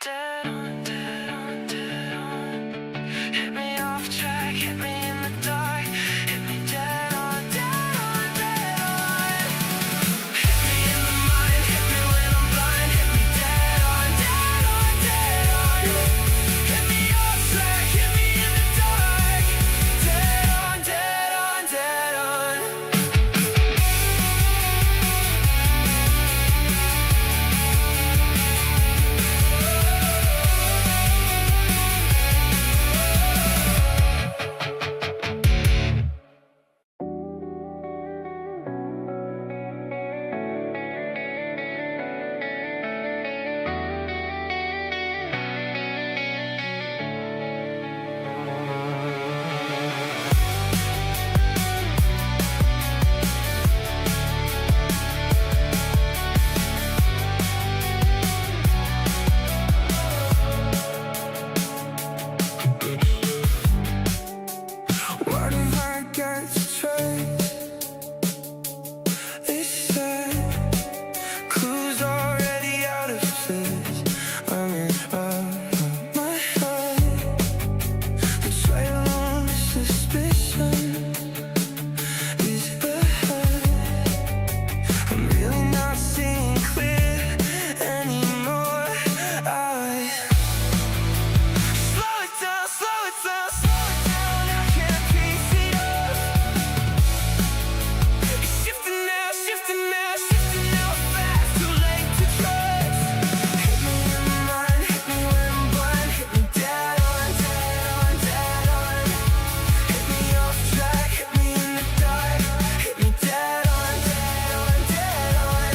dead on, dead on, dead on. Hit me off track, hit me in the dark. Hit me dead on, dead on, dead on. Hit me in the mind, hit me when I'm blind. Hit me dead on, dead on, dead on. Hit me off track, hit me in the dark. Dead on, dead on, dead on. Why do I get to trace this sad? Clues already out of place. I'm in my head. I'm swaying on suspicion is ahead. I'm really not seeing clear anymore. I slow it down, slow it down, slow it down. I can't piece it up. It's shifting now, shifting now, shifting now fast. Too late to trust. Hit me in the mind, hit me when I'm blind. Hit me dead on, dead on, dead on. Hit me off track, hit me in the dark. Hit me dead on, dead on, dead on.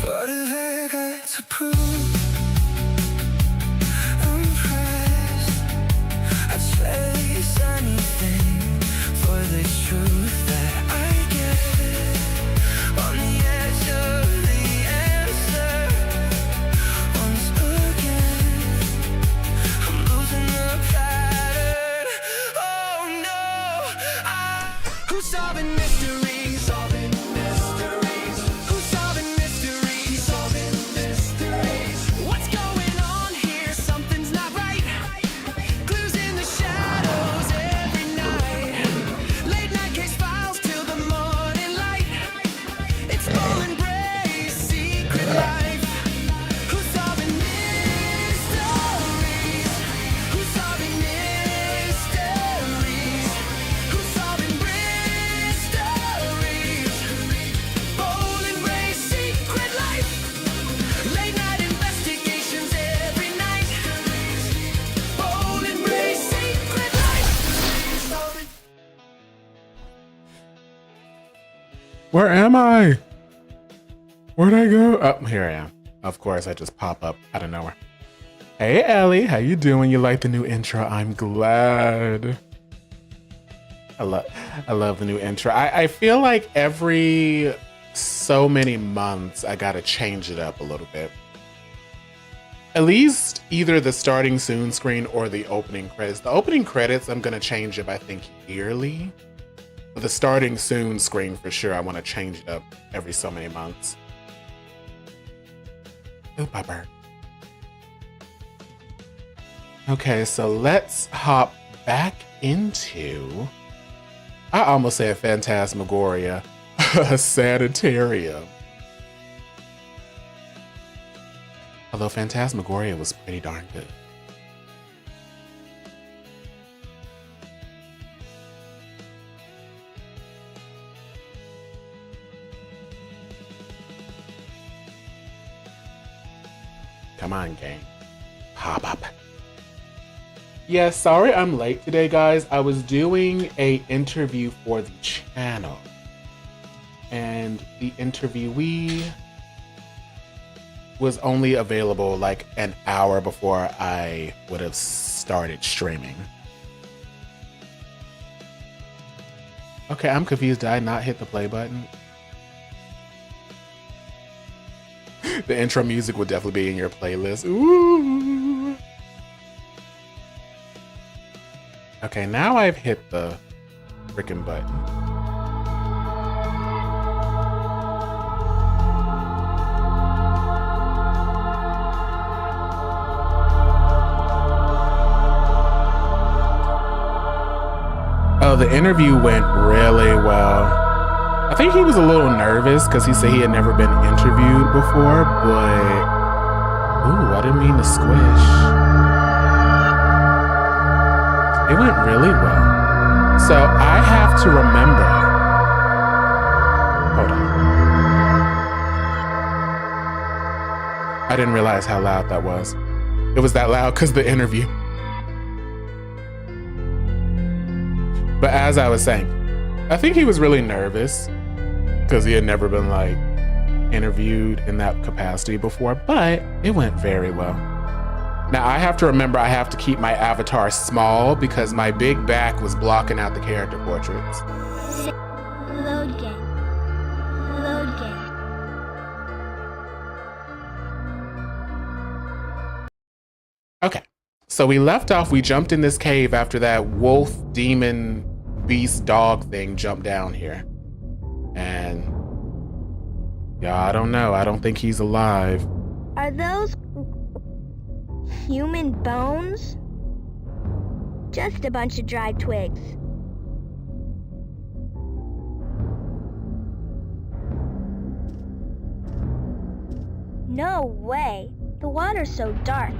What have I got to prove? I'm pressed. I'd chase anything for the truth that I get. On the edge of the answer once again. I'm losing the pattern. Oh no, who's solving mysteries? Solving mysteries. Who's solving mysteries? Solving mysteries. What's going on here? Something's not right. Clues in the shadows every night. Late night case files till the morning light. It's Bull and Bray's secret life. Who's solving mysteries? Who's solving mysteries? Who's solving mysteries? Bull and Bray's secret life. Late night investigations every night. Bull and Bray's secret life. Where am I? Where'd I go? Oh, here I am. Of course, I just pop up out of nowhere. Hey, Ellie, how you doing? You like the new intro? I'm glad. I love the new intro. I feel like every so many months, I gotta change it up a little bit. At least either the starting soon screen or the opening credits. The opening credits, I'm gonna change up, I think, yearly. But the starting soon screen, for sure, I want to change it up every so many months. Oop, I burnt. Okay, so let's hop back into, I almost said Phantasmagoria, Sanitarium. Although Phantasmagoria was pretty darn good. Come on, gang. Hop up. Yeah, sorry I'm late today, guys. I was doing a interview for the channel. And the interviewee was only available like an hour before I would have started streaming. Okay, I'm confused. Did I not hit the play button? The intro music will definitely be in your playlist. Ooh. Okay, now I've hit the freaking button. So the interview went really well. I think he was a little nervous because he said he had never been interviewed before, but ooh, I didn't mean to squish. It went really well. So I have to remember. Hold on. I didn't realize how loud that was. It was that loud because the interview. But as I was saying, I think he was really nervous because he had never been like interviewed in that capacity before, but it went very well. Now I have to remember I have to keep my avatar small because my big back was blocking out the character portraits. Load game. Load game. Okay, so we left off, we jumped in this cave after that wolf, demon, beast, dog thing jumped down here. And yeah, I don't know. I don't think he's alive. Are those human bones? Just a bunch of dried twigs. No way. The water's so dark.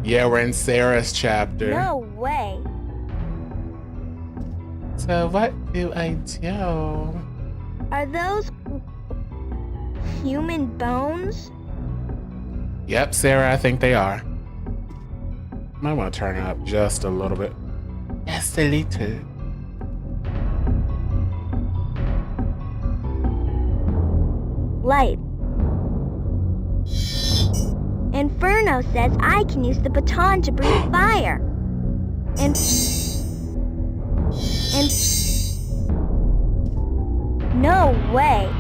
Yeah, we're in Sarah's chapter. No way. So what do I do? Are those human bones? Yep, Sarah, I think they are. Might want to turn it up just a little bit. Just a little. Light. Inferno says I can use the baton to breathe fire. And no way.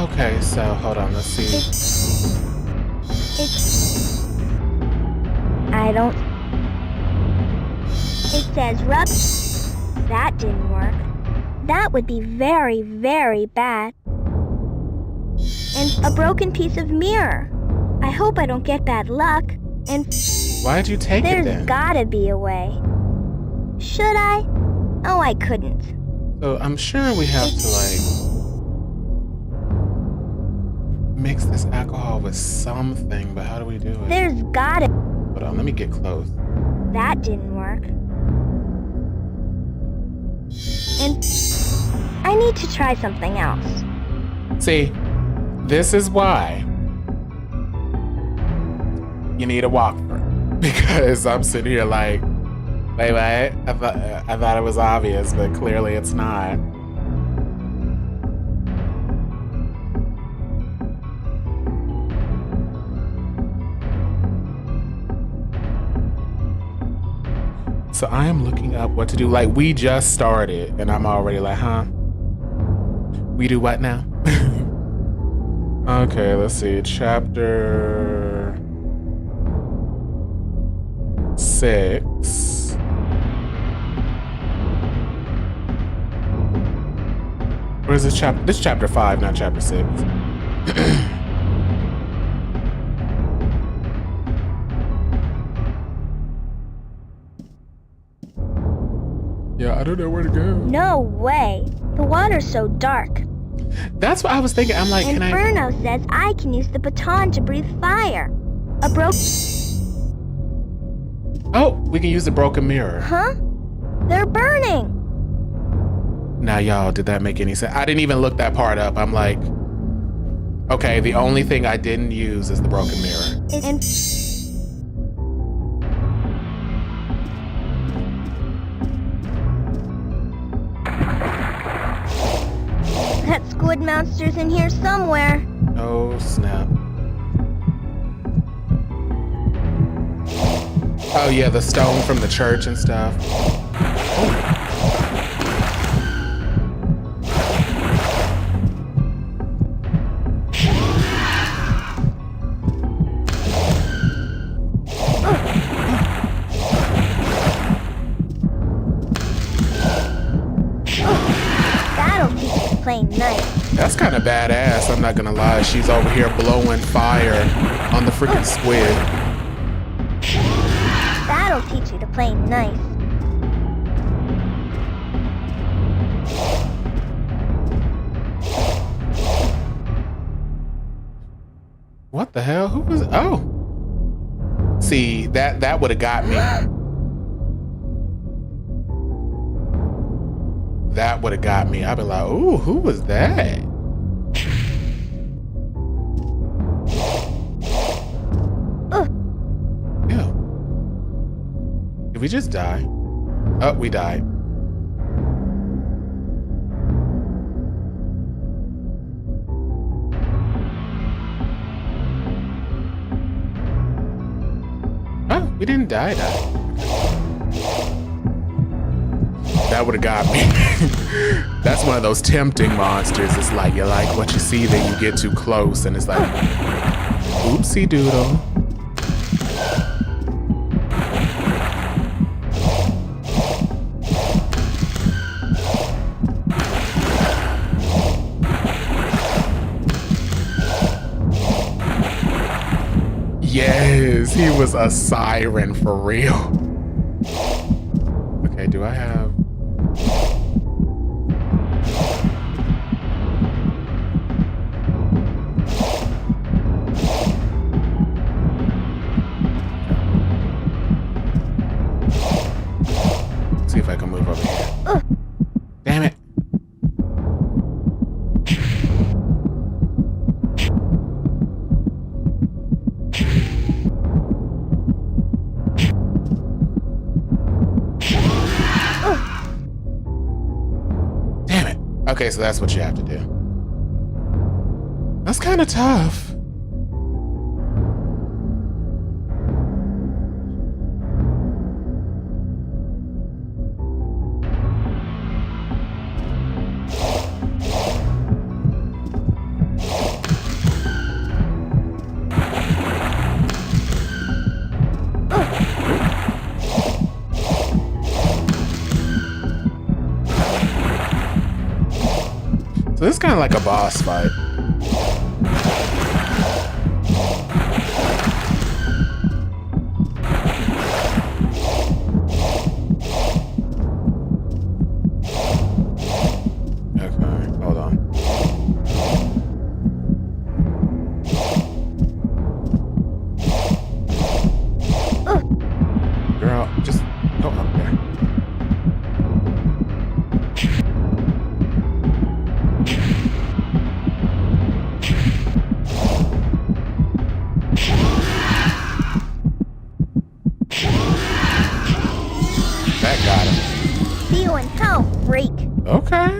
Okay, so hold on, let's see. I don't. It says rub. That didn't work. That would be very, very bad. And a broken piece of mirror. I hope I don't get bad luck. And Why'd you take it there's then? gotta be a way. Should I? Oh, I couldn't. So I'm sure we have to like mix this alcohol with something, but how do we do it? There's gotta. Hold on, let me get close. That didn't work. And I need to try something else. See, this is why you need a walker. Because I'm sitting here like, wait, I thought it was obvious, but clearly it's not. So I am looking up what to do. Like, we just started and I'm already like, huh? We do what now? Okay, let's see. Chapter 6. Or is this chapter? This is chapter 5, not chapter 6. Yeah, I don't know where to go. No way. The water's so dark. That's what I was thinking. I'm like, can I? Inferno says I can use the baton to breathe fire. A Oh, we can use the broken mirror. Huh? They're burning. Now, y'all, did that make any sense? I didn't even look that part up. I'm like, okay, the only thing I didn't use is the broken mirror. And that squid monster's in here somewhere. Oh, snap. Oh, yeah, the stone from the church and stuff. Oh. That'll teach you to play nice. That's kind of badass, I'm not gonna lie. She's over here blowing fire on the freaking squid. That'll teach you to play nice. What the hell? Who was? Oh, see that would have got me. That would have got me. I'd be like, ooh, who was that? Ew. Did we just die? Oh, we died. Oh, we didn't die. That would have got me. That's one of those tempting monsters. It's like you like what you see, then you get too close, and it's like, oopsie doodle. Yes, he was a siren for real. Okay, do I have... See if I can move over here. Damn it. Damn it. Okay, so that's what you have to do. That's kind of tough. So this is kind of like a boss fight. Okay, hold on. Girl, just go up there. See you in hell, freak. Okay.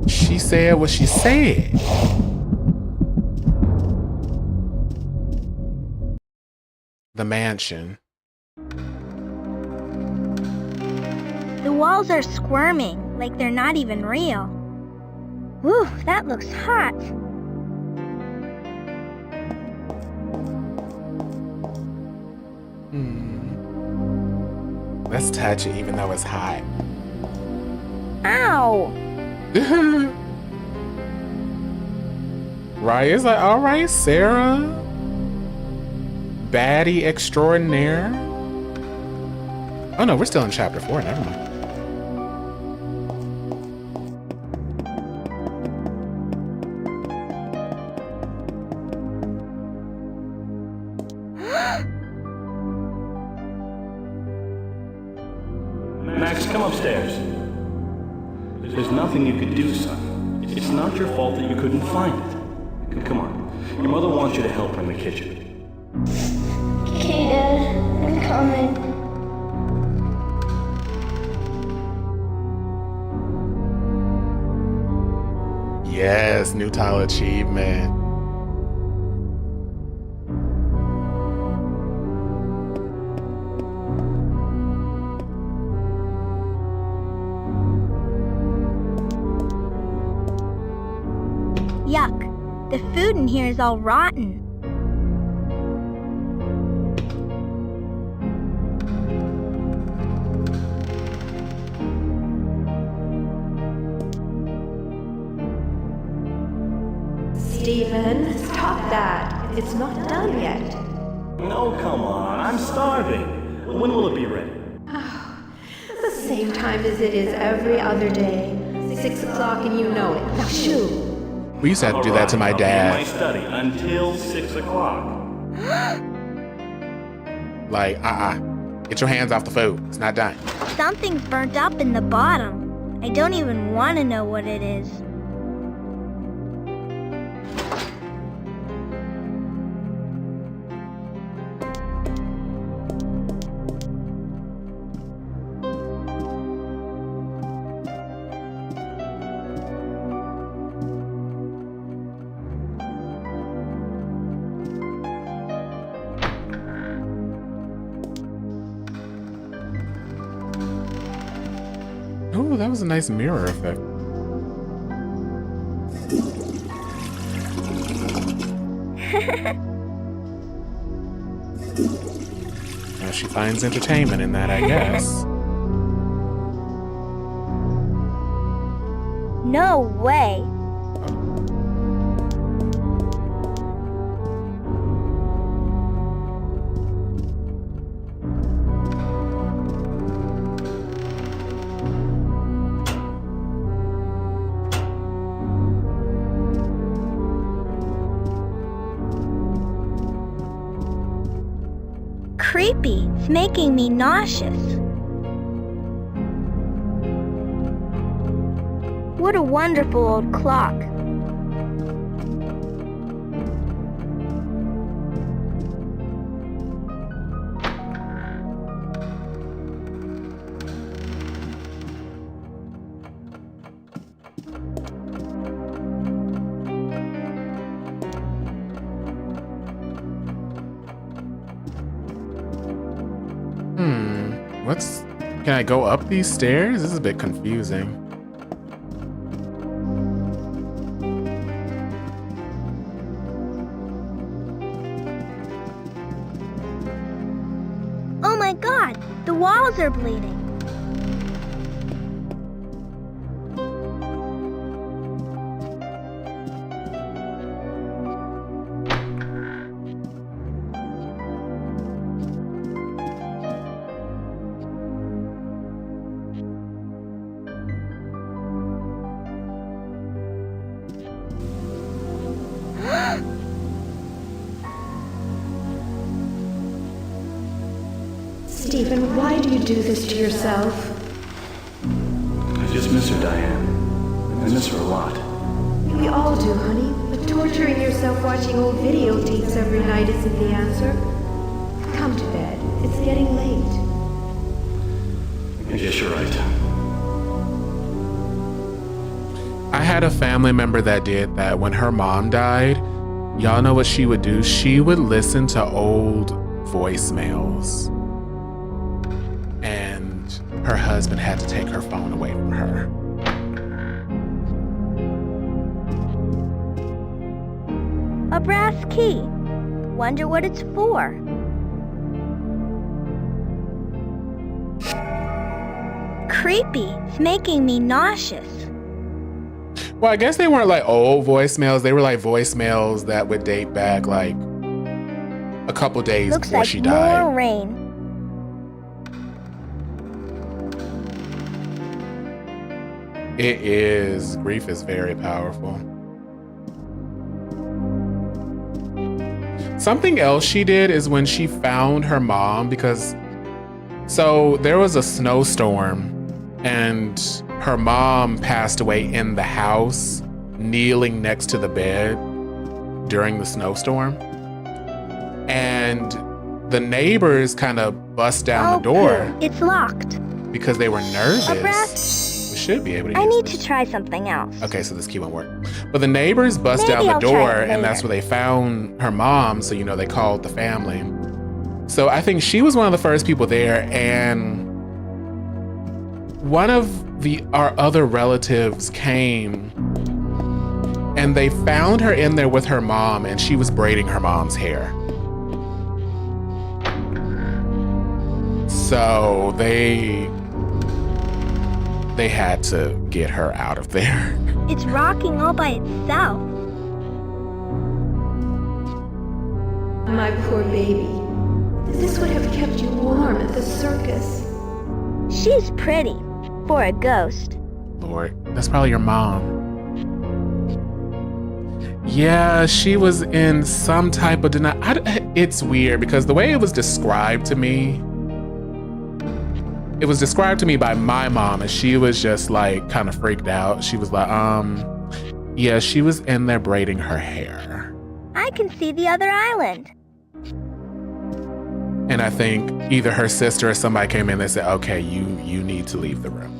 She said what she said. The mansion. The walls are squirming, like they're not even real. Whew, that looks hot. Let's touch it even though it's hot. Ow! Right? It's like, all right, Sarah. Baddie extraordinaire. Oh no, we're still in chapter 4. Never mind. Max, come upstairs. There's nothing you could do, son. It's not your fault that you couldn't find it. Come on. Your mother wants you to help her in the kitchen. Okay, Dad, I'm coming. Yes, new tile achievement. Yuck. The food in here is all rotten. Steven, stop that. It's not done yet. No, come on. I'm starving. When will it be ready? The same time as it is every other day. 6 o'clock and you know it. Now shoo. We used to have to do that to my I'll be in my dad. study until 6 o'clock. Like, get your hands off the food. It's not done. Something's burnt up in the bottom. I don't even want to know what it is. Oh, that was a nice mirror effect. Well, she finds entertainment in that, I guess. No way. Creepy. It's making me nauseous. What a wonderful old clock. Can I go up these stairs? This is a bit confusing. Oh my god, the walls are bleeding. Stephen, why do you do this to yourself? I just miss her, Diane. I miss her a lot. We all do, honey. But torturing yourself watching old videotapes every night isn't the answer. Come to bed. It's getting late. I guess you're right. I had a family member that did that. When her mom died, y'all know what she would do? She would listen to old voicemails. And her husband had to take her phone away from her. A brass key. Wonder what it's for. Creepy. It's making me nauseous. Well, I guess they weren't like old voicemails. They were like voicemails that would date back like a couple days Looks before like she died. more rain. It is. Grief is very powerful. Something else she did is when she found her mom, because so there was a snowstorm and her mom passed away in the house, kneeling next to the bed during the snowstorm. And the neighbors kind of bust down the door Pooh, it's locked. because they were nervous. A brass. We should be able to I use need this. to try something else. Okay, so this key won't work. But the neighbors bust down Maybe the I'll try door, it and that's later. where they found her mom. So, they called the family. So I think she was one of the first people there. And one of our other relatives came, and they found her in there with her mom, and she was braiding her mom's hair. So they had to get her out of there. It's rocking all by itself. My poor baby. This would have kept you warm at the circus. She's pretty for a ghost. Lord, that's probably your mom. Yeah, she was in some type of denial. It's weird because the way it was described to me, it was described to me by my mom, and she was just like kind of freaked out. She was like, yeah, she was in there braiding her hair. I can see the other island. And I think either her sister or somebody came in and said, okay, you need to leave the room.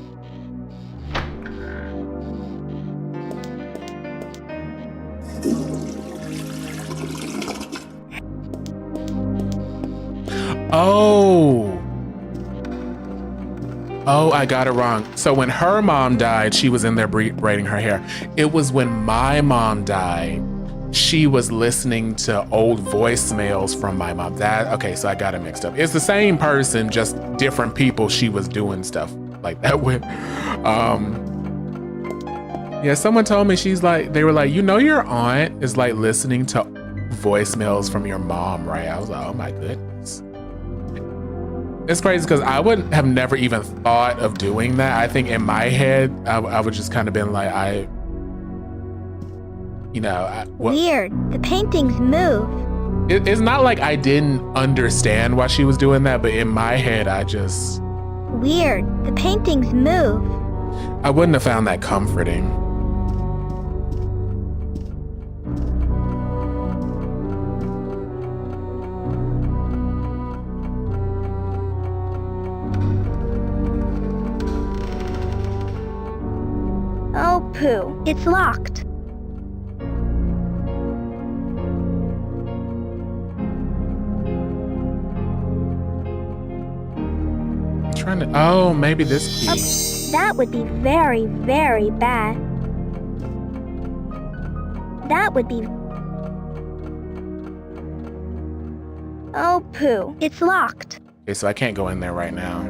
Oh, I got it wrong. So when her mom died, she was in there braiding her hair. It was when my mom died, she was listening to old voicemails from my mom. Okay, so I got it mixed up. It's the same person, just different people she was doing stuff like that with. Yeah, someone told me they were like, your aunt is like listening to voicemails from your mom, right? I was like, oh my goodness. It's crazy because I would have never even thought of doing that. I think in my head, I would just kind of been like, Weird. The paintings move. It's not like I didn't understand why she was doing that, but in my head, Weird. The paintings move. I wouldn't have found that comforting. Oh, poo. It's locked. Oh, maybe this key. That would be very, very bad. That would be... Oh, poo. It's locked. Okay, so I can't go in there right now.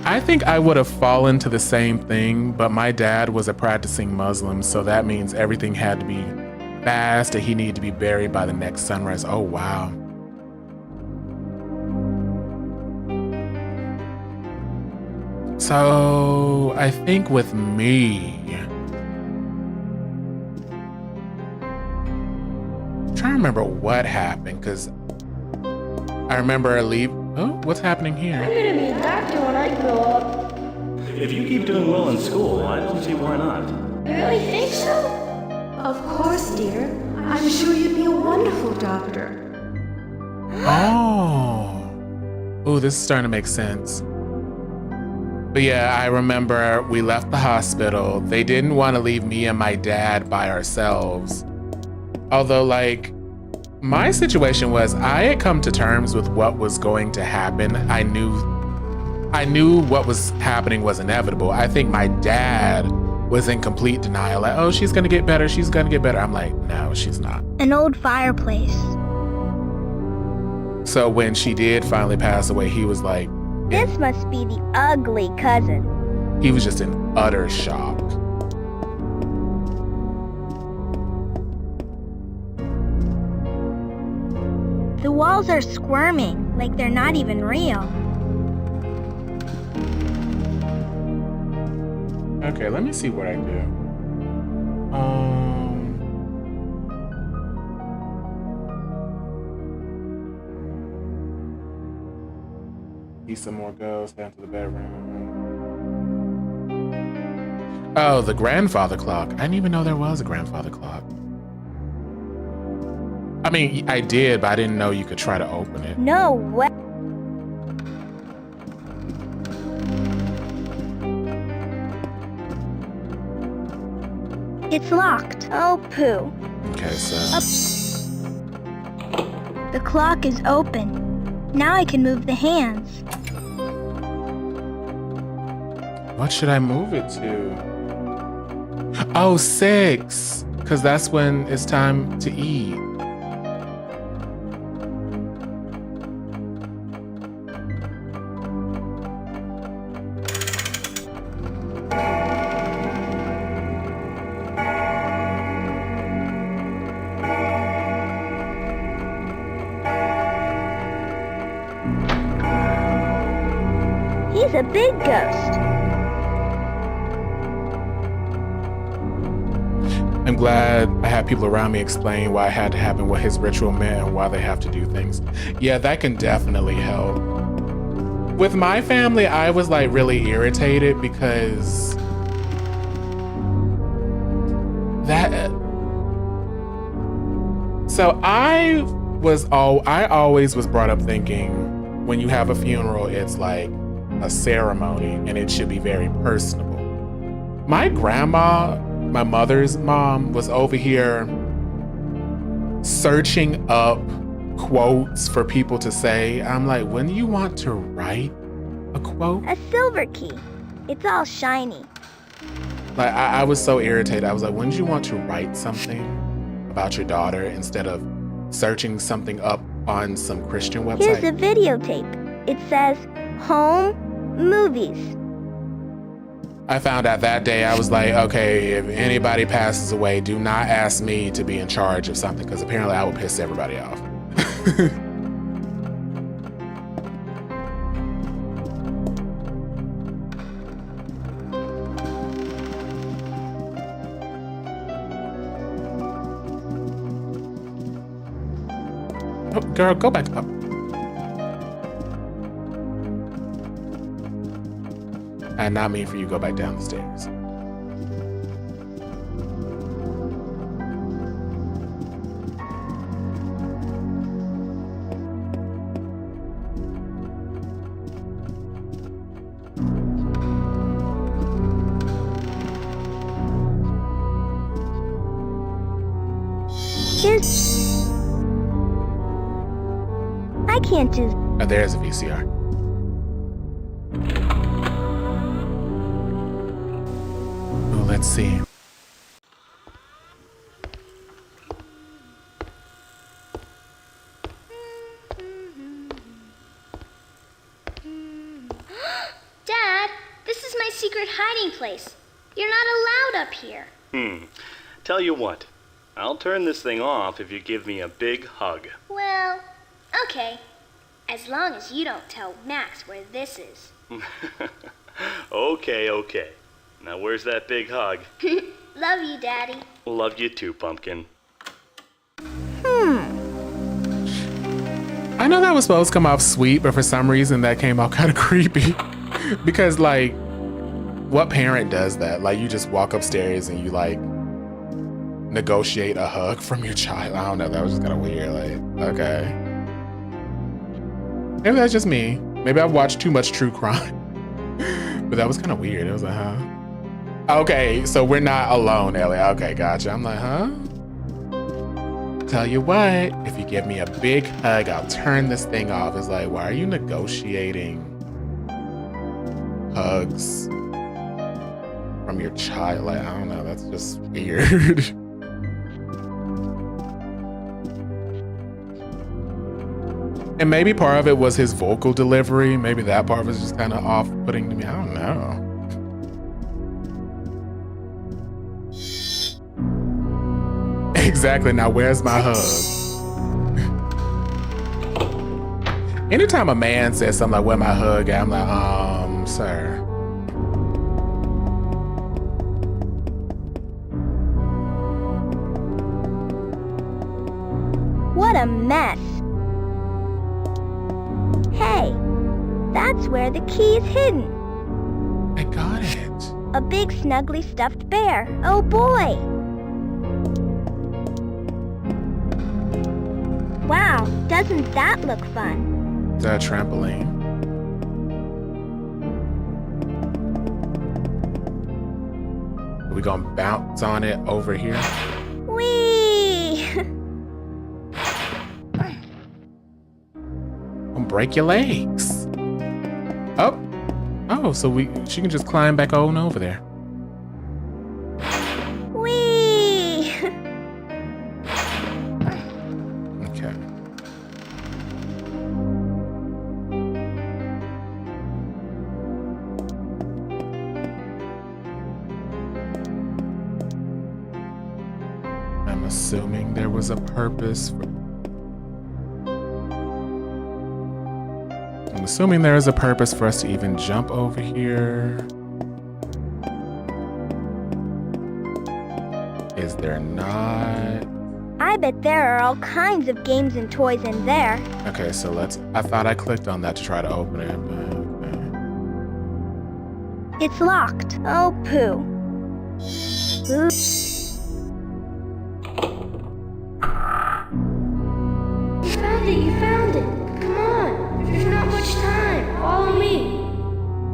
I think I would have fallen to the same thing, but my dad was a practicing Muslim, so that means everything had to be fast and he needed to be buried by the next sunrise. Oh, wow. So I think with me, I'm trying to remember what happened because I remember Oh, what's happening here? I'm gonna be a doctor when I grow up. If you keep doing well in school, I don't see why not. You really think so? Of course, dear. I'm sure you'd be a wonderful doctor. Oh, this is starting to make sense. But yeah, I remember we left the hospital. They didn't want to leave me and my dad by ourselves. Although, like, my situation was I had come to terms with what was going to happen. I knew what was happening was inevitable. I think my dad was in complete denial. Like, oh, she's going to get better. She's going to get better. I'm like, no, she's not. An old fireplace. So when she did finally pass away, he was like, This must be the ugly cousin. he was just in utter shock. The walls are squirming, like they're not even real. Okay, let me see what I do. Need some more ghosts down to the bedroom. Oh, the grandfather clock. I didn't even know there was a grandfather clock. I mean, I did, but I didn't know you could try to open it. No way. It's locked. Oh, poo. Okay, so... The clock is open. Now I can move the hands. What should I move it to? Oh, 6. Because that's when it's time to eat. He's a big ghost. I'm glad I had people around me explain why it had to happen, what his ritual meant, and why they have to do things. Yeah, that can definitely help. With my family, I was like really irritated because so I always was brought up thinking when you have a funeral, it's like a ceremony and it should be very personable. My grandma, my mother's mom, was over here searching up quotes for people to say. I'm like, when do you want to write a quote? A silver key. It's all shiny. Like, I was so irritated. I was like, when do you want to write something about your daughter instead of searching something up on some Christian website? Here's a videotape. It says, home movies. I found out that day, I was like, okay, if anybody passes away, do not ask me to be in charge of something, because apparently I will piss everybody off. Oh, girl, go back up. I did not mean for you to go back down the stairs. I can't do. Oh, there's a VCR. Oh, let's see. Dad, this is my secret hiding place. You're not allowed up here. Tell you what, I'll turn this thing off if you give me a big hug. Well, okay. As long as you don't tell Max where this is. Okay. Now where's that big hug? Love you, Daddy. Love you too, Pumpkin. I know that was supposed to come off sweet, but for some reason that came out kind of creepy. Because, like, what parent does that? Like, you just walk upstairs and you, like, negotiate a hug from your child. I don't know. That was just kind of weird. Like, okay. Maybe that's just me. Maybe I've watched too much true crime. But that was kind of weird. It was like, huh? Okay, so we're not alone, Ellie. Okay, gotcha. I'm like, huh? Tell you what, if you give me a big hug, I'll turn this thing off. It's like, why are you negotiating hugs from your child? Like, I don't know. That's just weird. And maybe part of it was his vocal delivery. Maybe that part was just kind of off-putting to me. I don't know. Exactly. Now, where's my hug? Anytime a man says something like, where my hug at? I'm like, sir. What a mess. Hey, that's where the key is hidden. I got it. A big snuggly stuffed bear. Oh boy. Wow, doesn't that look fun? Is that a trampoline? Are we gonna bounce on it over here? Whee! Don't break your legs. Oh, so she can just climb back on over there. Whee! Okay. I'm assuming there was a purpose for... I'm assuming there is a purpose for us to even jump over here. Is there not? I bet there are all kinds of games and toys in there. Okay, so I thought I clicked on that to try to open it, but It's locked. Oh, poo. Ooh. You found it. Come on. There's not much time. Follow me.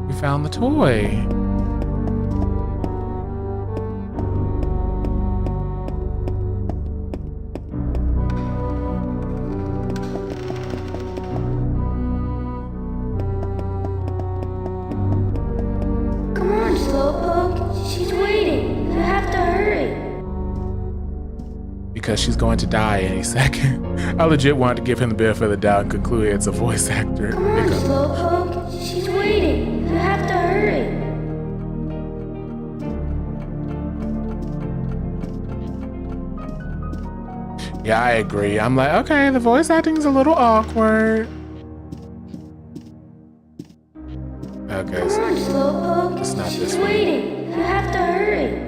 we found the toy. Come on, Slowpoke. She's waiting. You have to hurry. Because she's going to die any second. I legit wanted to give him the benefit of the doubt and conclude it's a voice actor. Come on, Because- Slowpoke. She's waiting. You have to hurry. Yeah, I agree. I'm like, okay, the voice acting's a little awkward. Okay, Come on, Slowpoke. it's not She's this one. waiting. You have to hurry.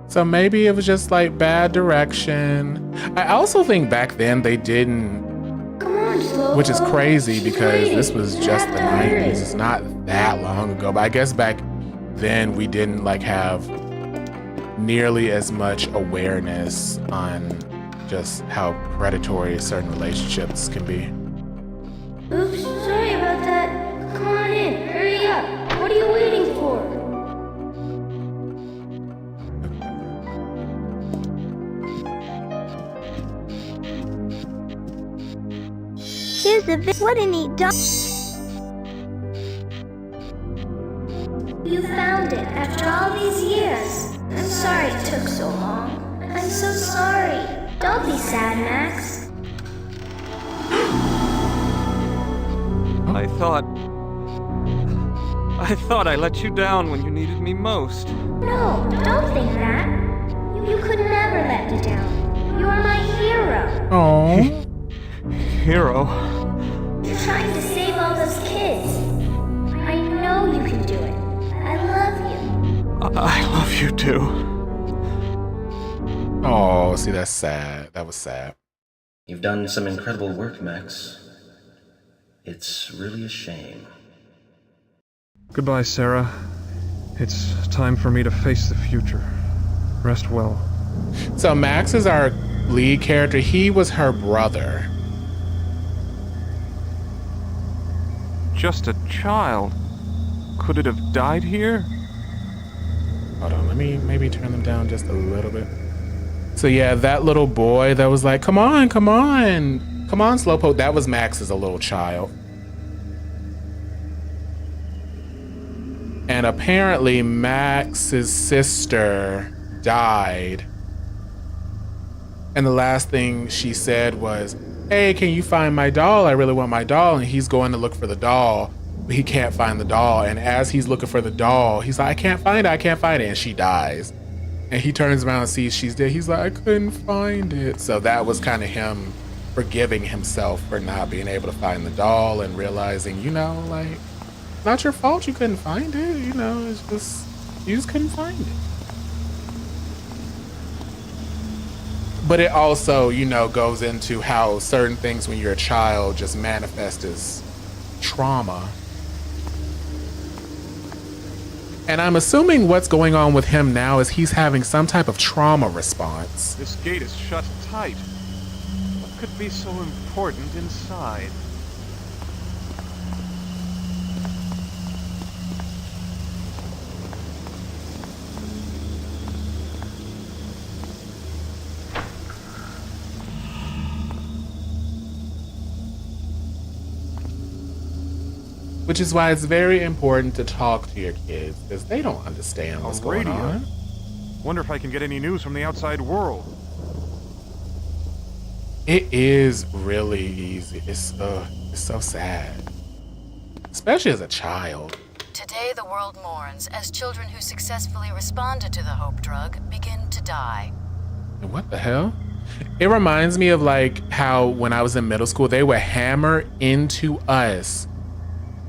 So maybe it was just like bad direction. I also think back then they didn't, Come on, Slowpoke. which is crazy She's because waiting. this was You just have the to hurry. 90s. It's not that long ago, but I guess back then we didn't like have nearly as much awareness on just how predatory certain relationships can be. Oops, sorry about that. Come on in. Hurry up. What are you waiting for? Here's the what a neat dog. You found it after all these years. I'm sorry it took so long. I'm so sorry. Don't be sad, Max. I thought I let you down when you needed me most. No, don't think that. You could never let me down. You are my hero. Oh, Hero. You're trying to save all those kids. I know you can do it. I love you. I love you too. oh, see, that's sad. That was sad. You've done some incredible work, Max. It's really a shame. Goodbye, Sarah. It's time for me to face the future. Rest well. So Max is our lead character. He was her brother. Just a child. Could it have died here? Hold on, let me maybe turn them down just a little bit. So yeah, that little boy that was like, come on, Slowpoke. That was Max as a little child. And apparently Max's sister died. And the last thing she said was, hey, can you find my doll? I really want my doll. And he's going to look for the doll, but he can't find the doll. And as he's looking for the doll, he's like, I can't find it. And she dies. And he turns around and sees she's dead. He's like, I couldn't find it. So that was kind of him forgiving himself for not being able to find the doll and realizing, like, not your fault you couldn't find it. It's just, you just couldn't find it. But it also, goes into how certain things when you're a child just manifest as trauma. And I'm assuming what's going on with him now is he's having some type of trauma response. This gate is shut tight. What could be so important inside? Which is why it's very important to talk to your kids, because they don't understand what's going radio. on. Wonder if I can get any news from the outside world. It is really easy. It's so sad. Especially as a child. Today the world mourns as children who successfully responded to the Hope drug begin to die. And what the hell? It reminds me of like how when I was in middle school, they would hammer into us,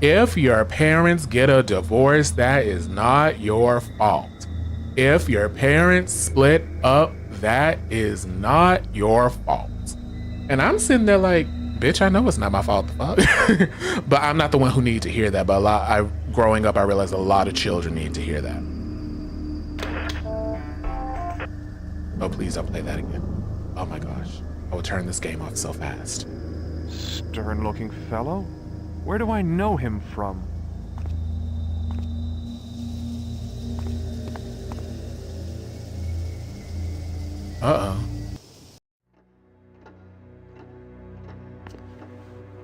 if your parents get a divorce, that is not your fault. If your parents split up, that is not your fault. And I'm sitting there like, bitch, I know it's not my fault. But I'm not the one who needed to hear that. But growing up, I realized a lot of children need to hear that. Oh, please don't play that again. Oh my gosh. I will turn this game off so fast. Stern-looking fellow? Where do I know him from? Uh-oh.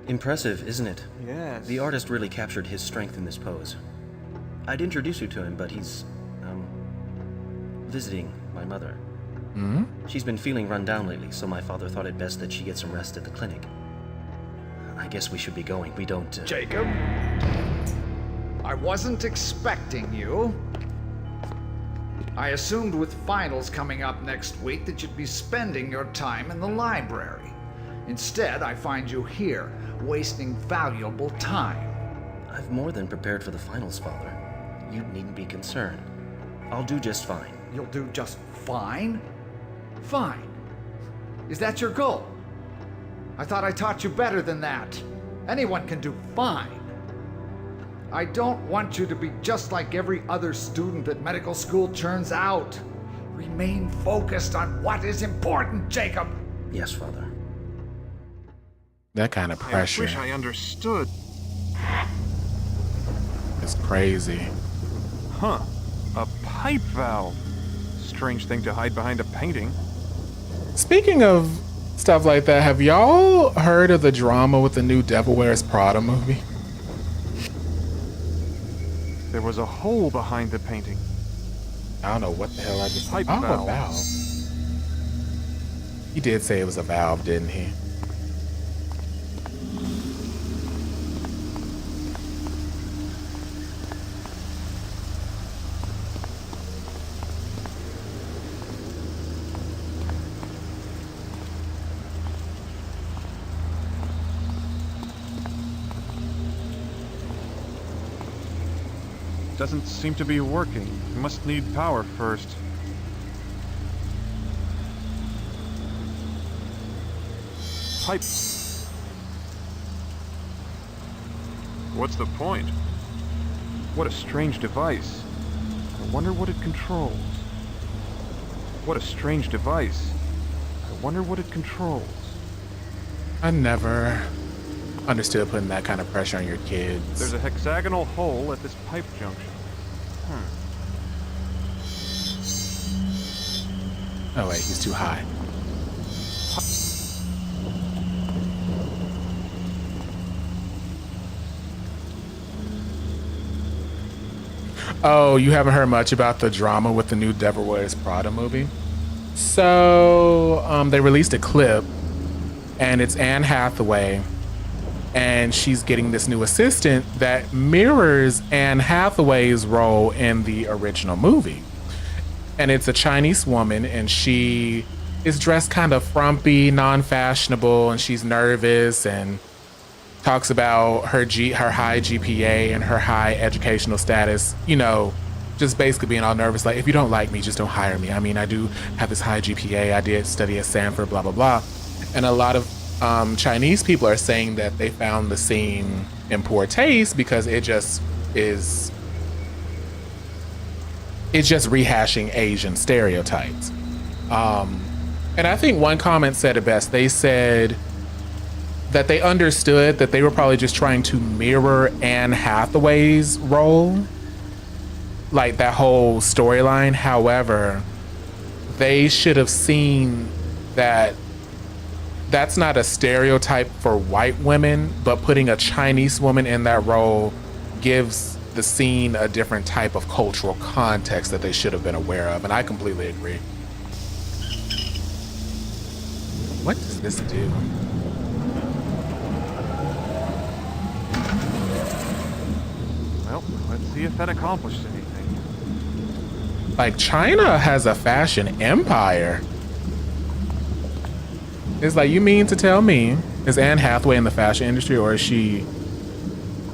Impressive, isn't it? Yes. The artist really captured his strength in this pose. I'd introduce you to him, but he's, visiting my mother. Hmm? She's been feeling run down lately, so my father thought it best that she get some rest at the clinic. I guess we should be going. We don't, Jacob? I wasn't expecting you. I assumed with finals coming up next week that you'd be spending your time in the library. Instead, I find you here, wasting valuable time. I've more than prepared for the finals, Father. You needn't be concerned. I'll do just fine. You'll do just fine? Fine. Is that your goal? I thought I taught you better than that. Anyone can do fine. I don't want you to be just like every other student that medical school churns out. Remain focused on what is important, Jacob. Yes, Father. That kind of pressure I wish I understood. is crazy. Huh. A pipe valve. Strange thing to hide behind a painting. Speaking of stuff like that, have y'all heard of the drama with the new Devil Wears Prada movie? There was a hole behind the painting. I don't know what the hell I just... Pipe a valve. valve. He did say it was a valve, didn't he? Doesn't seem to be working. You must need power first. Pipe. What's the point? What a strange device. I wonder what it controls. What a strange device. I wonder what it controls. I never understood putting that kind of pressure on your kids. There's a hexagonal hole at this pipe junction. Oh wait, he's too high. Oh, you haven't heard much about the drama with the new Devil Wears Prada movie? So, they released a clip, and it's Anne Hathaway, and she's getting this new assistant that mirrors Anne Hathaway's role in the original movie. And it's a Chinese woman, and she is dressed kind of frumpy, non-fashionable, and she's nervous and talks about her high GPA and her high educational status, you know, just basically being all nervous, like, if you don't like me, just don't hire me. I mean, I do have this high GPA, I did study at Stanford, blah, blah, blah. And a lot of Chinese people are saying that they found the scene in poor taste because it's just rehashing Asian stereotypes. And I think one comment said it best. They said that they understood that they were probably just trying to mirror Anne Hathaway's role, like that whole storyline. However, they should have seen that that's not a stereotype for white women, but putting a Chinese woman in that role gives the scene a different type of cultural context that they should have been aware of, and I completely agree. What does this do? Well, let's see if that accomplished anything. Like, China has a fashion empire. It's like, you mean to tell me, is Anne Hathaway in the fashion industry, or is she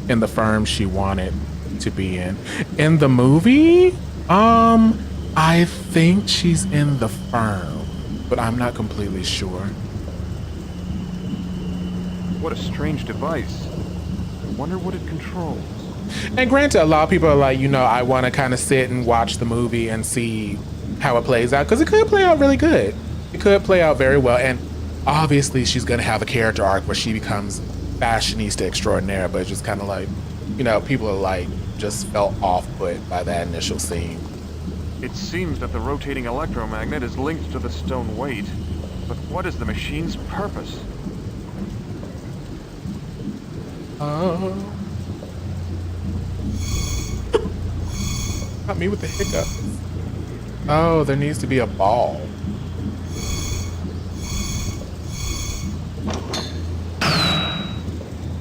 in the firm she wanted to be in? In the movie, I I think she's in the firm, but I'm not completely sure. What a strange device. I wonder what it controls. And granted, a lot of people are like, I want to kind of sit and watch the movie and see how it plays out, because it could play out really good. It could play out very well. And obviously she's going to have a character arc where she becomes fashionista extraordinaire, but it's just kind of like, people are like, just felt off-put by that initial scene. It seems that the rotating electromagnet is linked to the stone weight. But what is the machine's purpose? Oh. Got me with the hiccups. Oh, there needs to be a ball.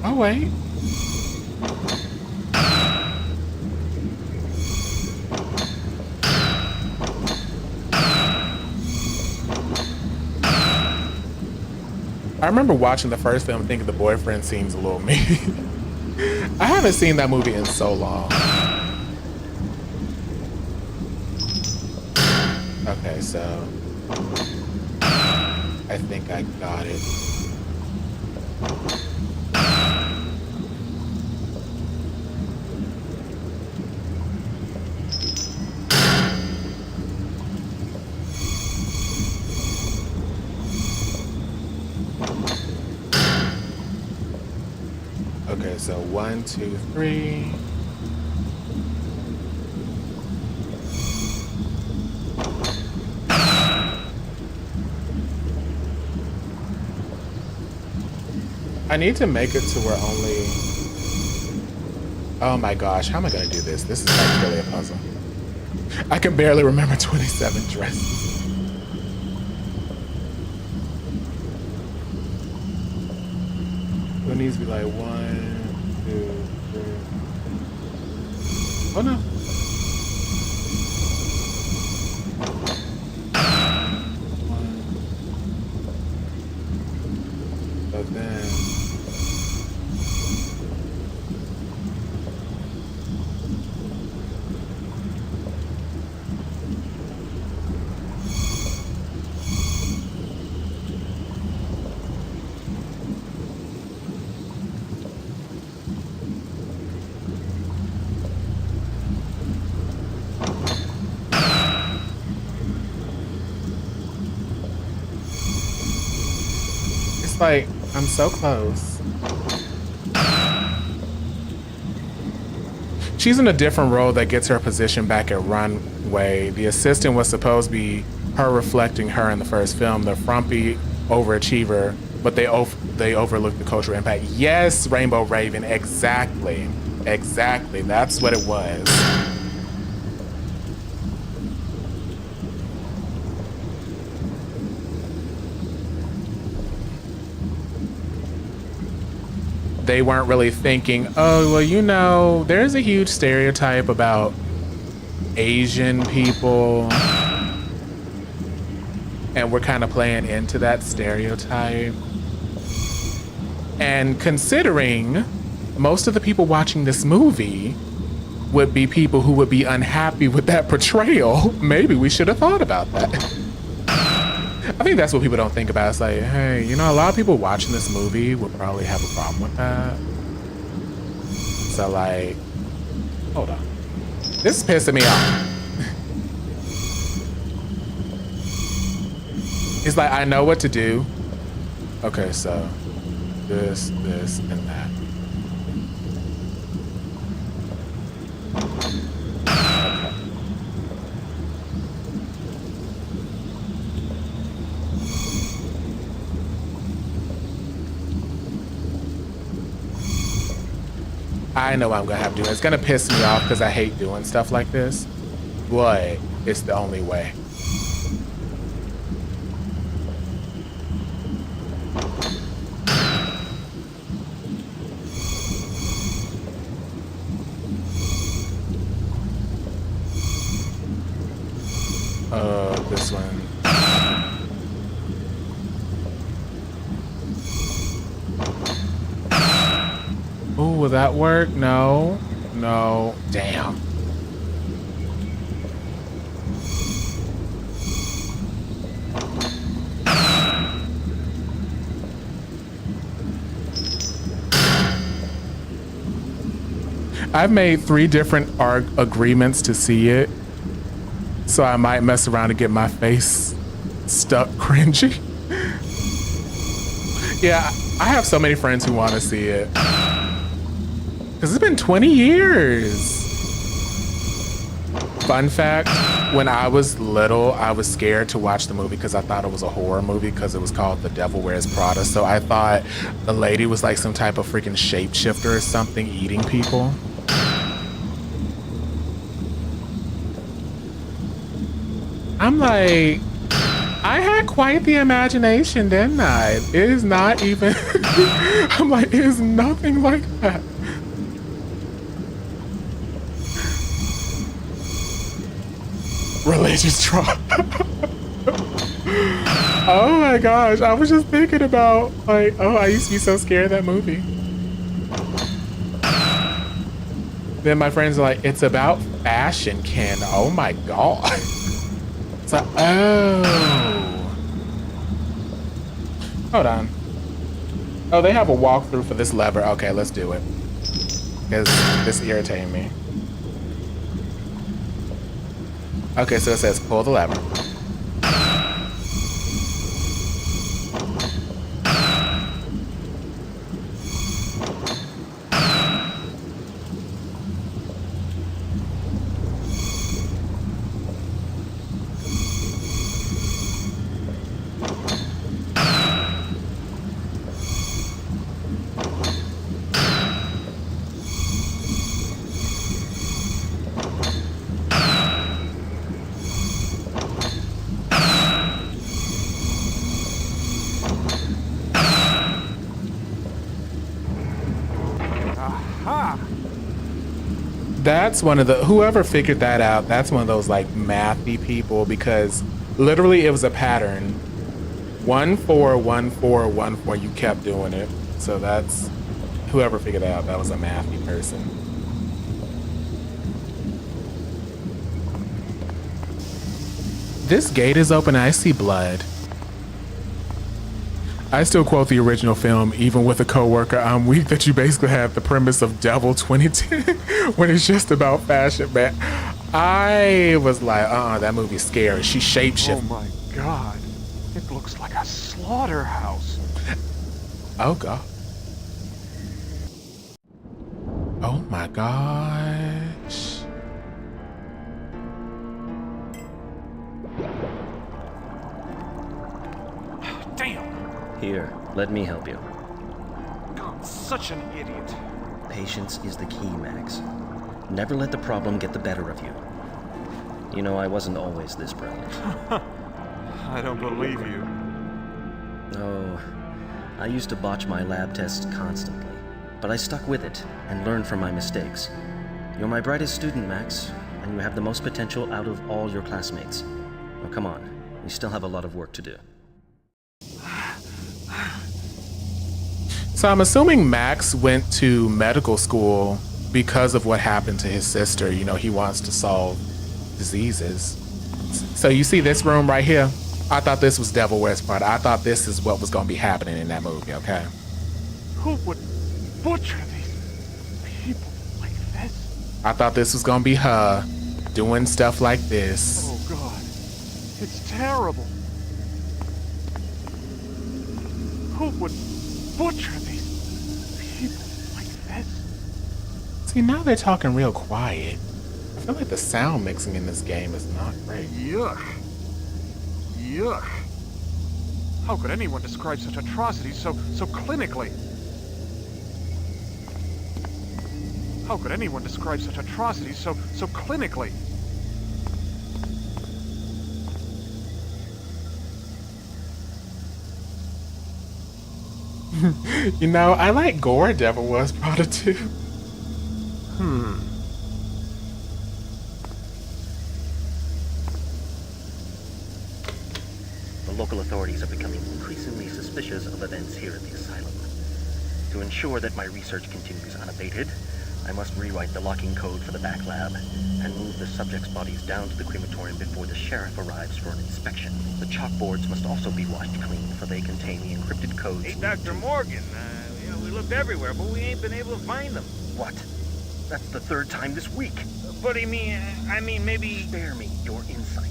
Oh, wait. I remember watching the first film thinking the boyfriend seems a little mean. I haven't seen that movie in so long. Okay, so I think I got it. Okay, so 1, 2, 3. I need to make it to where only... Oh my gosh, how am I gonna do this? This is like really a puzzle. I can barely remember 27 dresses. So it needs to be like 1, 2, 3. Oh no. But then... It's like, I'm so close. She's in a different role that gets her position back at Runway. The assistant was supposed to be her reflecting her in the first film, the frumpy overachiever, but they overlooked the cultural impact. Yes, Rainbow Raven, exactly. Exactly, that's what it was. They weren't really thinking, oh, well, there's a huge stereotype about Asian people, and we're kind of playing into that stereotype. And considering most of the people watching this movie would be people who would be unhappy with that portrayal, maybe we should have thought about that. I think that's what people don't think about. It's like, hey, a lot of people watching this movie would probably have a problem with that. So like, hold on. This is pissing me off. It's like, I know what to do. Okay, so this, and that. I know what I'm gonna have to do. It's gonna piss me off because I hate doing stuff like this, but it's the only way. This one. Oh, will that work? No. No. Damn. I've made 3 different agreements to see it. So I might mess around and get my face stuck cringy. Yeah, I have so many friends who want to see it. Because it's been 20 years. Fun fact, when I was little, I was scared to watch the movie because I thought it was a horror movie because it was called The Devil Wears Prada. So I thought the lady was like some type of freaking shapeshifter or something eating people. I'm like, I had quite the imagination, didn't I? It is not even, I'm like, it is nothing like that. Religious trauma. Oh my gosh, I was just thinking about, like, oh, I used to be so scared of that movie. Then my friends are like, it's about fashion, Ken. Oh my god. So, oh. Hold on. Oh, they have a walkthrough for this lever. Okay, let's do it. Because this is irritating me. Okay, so it says pull the lever. That's one of the, whoever figured that out, that's one of those like mathy people because literally it was a pattern. 1 4 1 4 1 4, you kept doing it. So that's, whoever figured that out, that was a mathy person. This gate is open, I see blood. I still quote the original film, even with a coworker, I'm weak that you basically have the premise of Devil 2010 when it's just about fashion, man. I was like, that movie's scary. She shapeshifts. Oh my god. It looks like a slaughterhouse. Oh god. Oh my gosh. Damn. Here, let me help you. God, such an idiot. Patience is the key, Max. Never let the problem get the better of you. You know, I wasn't always this brilliant. I don't believe you. Oh, I used to botch my lab tests constantly, but I stuck with it and learned from my mistakes. You're my brightest student, Max, and you have the most potential out of all your classmates. Now come on, we still have a lot of work to do. So I'm assuming Max went to medical school because of what happened to his sister. You know, he wants to solve diseases. So you see this room right here? I thought this was Devil Wears Prada. I thought this is what was going to be happening in that movie, okay? Who would butcher these people like this? I thought this was going to be her doing stuff like this. Oh god. It's terrible. Who would butcher these people like this? See, now they're talking real quiet. I feel like the sound mixing in this game is not great. Yuck. Yuck. How could anyone describe such atrocities so clinically? How could anyone describe such atrocities so clinically? You know, I like gore Devil Wears Prada too. The local authorities are becoming increasingly suspicious of events here at the asylum. To ensure that my research continues unabated, I must rewrite the locking code for the back lab and move the subjects' bodies down to the crematorium before the sheriff arrives for an inspection. The chalkboards must also be washed clean, for they contain the encrypted codes. Hey, Dr. Morgan, we looked everywhere, but we ain't been able to find them. What? That's the third time this week. But I mean, maybe... Spare me your insight.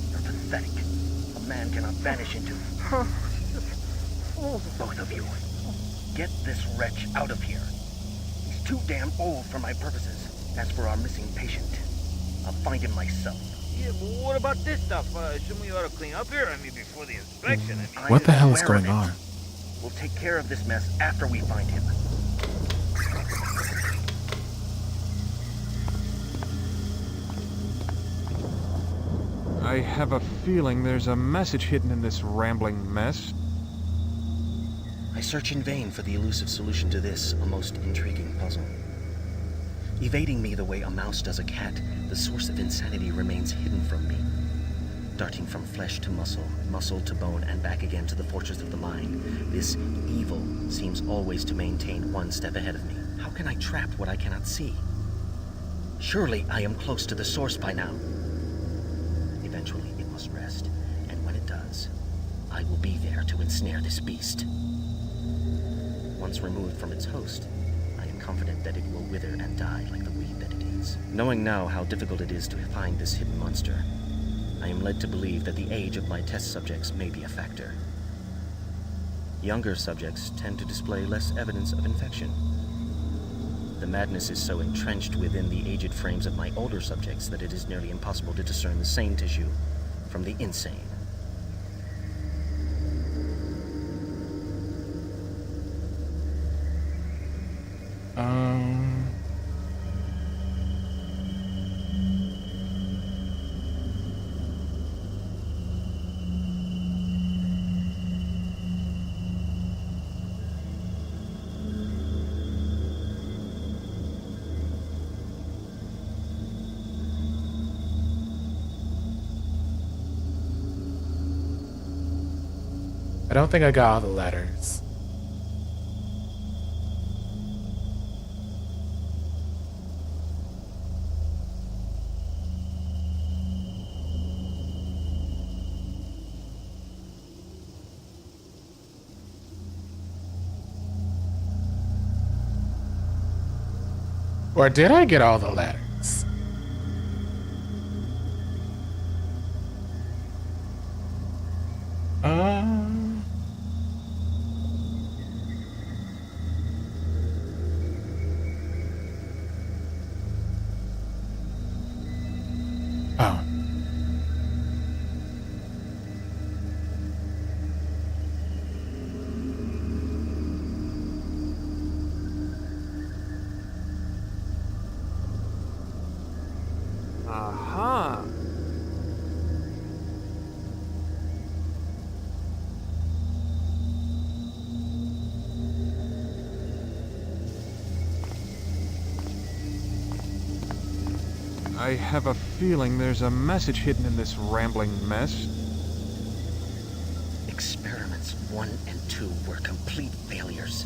You're pathetic. A man cannot vanish into... Both of you. Get this wretch out of here. He's too damn old for my purposes. As for our missing patient, I'll find him myself. Yeah, but what about this stuff? Shouldn't we ought to clean up here? I mean, before the inspection. What the hell is aware of going it. on? We'll take care of this mess after we find him. I have a feeling there's a message hidden in this rambling mess. I search in vain for the elusive solution to this, a most intriguing puzzle. Evading me the way a mouse does a cat, the source of insanity remains hidden from me. Darting from flesh to muscle, muscle to bone, and back again to the fortress of the mind, this evil seems always to maintain one step ahead of me. How can I trap what I cannot see? Surely I am close to the source by now. Eventually it must rest, and when it does, I will be there to ensnare this beast. Once removed from its host, I am confident that it will wither and die like the weed that it is. Knowing now how difficult it is to find this hidden monster, I am led to believe that the age of my test subjects may be a factor. Younger subjects tend to display less evidence of infection. The madness is so entrenched within the aged frames of my older subjects that it is nearly impossible to discern the sane tissue from the insane. I don't think I got all the letters. Or did I get all the letters? Oh. Aha! I have a feeling there's a message hidden in this rambling mess. Experiments 1 and 2 were complete failures.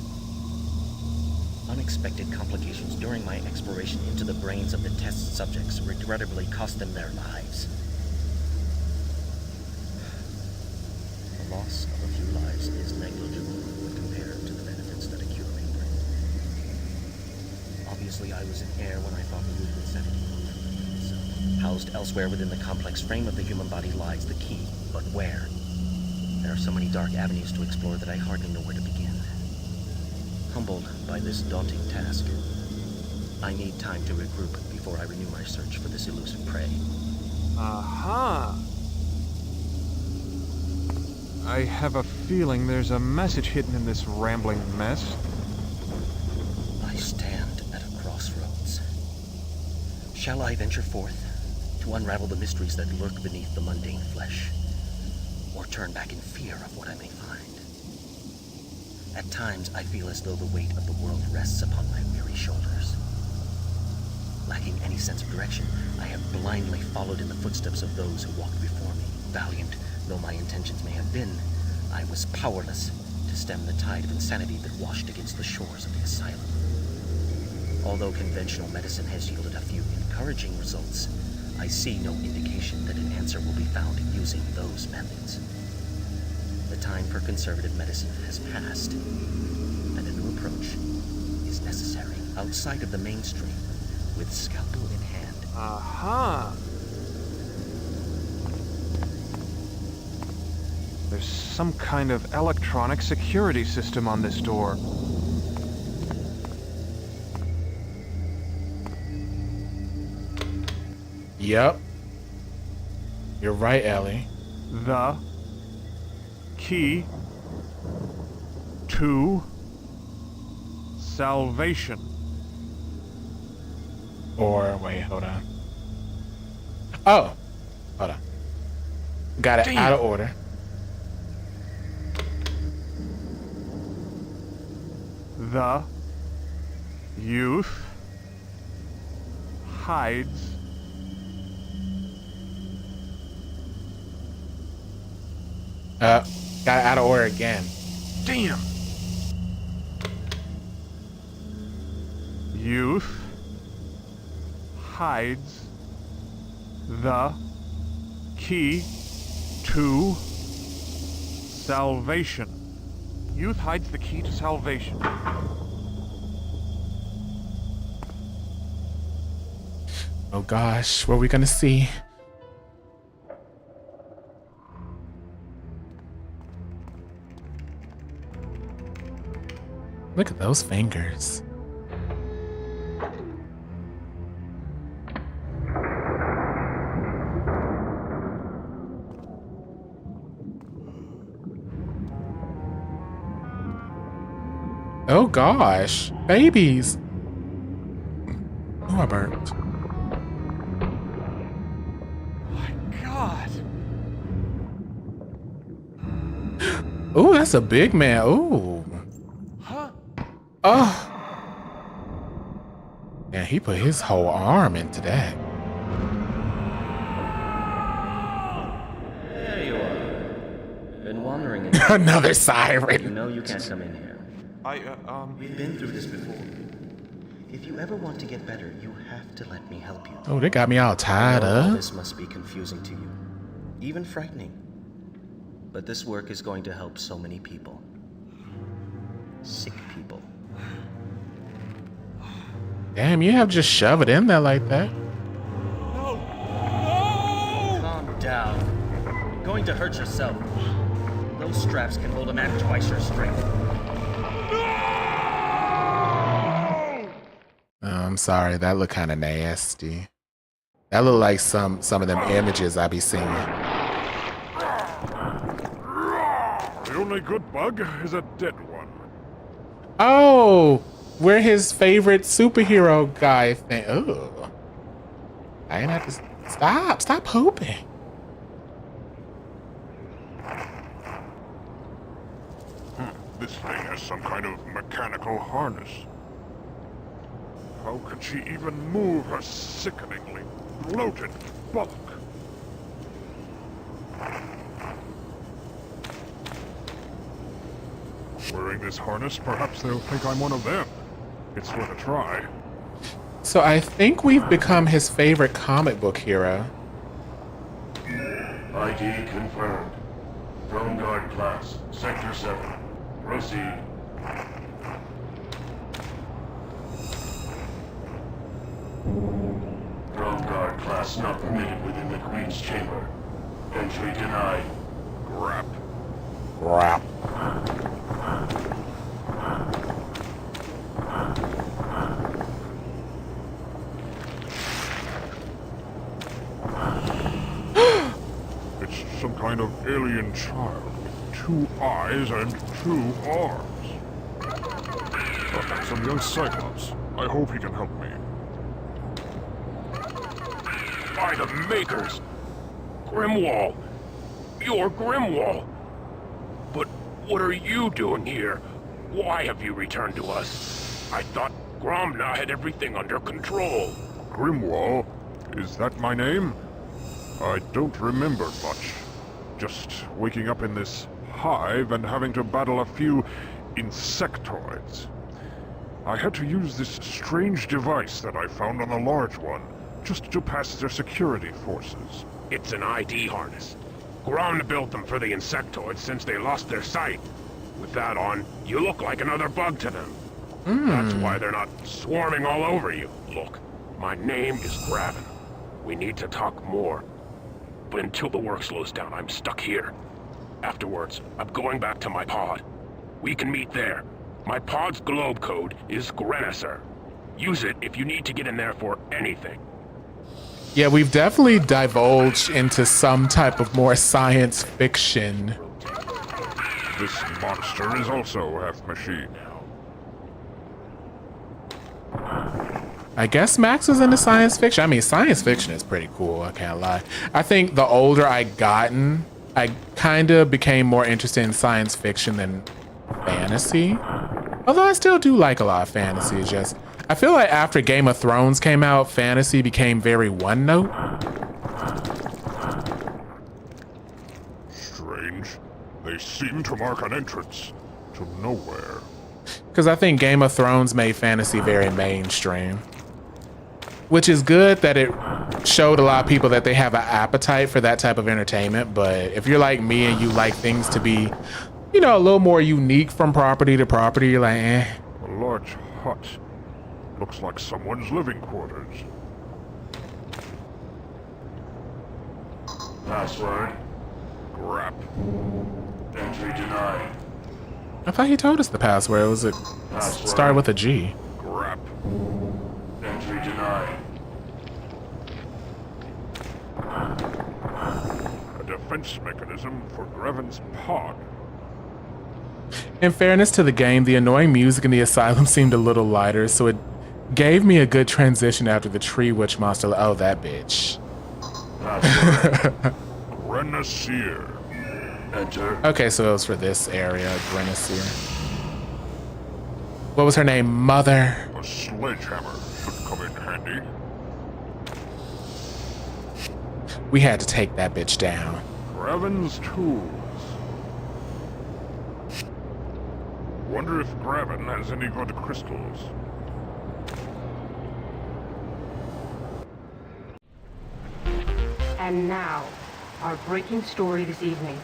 Unexpected complications during my exploration into the brains of the test subjects regrettably cost them their lives. The loss of a few lives is negligible when compared to the benefits that a cure may bring. Obviously, I was in error when I thought the root of insanity moved from the brain itself. Housed elsewhere within the complex frame of the human body lies the key, but where? There are so many dark avenues to explore that I hardly know where to begin. Humbled by this daunting task, I need time to regroup before I renew my search for this elusive prey. Aha! I have a feeling there's a message hidden in this rambling mess. I stand at a crossroads. Shall I venture forth to unravel the mysteries that lurk beneath the mundane flesh, or turn back in fear of what I may find? At times, I feel as though the weight of the world rests upon my weary shoulders. Lacking any sense of direction, I have blindly followed in the footsteps of those who walked before me. Valiant though my intentions may have been, I was powerless to stem the tide of insanity that washed against the shores of the asylum. Although conventional medicine has yielded a few encouraging results, I see no indication that an answer will be found using those methods. The time for conservative medicine has passed, and a new approach is necessary. Outside of the mainstream, with scalpel in hand. Aha! There's some kind of electronic security system on this door. Yep. You're right, Ellie. The key to salvation. Or, wait, hold on. Oh, hold on. Got it out of order. The youth hides Got it out of order again. Damn. Youth hides the key to salvation. Youth hides the key to salvation. Oh gosh, what are we gonna see? Look at those fingers. Oh gosh, babies. Oh, I burped. God. Oh, that's a big man. Oh. Huh? Oh. Yeah, he put his whole arm into that. There you are. Been wandering in Another You siren. know you can't come in here. We've been through this before. If you ever want to get better, you have to let me help you. Oh, they got me all tied I know all up. this must be confusing to you, even frightening. But this work is going to help so many people. Sick people. Damn, you have just shove it in there like that. Calm down. You're going to hurt yourself. Those straps can hold a man twice your strength. Oh, I'm sorry, that looked kind of nasty. That looked like some of them images I be seeing. The only good bug is a dead one. Oh, we're his favorite superhero guy thing. Oh, I ain't have to stop pooping. This thing has some kind of mechanical harness. How can she even move her sickeningly bloated bulk? Wearing this harness, perhaps they'll think I'm one of them. It's worth a try. So I think we've become his favorite comic book hero. ID confirmed. Drone guard class, Sector 7. Proceed. Drone guard class not permitted within the Queen's chamber. Entry denied. Grap. Crap. It's some kind of alien child with 2 eyes and 2 arms. Some young Cyclops. I hope he can help me. By the Makers! Grimwall! You're Grimwall! But what are you doing here? Why have you returned to us? I thought Gromna had everything under control. Grimwall? Is that my name? I don't remember much. Just waking up in this hive and having to battle a few insectoids. I had to use this strange device that I found on the large one, just to pass their security forces. It's an ID harness. Gromna built them for the insectoids since they lost their sight. With that on, you look like another bug to them. That's why they're not swarming all over you. Look, My name is Graven. We need to talk more. But until the work slows down, I'm stuck here. Afterwards, I'm going back to my pod. We can meet there. My pod's globe code is Grenisser. Use it if you need to get in there for anything. Yeah, we've definitely divulged into some type of more science fiction. This monster is also half machine. I guess Max was into science fiction. I mean, science fiction is pretty cool, I can't lie. I think the older I gotten, I kind of became more interested in science fiction than fantasy. Although I still do like a lot of fantasy. It's just, I feel like after Game of Thrones came out, fantasy became very one note. Strange. They seem to mark an entrance to nowhere. Because I think Game of Thrones made fantasy very mainstream. Which is good that it showed a lot of people that they have an appetite for that type of entertainment. But if you're like me and you like things to be, you know, a little more unique from property to property, you're like, eh. A large hut. Looks like someone's living quarters. Password. Grap. Entry denied. I thought he told us the password. It was started with a G. Grap. Entry denied. A defense mechanism for Greven's pod. In fairness to the game, the annoying music in the asylum seemed a little lighter, so it gave me a good transition after the tree witch monster. Oh, that bitch. Grenisser. Enter. Okay, so it was for this area, Grenisser. What was her name? Mother. A sledgehammer should come in handy. We had to take that bitch down. Graven's tools. Wonder if Graven has any good crystals. And now, our breaking story this evening.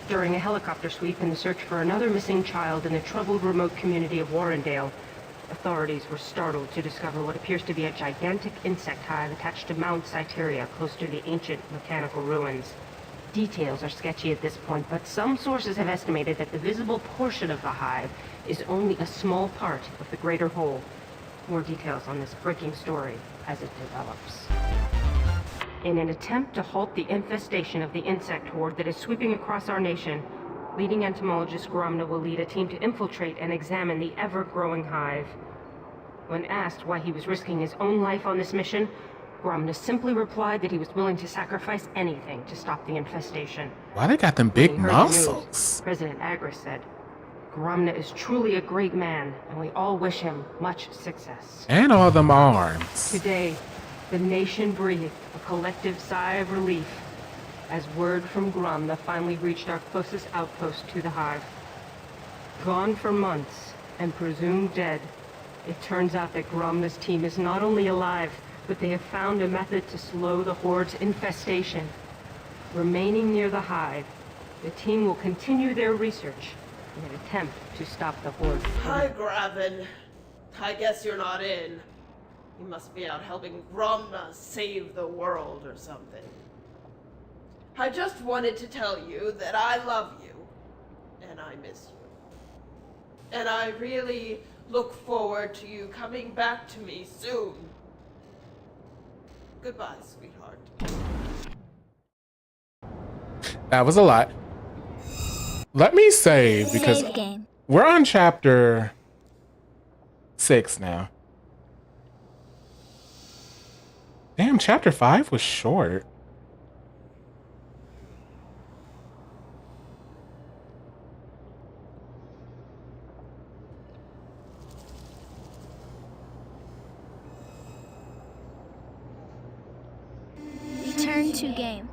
During a helicopter sweep in the search for another missing child in the troubled remote community of Warrendale, authorities were startled to discover what appears to be a gigantic insect hive attached to Mount Sanitarium, close to the ancient mechanical ruins. Details are sketchy at this point, but some sources have estimated that the visible portion of the hive is only a small part of the greater whole. More details on this breaking story as it develops. In an attempt to halt the infestation of the insect horde that is sweeping across our nation, leading entomologist Gromna will lead a team to infiltrate and examine the ever-growing hive. When asked why he was risking his own life on this mission, Gromna simply replied that he was willing to sacrifice anything to stop the infestation. Why they got them big When he heard the muscles? news, President Agris said, "Gromna is truly a great man, and we all wish him much success." And all them arms. Today, the nation breathed a collective sigh of relief as word from Gromna finally reached our closest outpost to the hive. Gone for months and presumed dead, it turns out that Gromna's team is not only alive, but they have found a method to slow the horde's infestation. Remaining near the hive, the team will continue their research in an attempt to stop the horde. Hi, Graven. I guess you're not in. You must be out helping Gromna save the world or something. I just wanted to tell you that I love you, and I miss you. And I really look forward to you coming back to me soon. Goodbye, sweetheart. That was a lot. Let me save because Save game. we're on chapter 6 now. Damn, chapter 5 was short. Return to game.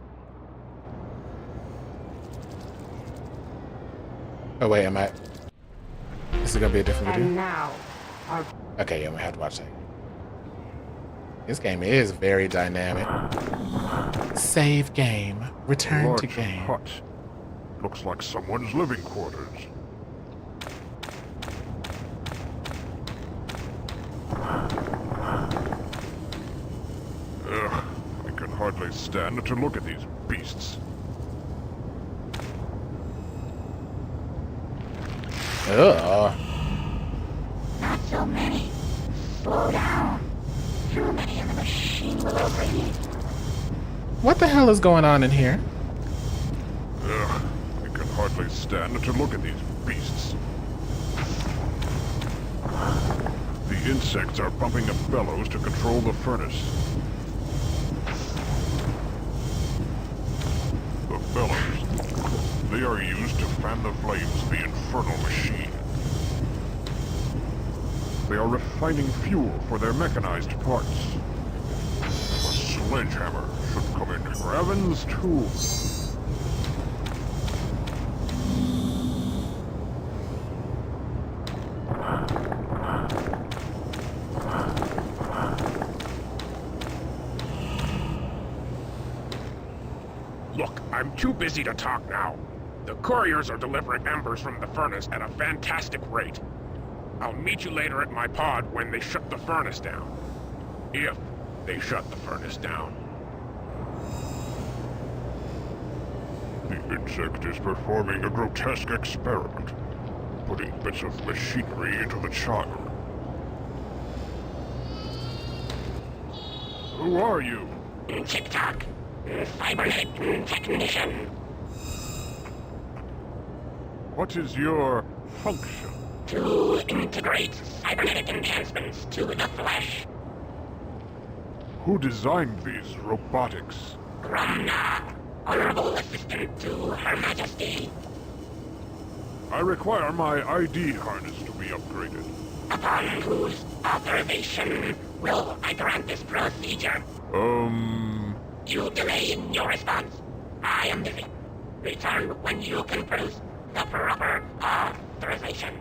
Oh wait, am I? This is gonna be a different And video. now, our Okay, yeah, I'm gonna have to watch that. This game is very dynamic. Save game. Return Large to game. hut. Looks like someone's living quarters. hardly stand to look at these beasts. Ugh. Not so many. Slow down. Too many and the machine will overheat. What the hell is going on in here? Ugh, I can hardly stand to look at these beasts. The insects are pumping up bellows to control the furnace. The bellows. They are used to fan the flames of the infernal machine. They are refining fuel for their mechanized parts. A sledgehammer should come in Graven's tool. Look, I'm too busy to talk now. The couriers are delivering embers from the furnace at a fantastic rate. I'll meet you later at my pod when they shut the furnace down. If they shut the furnace down. The insect is performing a grotesque experiment, putting bits of machinery into the child. Who are you? TikTok. Cybernetic technician. What is your function? To integrate cybernetic enhancements to the flesh. Who designed these robotics? Ramna, honorable assistant to Her Majesty. I require my ID harness to be upgraded. Upon whose authorization will I grant this procedure? You delay in your response. I am busy. Return when you can produce the proper authorization.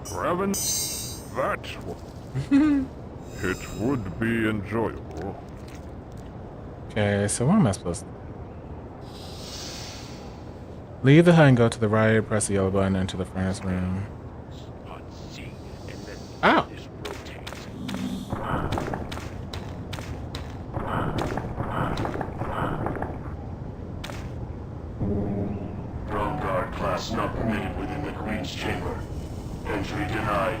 Graven, that it would be enjoyable. Okay, so what am I supposed to do? Leave the hut and go to the right, press the yellow button, enter the furnace room. Ow! Ground guard class not permitted within the Queen's chamber. Entry denied.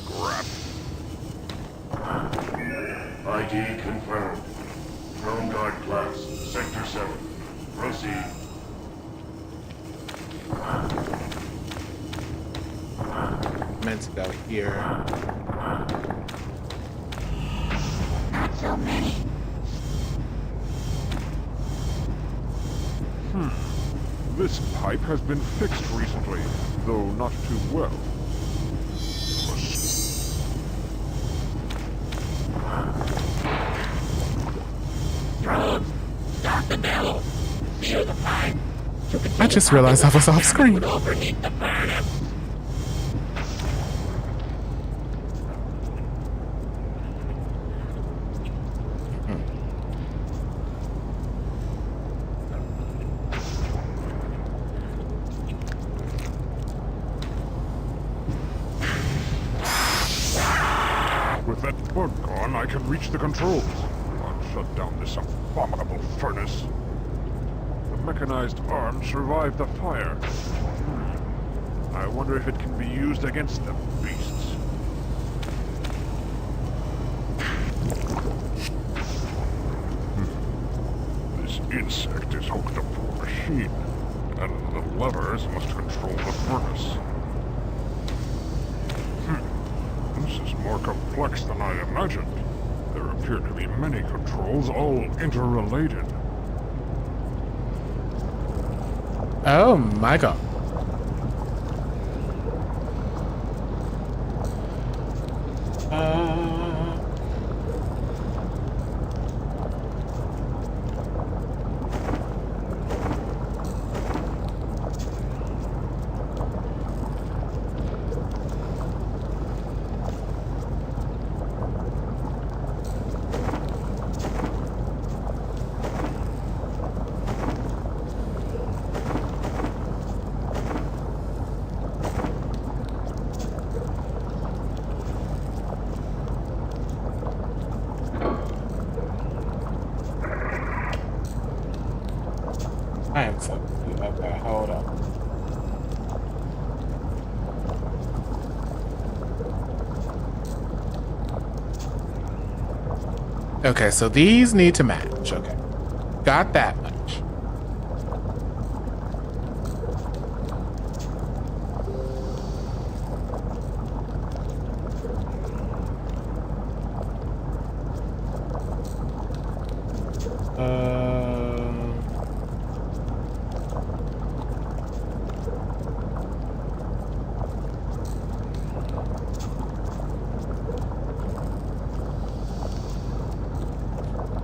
Crap. ID confirmed. Ground guard class, Sector 7. Proceed. Meant to go here. Not so many. This pipe has been fixed recently, though not too well. Drones, stop the bellows. Feel the pipe. I just realized I was off screen. Overheat the furnace. With that bug gone, I can reach the controls. I'll shut down this abominable furnace. The mechanized arm survived the fire. I wonder if it can be used against them beasts. This insect is hooked up to a machine, and the levers must control the furnace. This is more complex than I imagined. There appear to be many controls, all interrelated. Oh my god. I am so cute. Okay, hold up. Okay, so these need to match. Okay. Got that much.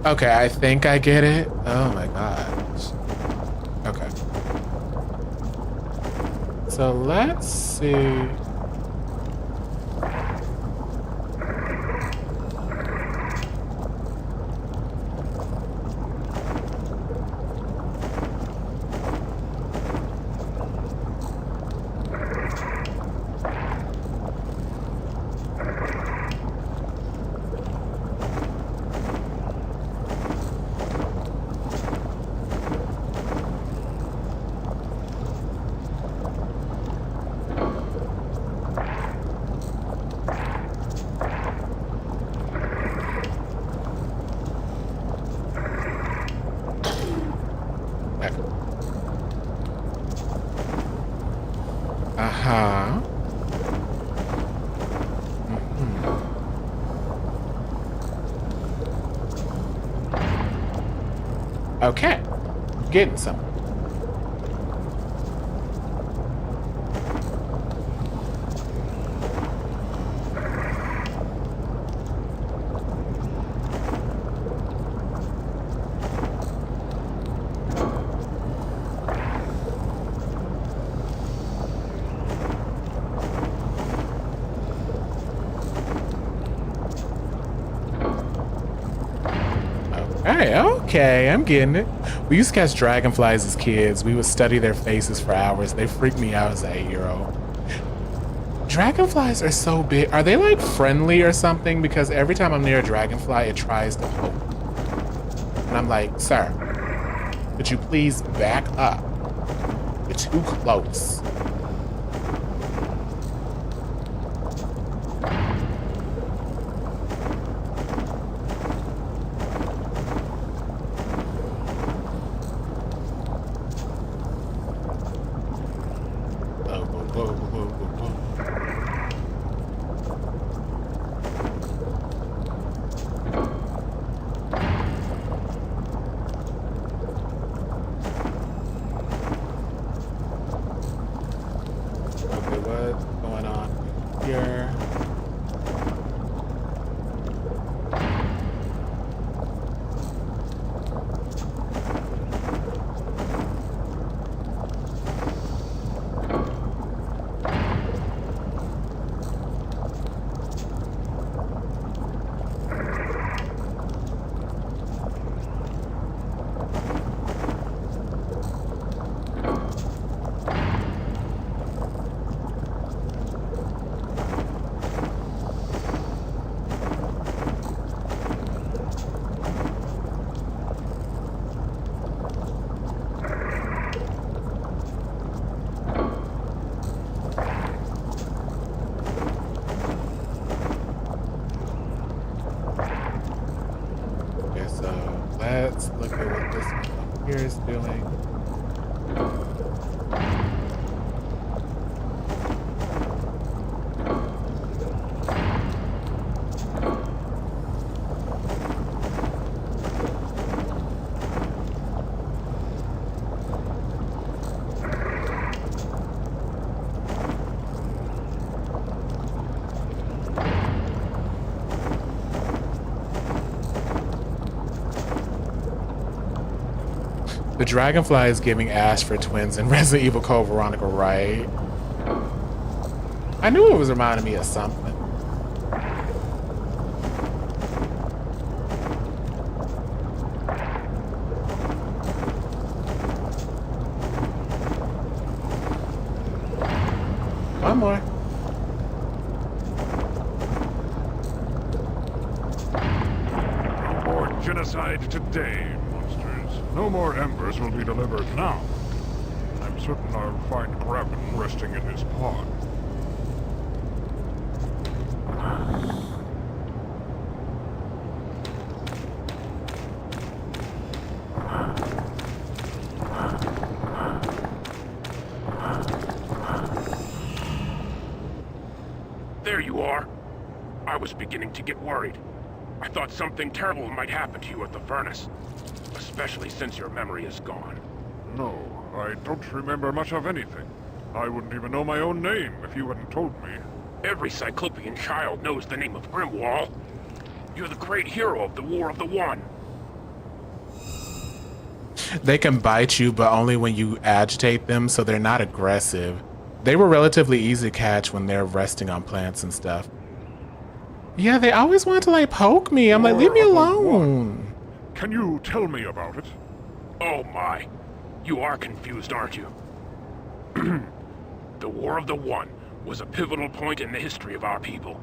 Okay, I think I get it. Oh my gosh. Okay. So let's see. Uh-huh. Okay. Getting some. Okay, I'm getting it. We used to catch dragonflies as kids. We would study their faces for hours. They freaked me out as an 8-year-old. Dragonflies are so big. Are they like friendly or something? Because every time I'm near a dragonfly, it tries to poke. And I'm like, sir, could you please back up? You're too close. Let's look at what this one here is doing. The dragonfly is giving Ash for twins in Resident Evil Code Veronica, right? I knew it was reminding me of something. One more. No more genocide today, monsters. No more embers will be delivered now. I'm certain I'll find Graben resting in his pod. There you are. I was beginning to get worried. I thought something terrible might happen to you at the furnace, especially since your memory is gone. No, I don't remember much of anything. I wouldn't even know my own name if you hadn't told me. Every Cyclopean child knows the name of Grimwall. You're the great hero of the War of the One. They can bite you, but only when you agitate them, so they're not aggressive. They were relatively easy to catch when they're resting on plants and stuff. Yeah, they always want to like poke me. I'm like, leave me alone. Can you tell me about it? Oh my. You are confused, aren't you? The War of the One was a pivotal point in the history of our people.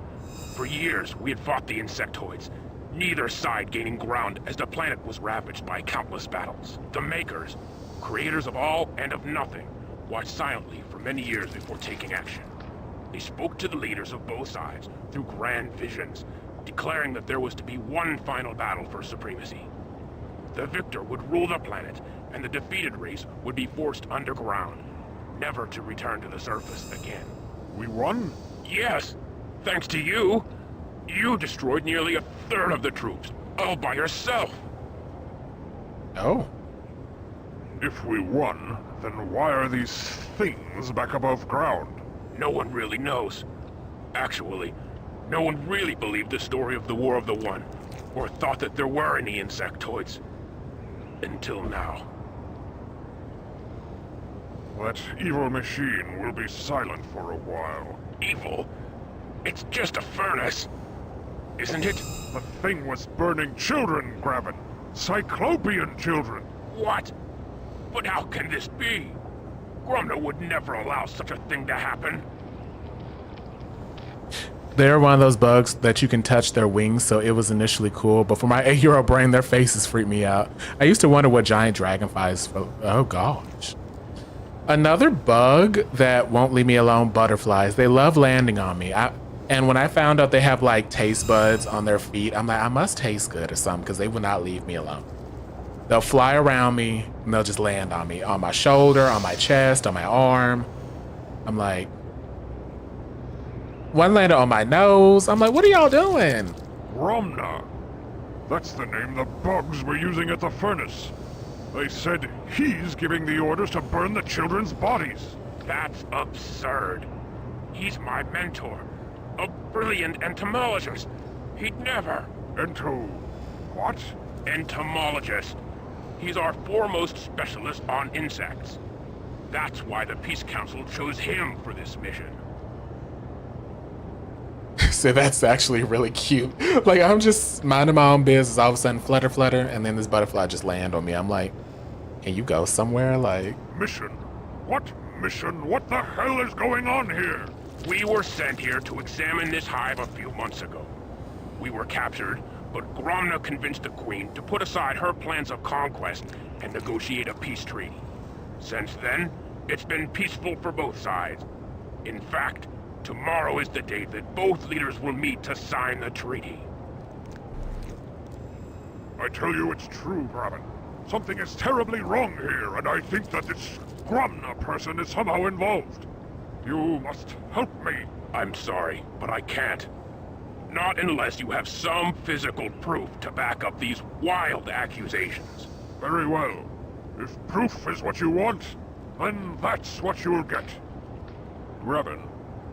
For years, we had fought the insectoids, neither side gaining ground as the planet was ravaged by countless battles. The Makers, creators of all and of nothing, watched silently for many years before taking action. They spoke to the leaders of both sides through grand visions, declaring that there was to be one final battle for supremacy. The victor would rule the planet, and the defeated race would be forced underground, never to return to the surface again. We won? Yes, thanks to you. You destroyed nearly a third of the troops, all by yourself. Oh. If we won, then why are these things back above ground? No one really knows. Actually, no one really believed the story of the War of the One, or thought that there were any insectoids. Until now. That evil machine will be silent for a while. Evil? It's just a furnace, isn't it? The thing was burning children, Graben. Cyclopean children. What? But how can this be? Grumna would never allow such a thing to happen. They're one of those bugs that you can touch their wings, so it was initially cool, but for my 8-year-old brain, their faces freak me out. I used to wonder what giant dragonflies felt. Oh gosh. Another bug that won't leave me alone, butterflies. They love landing on me. And when I found out they have like taste buds on their feet, I'm like, I must taste good or something, because they will not leave me alone. They'll fly around me and they'll just land on me, on my shoulder, on my chest, on my arm. I'm like, one landed on my nose. I'm like, what are y'all doing? Gromna. That's the name the bugs were using at the furnace. They said he's giving the orders to burn the children's bodies. That's absurd. He's my mentor, a brilliant entomologist. He'd never. What? Entomologist. He's our foremost specialist on insects. That's why the Peace Council chose him for this mission. So that's actually really cute. Like, I'm just minding my own business. All of a sudden, flutter, flutter, and then this butterfly just land on me. I'm like, can you go somewhere? Like, mission? What mission? What the hell is going on here? We were sent here to examine this hive a few months ago. We were captured, but Gromna convinced the Queen to put aside her plans of conquest and negotiate a peace treaty. Since then, it's been peaceful for both sides. In fact, tomorrow is the day that both leaders will meet to sign the treaty. I tell you it's true, Graben. Something is terribly wrong here, and I think that this Gromna person is somehow involved. You must help me. I'm sorry, but I can't. Not unless you have some physical proof to back up these wild accusations. Very well. If proof is what you want, then that's what you'll get. Graben,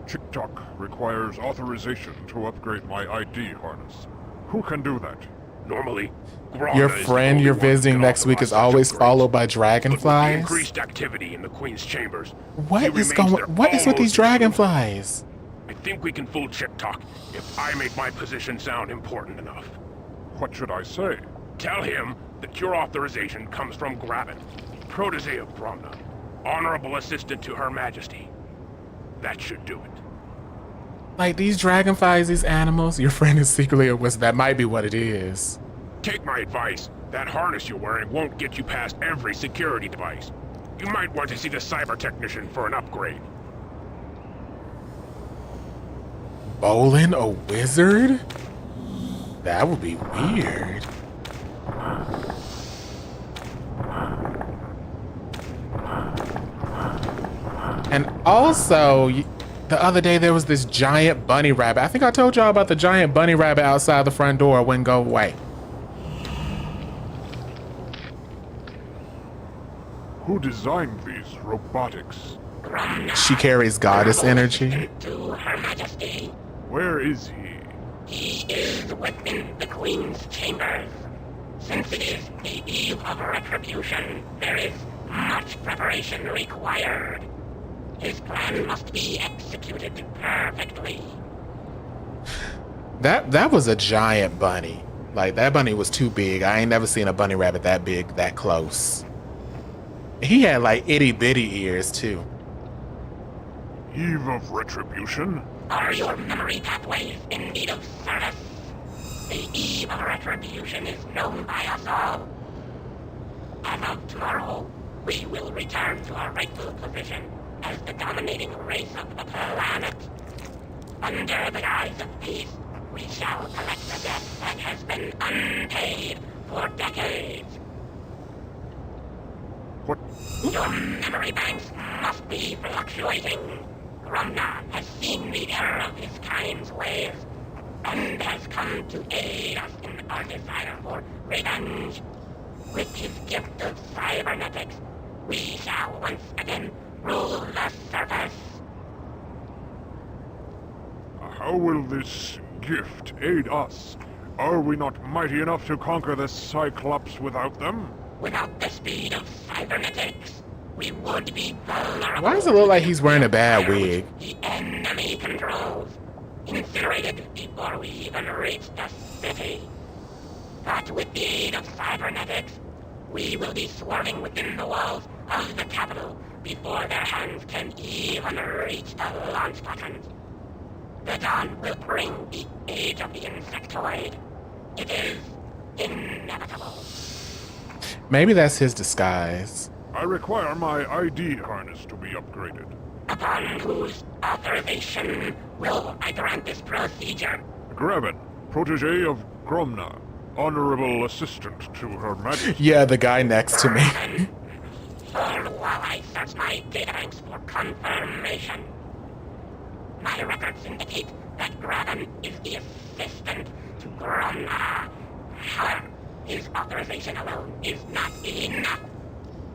Chick-Chock requires authorization to upgrade my ID harness. Who can do that? Normally, Gromna your is friend the you're only one visiting who can next week is authorize such always upgrades. followed by But with the dragonflies? increased activity in the Queen's chambers, What he is remains going? there What is with these almost dragonflies? I think we can fool Chick-Chock if I make my position sound important enough. What should I say? Tell him that your authorization comes from Graben, protege of Gromna, honorable assistant to Her Majesty. That should do it. Like these dragonflies, these animals. Your friend is secretly a wizard. That might be what it is. Take my advice. That harness you're wearing won't get you past every security device. You might want to see the cyber technician for an upgrade. Bolin, a wizard? That would be weird. And also, the other day there was this giant bunny rabbit. I think I told y'all about the giant bunny rabbit outside the front door. It wouldn't go away. Who designed these robotics? She carries goddess energy. To Her Majesty. Where is he? He is within the Queen's chambers. Since it is the eve of retribution, there is much preparation required. His plan must be executed perfectly. That was a giant bunny. Like, that bunny was too big. I ain't never seen a bunny rabbit that big, that close. He had like itty bitty ears too. Eve of retribution? Are your memory pathways in need of service? The eve of retribution is known by us all. As of tomorrow, we will return to our rightful position as the dominating race of the planet. Under the guise of peace, we shall collect the debt that has been unpaid for decades. What? Your memory banks must be fluctuating. Gromna has seen the error of his kind's ways, and has come to aid us in our desire for revenge. With his gift of cybernetics, we shall once again rule the surface. How will this gift aid us? Are we not mighty enough to conquer the Cyclops without them? Without the speed of cybernetics, we would be vulnerable. Why does it look like he's wearing a bad wig? The enemy controls, incinerated before we even reach the city. But with the aid of cybernetics, we will be swarming within the walls of the capital before their hands can even reach the launch buttons. The dawn will bring the age of the insectoid. It is inevitable. Maybe that's his disguise. I require my ID harness to be upgraded. Upon whose authorization will I grant this procedure? Graben, protege of Gromna, honorable assistant to Her Majesty. Yeah, the guy next to me. For while I search my databanks for confirmation, my records indicate that Graben is the assistant to Gromna. However, his authorization alone is not enough.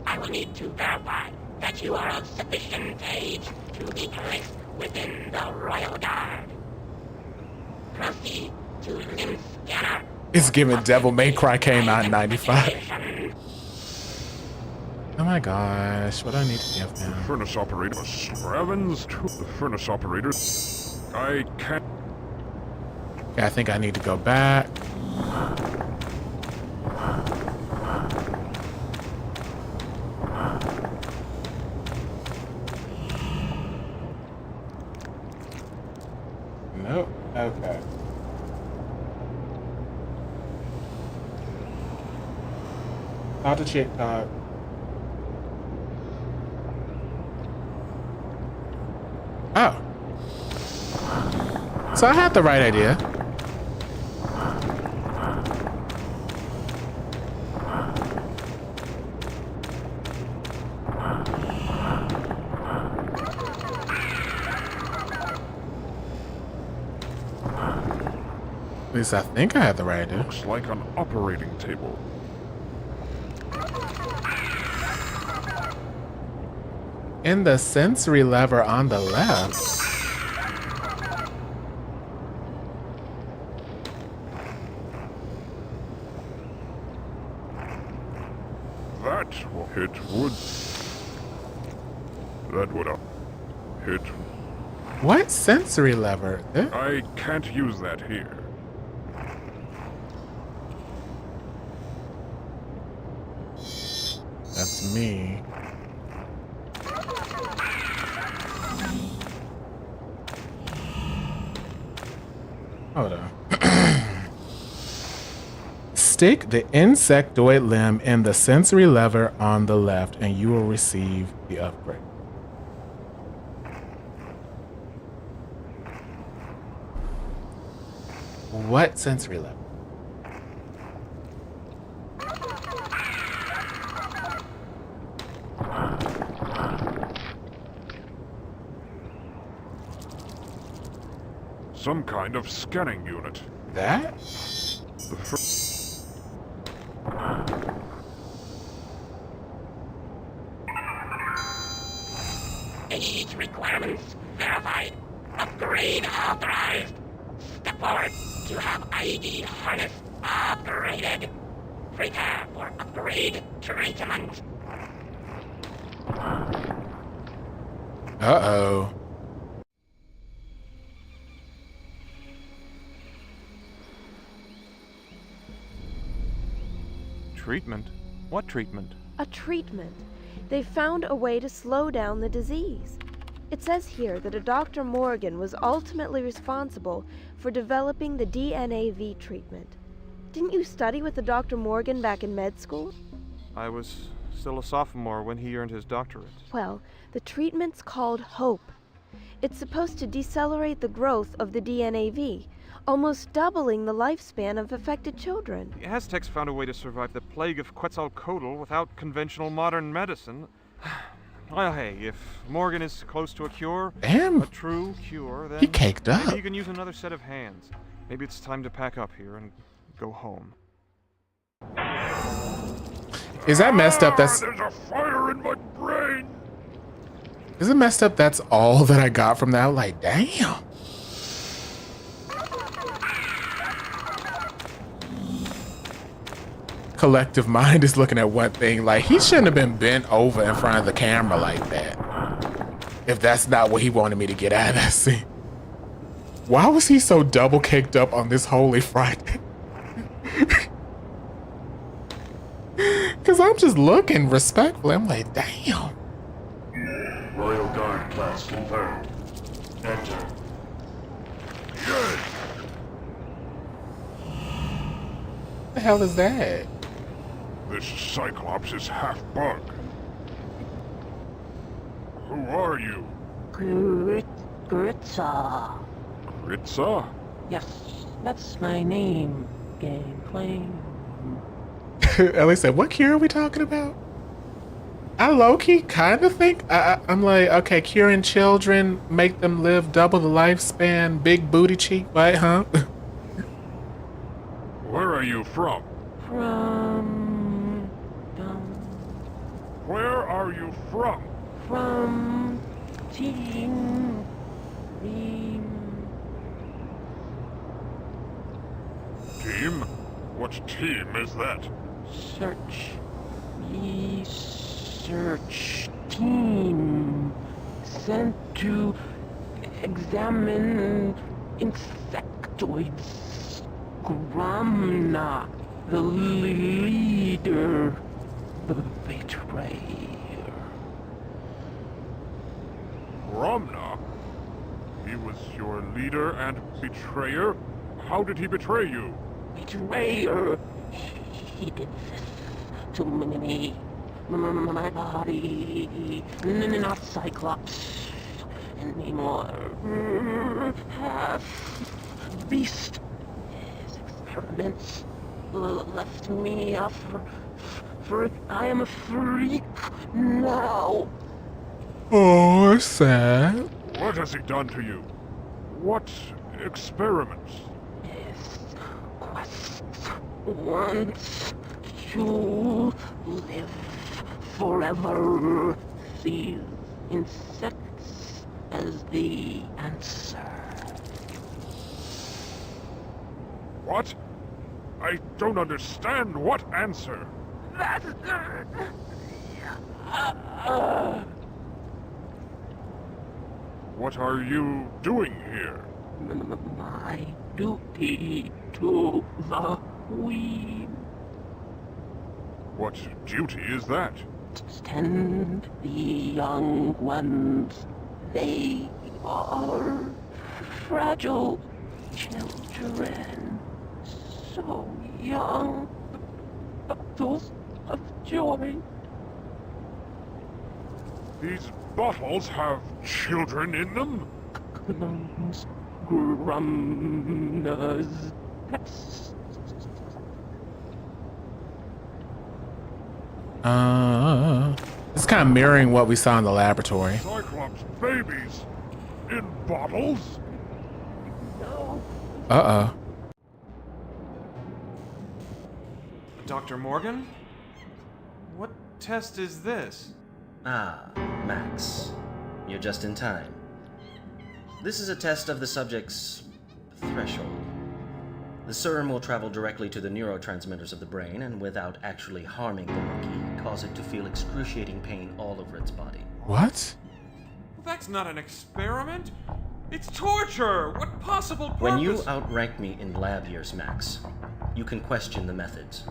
I will need to verify that you are of sufficient age to be placed within the Royal Guard. Proceed to limb scanner. It's given Devil May Cry came out in 95. Oh my gosh, what do I need to give him? Furnace operator Graben's to the furnace operator. I can't. Yeah, I think I need to go back. Nope. Okay. How to check Oh. So I had the right idea. At least I think I had the right idea. Looks like an operating table. In the sensory lever on the left. That will hit wood. That would hit. What sensory lever? I can't use that here. That's me. Hold on. Stick the insectoid limb in the sensory lever on the left and you will receive the upgrade. What sensory lever? Some kind of scanning unit. That? The first. Age requirements verified. Upgrade authorized. Step forward to have ID harness upgraded. Prepare for upgrade treatment. Uh-oh. Treatment? What treatment? A treatment. They found a way to slow down the disease. It says here that a Dr. Morgan was ultimately responsible for developing the DNAV treatment. Didn't you study with the Dr. Morgan back in med school? I was still a sophomore when he earned his doctorate. Well, the treatment's called HOPE. It's supposed to decelerate the growth of the DNAV, almost doubling the lifespan of affected children. The Aztecs found a way to survive the plague of Quetzalcoatl without conventional modern medicine. Well, hey, if Morgan is close to a cure, Damn. a true cure, then He caked up. maybe you can use another set of hands. Maybe it's time to pack up here and go home. Is that messed up? That's. There's a fire in my brain. Is it messed up? That's all that I got from that. Like, damn. Collective mind is looking at one thing like he shouldn't have been bent over in front of the camera like that. If that's not what he wanted me to get out of that scene. Why was he so double caked up on this Holy Friday? Because I'm just looking respectfully. I'm like, damn. Royal Guard class confirmed. Enter. Yes. What the hell is that? This Cyclops is half bug. Who are you? Gritza. Gritza? Yes, that's my name. Gameplay. Ellie said, what cure are we talking about? I low-key kind of think, I'm like, okay, curing children, make them live double the lifespan, big booty cheek, right, huh? Where are you from? Where are you from? From Team. Team? What team is that? Research team sent to examine insectoids. Gramna, the leader, the betrayer. Ramna? He was your leader and betrayer? How did he betray you? Betrayer. He did this to me. My body. Not Cyclops anymore. Half beast. His experiments left me for I am a freak now. Oh, sad. What has he done to you? What experiments? Wants to live forever. These insects as the answer. What? I don't understand. What answer? What are you doing here? My duty to the Queen. What duty is that? Tend the young ones. They are fragile children. So young. source of joy. These bottles have children in them? Clones, grunners, pests. It's kind of mirroring what we saw in the laboratory. Cyclops babies in bottles? Uh-oh. Dr. Morgan? What test is this? Ah, Max. You're just in time. This is a test of the subject's threshold. The serum will travel directly to the neurotransmitters of the brain and without actually harming the monkey, cause it to feel excruciating pain all over its body. What? That's not an experiment. It's torture! What possible purpose? When you outrank me in lab years, Max, you can question the methods.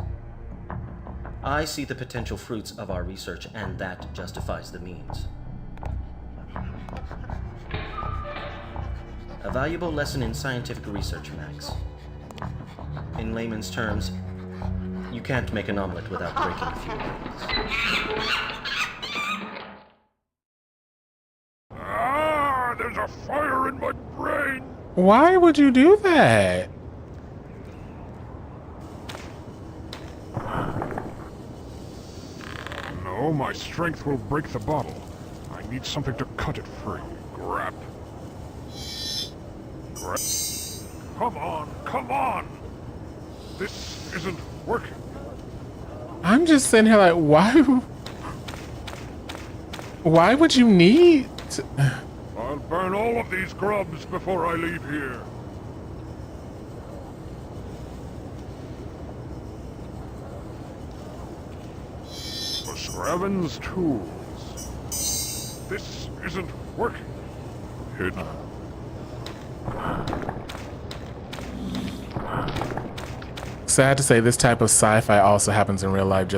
I see the potential fruits of our research, and that justifies the means. A valuable lesson in scientific research, Max. In layman's terms, you can't make an omelet without breaking a few eggs. Ah, there's a fire in my brain! Why would you do that? No, my strength will break the bottle. I need something to cut it free. Grab. Come on, come on! This isn't working. I'm just sitting here like, why would you need to... I'll burn all of these grubs before I leave here. For Scraven's tools. This isn't working. Hidden. Sad to say, this type of sci-fi also happens in real life.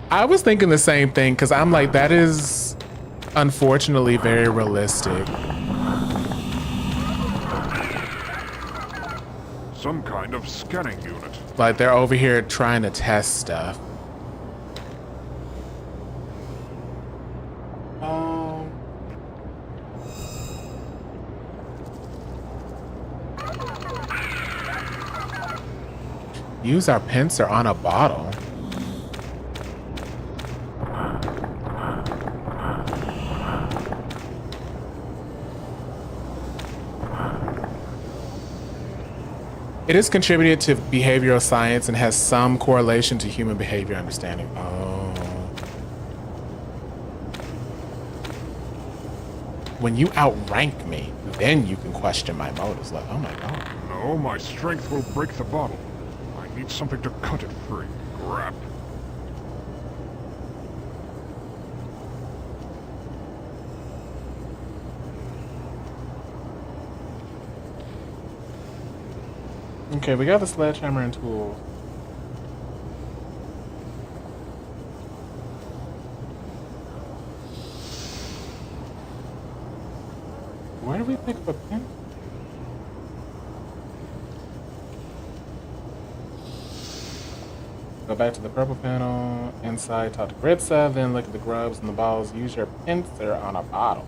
I was thinking the same thing, because I'm like, that is unfortunately very realistic. Some kind of scanning unit. Like, they're over here trying to test stuff. Use our pincer on a bottle. It is contributed to behavioral science and has some correlation to human behavior understanding. Oh. When you outrank me, then you can question my motives. Like, oh my god. No, my strength will break the bottle. I need something to cut it free. Grab. Okay, we got the sledgehammer and tools. Where do we pick up a pen? Go back to the purple panel, inside, talk to Gritza, then look at the grubs and the balls. Use your pincer on a bottle.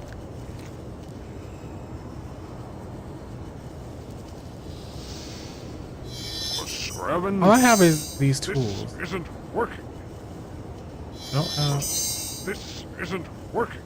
All I have is these tools. This isn't working. Don't have. This isn't working.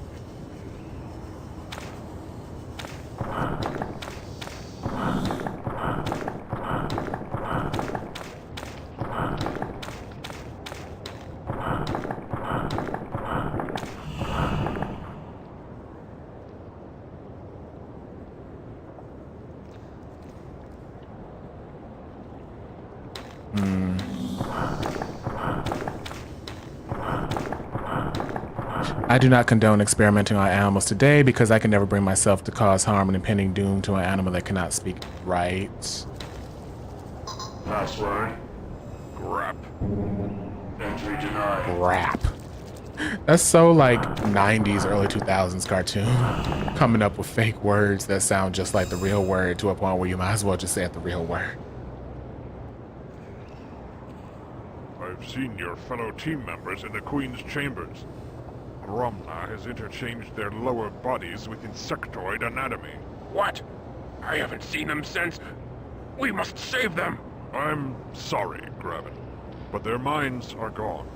I do not condone experimenting on animals today because I can never bring myself to cause harm and impending doom to an animal that cannot speak right. Password. Grap. Entry denied. Grap. That's so like 90s, early 2000s cartoon. Coming up with fake words that sound just like the real word to a point where you might as well just say it the real word. I've I've seen your fellow team members in the Queen's chambers. Gromna has interchanged their lower bodies with insectoid anatomy. What? I haven't seen them since. We must save them! I'm sorry, Graven, but their minds are gone.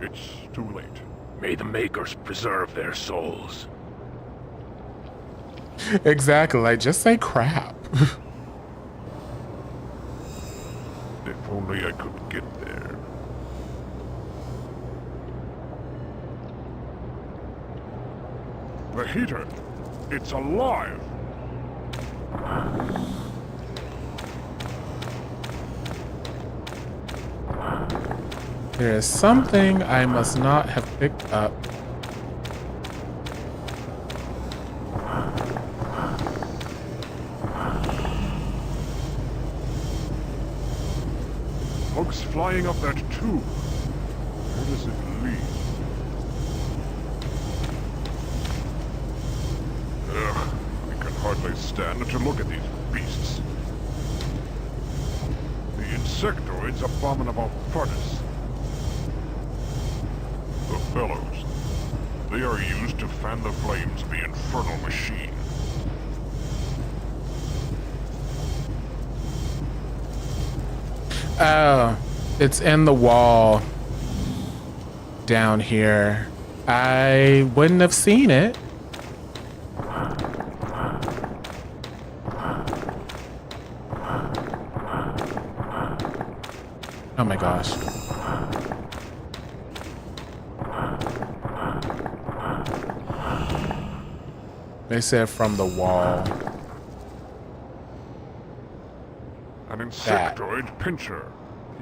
It's too late. May the Makers preserve their souls. Exactly, like, just say crap. If only I could get there. The heater! It's alive! There is something I must not have picked up. Bugs flying up that tube. Where does it lead? Ugh, I can hardly stand to look at these beasts. The insectoid's abominable furnace. The bellows. They are used to fan the flames of the infernal machine. Oh, it's in the wall down here. I wouldn't have seen it. Oh my gosh. They said from the wall. An insectoid pincher.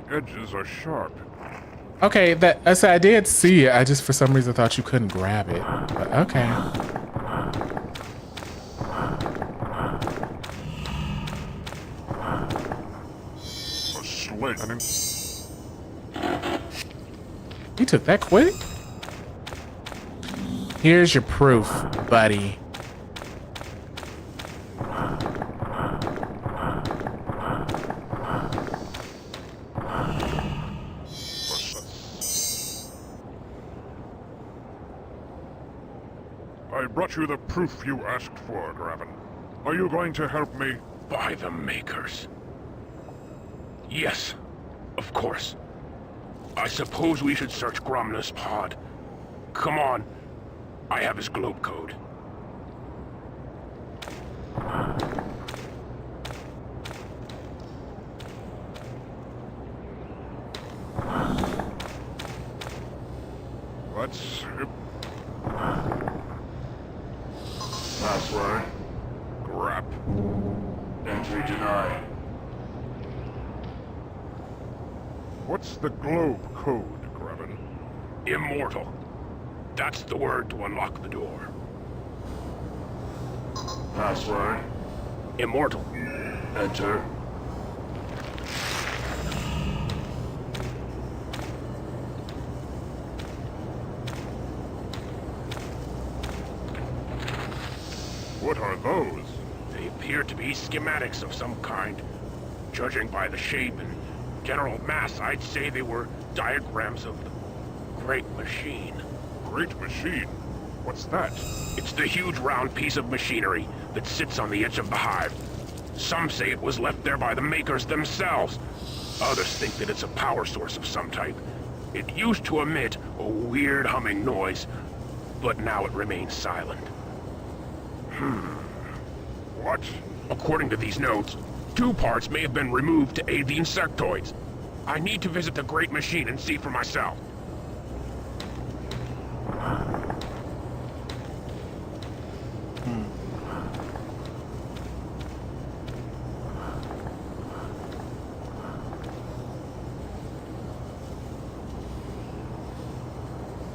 The edges are sharp. Okay, that I said I did see it. I just for some reason thought you couldn't grab it. But okay. A sledge. You took that quick? Here's your proof, buddy. I brought you the proof you asked for, Graven. Are you going to help me? By the Makers. Yes, of course. I suppose we should search Gromna's pod. Come on. I have his globe code. Let's... Password. Grap. Entry denied. What's the globe code, Graven? Immortal. That's the word to unlock the door. Password. Immortal. Enter. What are those? They appear to be schematics of some kind. Judging by the shape and general mass, I'd say they were diagrams of the Great Machine. Great Machine? What's that? It's the huge round piece of machinery that sits on the edge of the hive. Some say it was left there by the Makers themselves. Others think that it's a power source of some type. It used to emit a weird humming noise, but now it remains silent. What? According to these notes, 2 parts may have been removed to aid the insectoids. I need to visit the Great Machine and see for myself.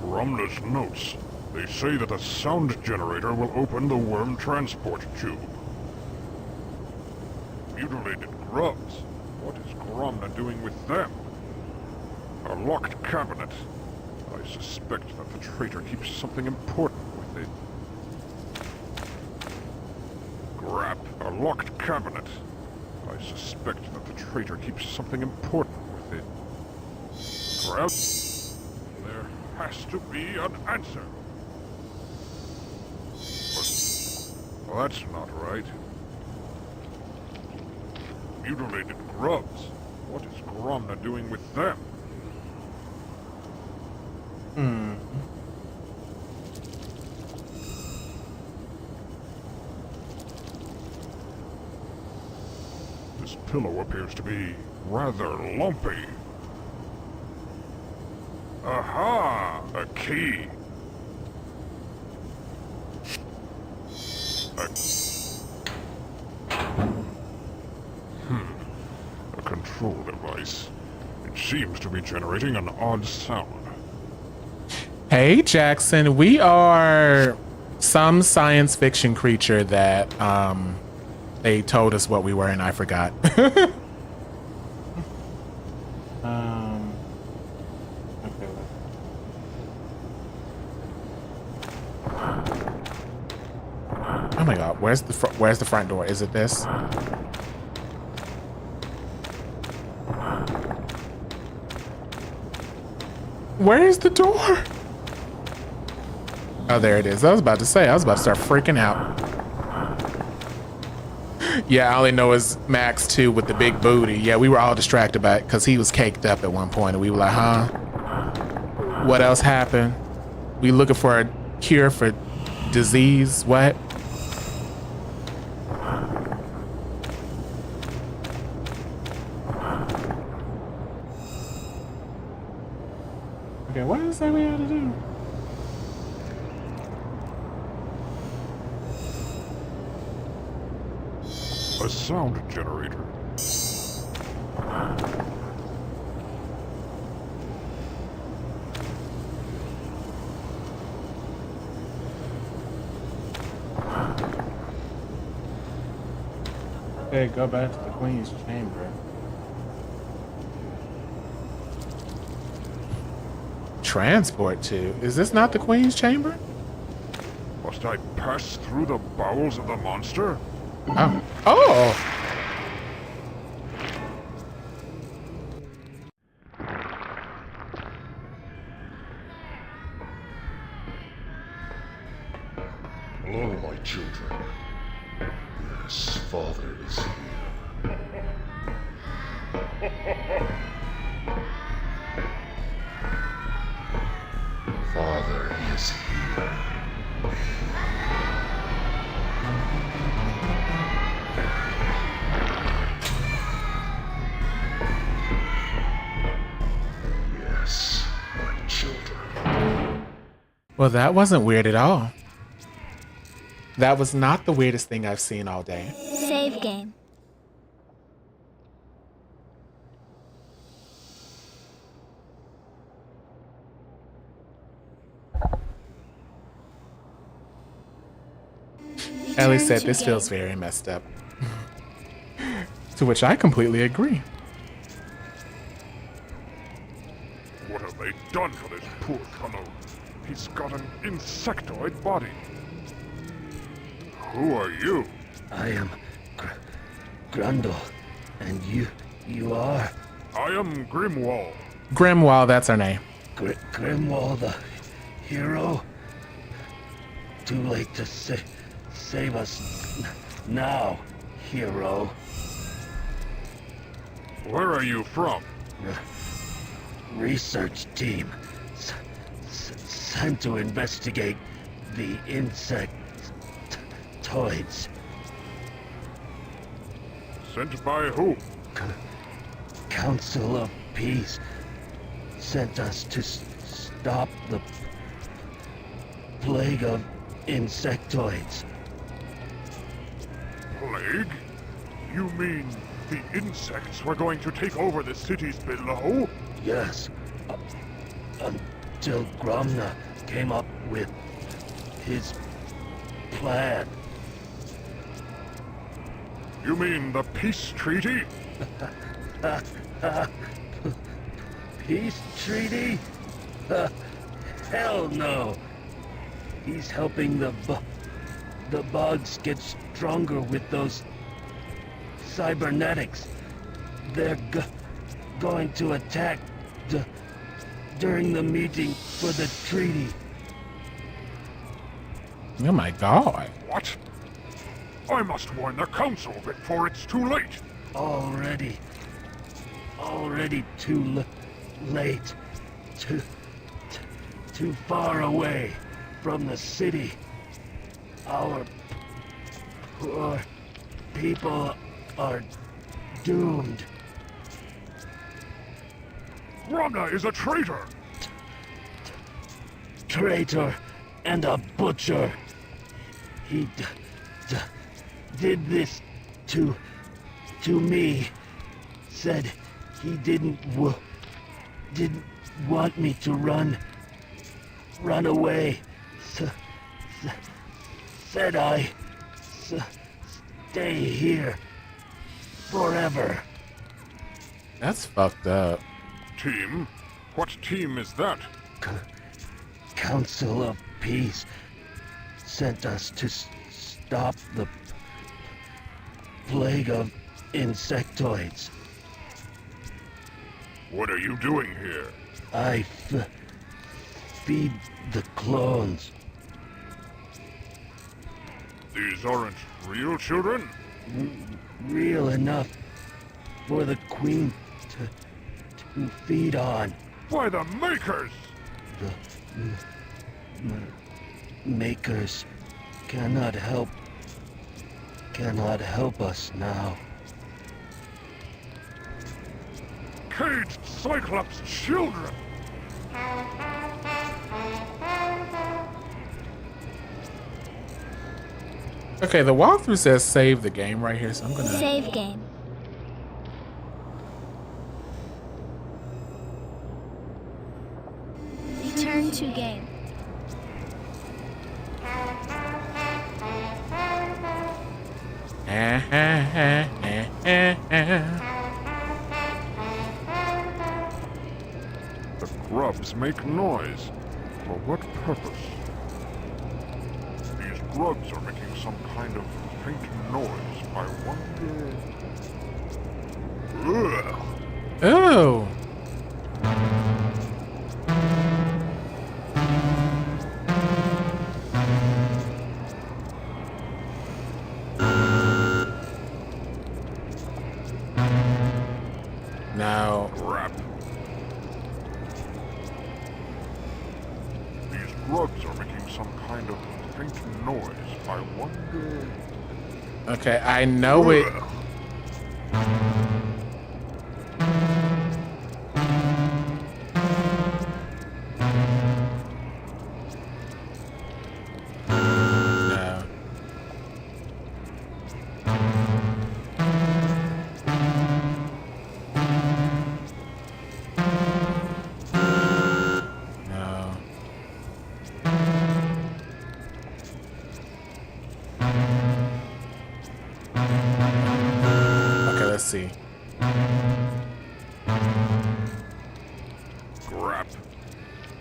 Gromna's notes. They say that a sound generator will open the worm transport tube. Mutilated grubs. What is Gromna doing with them? A locked cabinet. I suspect that the traitor keeps something important with it. Grap. A locked cabinet. I suspect that the traitor keeps something important with it. There has to be an answer. Well, that's not right. Mutilated grubs. What is Gromna doing with them? This pillow appears to be rather lumpy. Aha! A key. A control device. It seems to be generating an odd sound. Hey, Jackson, we are some science fiction creature that they told us what we were and I forgot. Okay. Oh my God, where's the front door? Is it this? Where is the door? Oh, there it is. I was about to say, I was about to start freaking out. Yeah, I only know is Max too with the big booty. Yeah, we were all distracted by it because he was caked up at one point and we were like, huh? What else happened? We looking for a cure for disease? What? Okay, what is that we had to do? A sound generator. Okay, go back to the Queen's chamber. Transport to? Is this not the Queen's chamber? Must I pass through the bowels of the monster? Oh. Oh! Hello, my children. Yes, Father is here. Father is here. Yes, my children. Well, that wasn't weird at all. That was not the weirdest thing I've seen all day. Save game. Ellie said this feels very messed up. To which I completely agree. What have they done to this poor fellow? He's got an insectoid body. Who are you? I am Grundle, and you are? I am Grimwall. Grimwall, that's her name. Grimwall, the hero? Too late to save us now, hero. Where are you from? Research team. Sent to investigate the insectoids. Sent by who? Council of Peace sent us to stop the plague of insectoids. Plague? You mean the insects were going to take over the cities below? Yes. Until Gromna came up with his plan. You mean the peace treaty? Peace treaty? Hell no. He's helping the bugs get stronger with those cybernetics. They're going to attack during the meeting for the treaty. Oh my god. What? I must warn the council before it's too late. Already too late. Too far away from the city. Our poor people are doomed. Gromna is a traitor. Traitor and a butcher. He did this to me. Said he didn't want me to run away. Said I stay here forever. That's fucked up. Team? What team is that? Council of Peace sent us to stop the plague of insectoids. What are you doing here? I feed the clones. These aren't real children? Real enough for the Queen to feed on. By the Makers! The Makers cannot help us now. Caged Cyclops children! Okay, the walkthrough says save the game right here, so I'm gonna... Save game. Return to game. The grubs make noise. For what purpose? These grubs are making some kind of faint noise. I wonder... Ugh. Oh. No. Crap. These grubs are making some kind of faint noise. I wonder... Okay, I know it. No. No. Okay, let's see. Crap.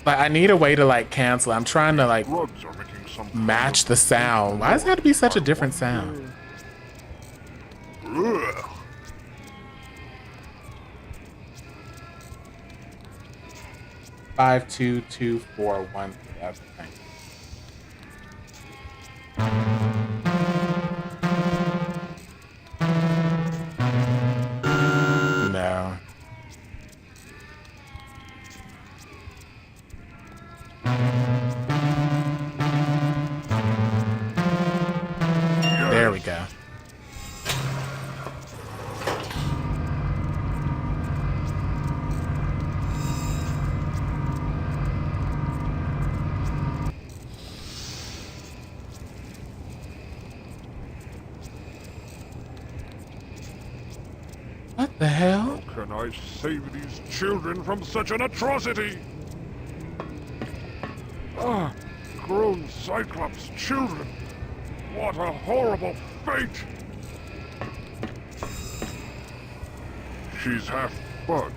Like, I need a way to like cancel. I'm trying to like Grubs are making some match the sound. Why does it have to be such a different sound? Ugh. Five, 2, 2, 4, 1. That's fine. No. There we go. What the hell? How can I save these children from such an atrocity? Ah, grown Cyclops children. What a horrible fate! She's half bug,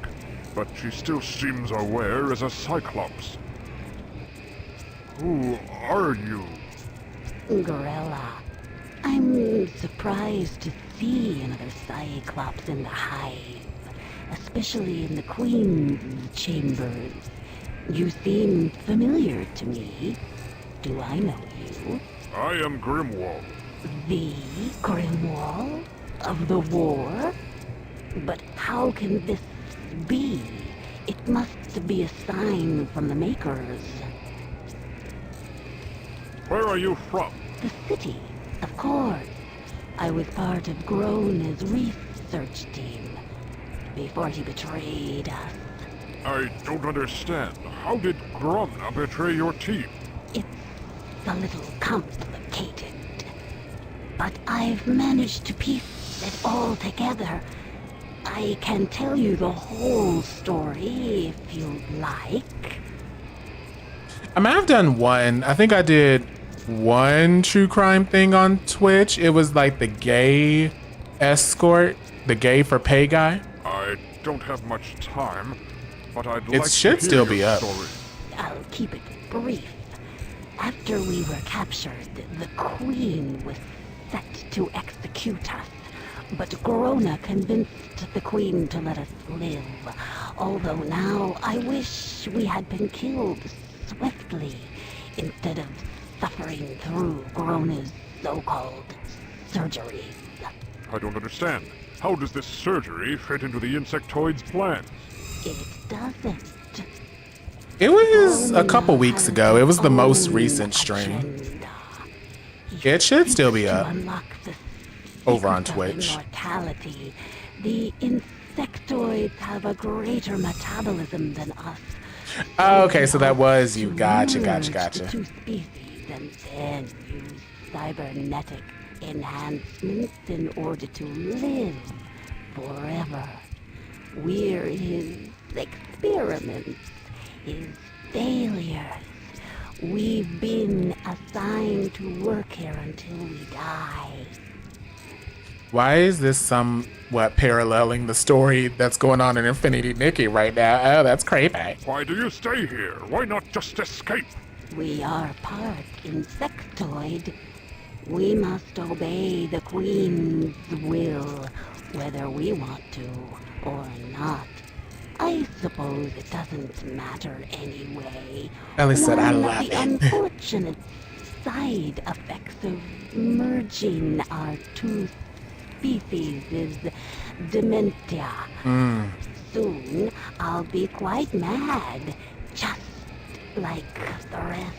but she still seems aware as a Cyclops. Who are you? Gorilla. I'm surprised to see another Cyclops in the hive, especially in the Queen's chambers. You seem familiar to me. Do I know you? I am Grimwall. The Grimwall of the war? But how can this be? It must be a sign from the Makers. Where are you from? The city, of course. I was part of Grona's research team before he betrayed us. I don't understand. How did Gromna betray your team? It's a little complicated, but I've managed to piece it all together. I can tell you the whole story if you'd like. I might have done one. I think I did one true crime thing on Twitch. It was like the gay escort, the gay for pay guy. I don't have much time, but I'd It like should to hear still be your up. story. I'll keep it brief. After we were captured, the Queen was set to execute us. But Grona convinced the Queen to let us live. Although now I wish we had been killed swiftly instead of suffering through Grona's so-called surgeries. I don't understand. How does this surgery fit into the insectoid's plans? It doesn't. It was a couple weeks ago. It was the most recent stream. It should still be up over on Twitch. Immortality. The insectoids have a greater metabolism than us. Oh, okay, so that was you. Gotcha. The two species and then use cybernetic enhancements in order to live forever. We're his experiments, his failures. We've been assigned to work here until we die. Why is this somewhat paralleling the story that's going on in Infinity Nikki right now? Oh, that's creepy. Why do you stay here? Why not just escape? We are part insectoid. We must obey the Queen's will, whether we want to or not. I suppose it doesn't matter anyway. Ellie said, I One love of the it. unfortunate side effects of merging our two species is dementia. Soon I'll be quite mad, just like the rest.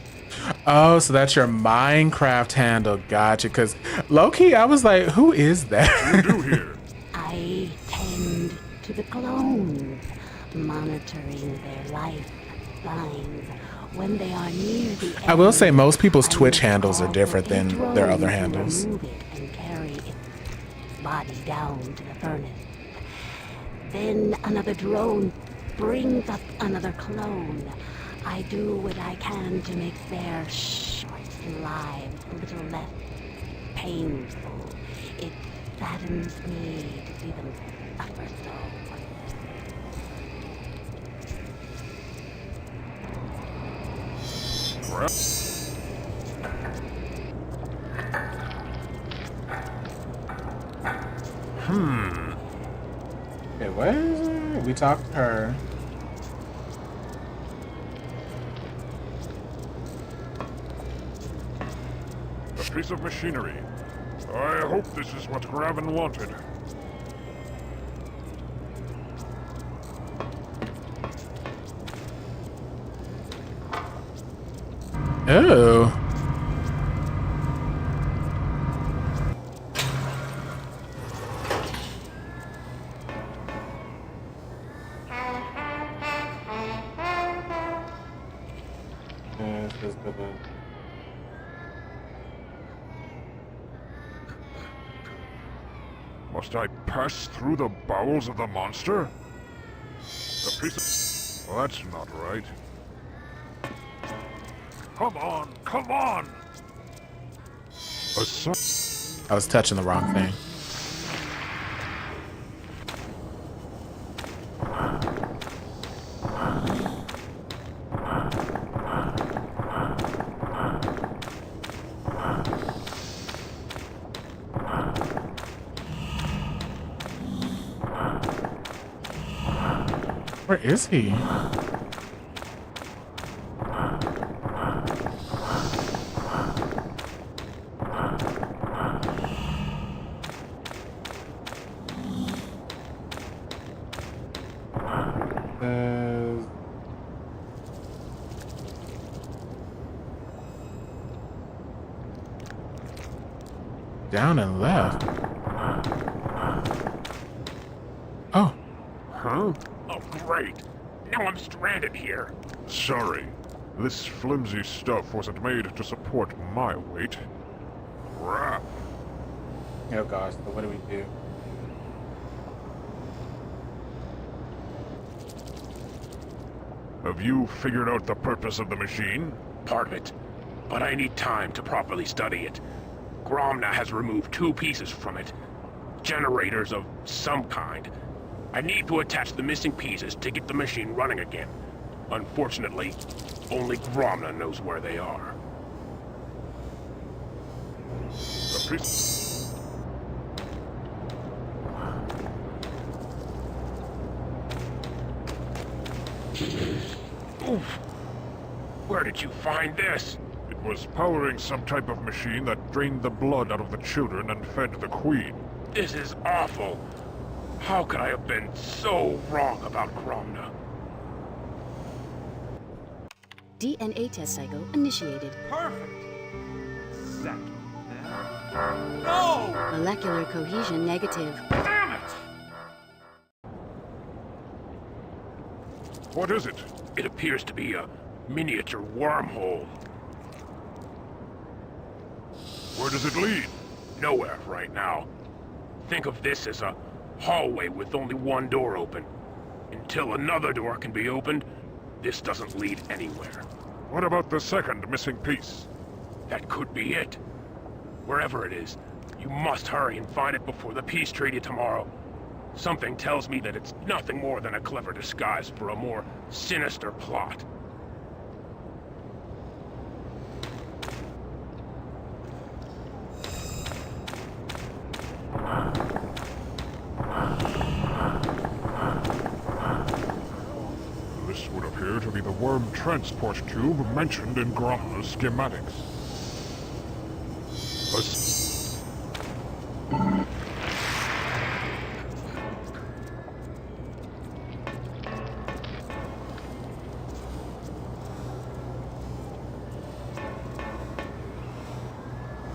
Oh, so that's your Minecraft handle. Gotcha. Because low-key, I was like, who is that? What do you do here? I tend to the clones, monitoring their life signs. When they are near the I will say end, most people's I Twitch will handles are call different for a than drone their other to handles. remove it and carry its body down to the furnace. Then another drone brings up another clone. I do what I can to make their short lives a little less painful. It saddens me to see them suffer so. Okay, what is it? We talked to her. A piece of machinery. I hope this is what Graven wanted. Oh. Must I pass through the bowels of the monster? A piece of... Well, that's not right. Come on, come on! I was touching the wrong thing. Where is he? Down and left. Oh. Huh? Oh, great. Now I'm stranded here. Sorry. This flimsy stuff wasn't made to support my weight. Crap. Oh gosh, so what do we do? Have you figured out the purpose of the machine? Part of it. But I need time to properly study it. Gromna has removed 2 pieces from it. Generators of some kind. I need to attach the missing pieces to get the machine running again. Unfortunately, only Gromna knows where they are. The piece... Oof! Where did you find this? It was powering some type of machine that drained the blood out of the children and fed the queen. This is awful. How could I have been so wrong about Gromna? DNA test cycle initiated. Perfect. Second. No! Molecular cohesion negative. Damn it! What is it? It appears to be a miniature wormhole. Where does it lead? Nowhere right now. Think of this as a hallway with only one door open. Until another door can be opened, this doesn't lead anywhere. What about the second missing piece? That could be it. Wherever it is, you must hurry and find it before the peace treaty tomorrow. Something tells me that it's nothing more than a clever disguise for a more sinister plot. This would appear to be the worm transport tube mentioned in Gromna's schematics.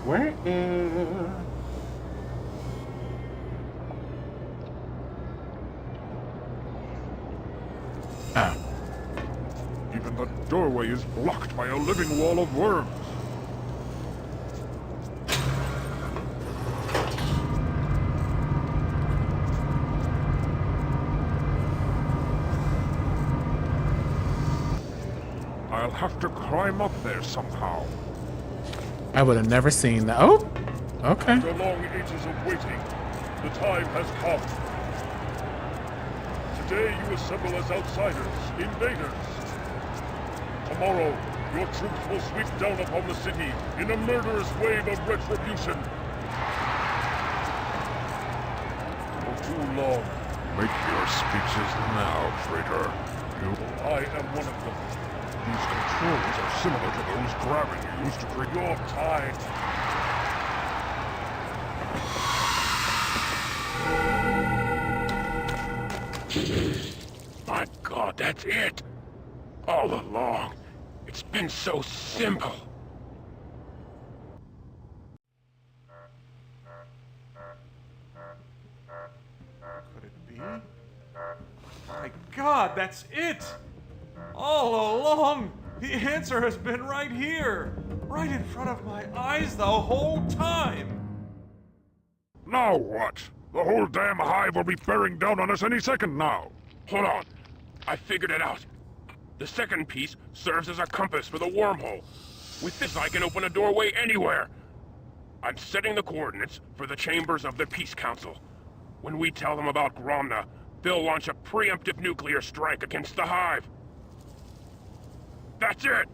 Where is... Ah. Even the doorway is blocked by a living wall of worms. I'll have to climb up there somehow. I would have never seen that. Oh! Okay. After long ages of waiting, the time has come. Today you assemble as outsiders, invaders. Tomorrow, your troops will sweep down upon the city in a murderous wave of retribution. For too long. Make your speeches now, traitor. I am one of them. These controls are similar to those Graven used to create your time. My God, that's it! All along. It's been so simple. Could it be? My God, that's it! All along, the answer has been right here, right in front of my eyes the whole time. Now what? The whole damn hive will be bearing down on us any second now. Hold on. I figured it out. The second piece serves as a compass for the wormhole. With this, I can open a doorway anywhere. I'm setting the coordinates for the chambers of the Peace Council. When we tell them about Gromna, they'll launch a preemptive nuclear strike against the hive. That's it!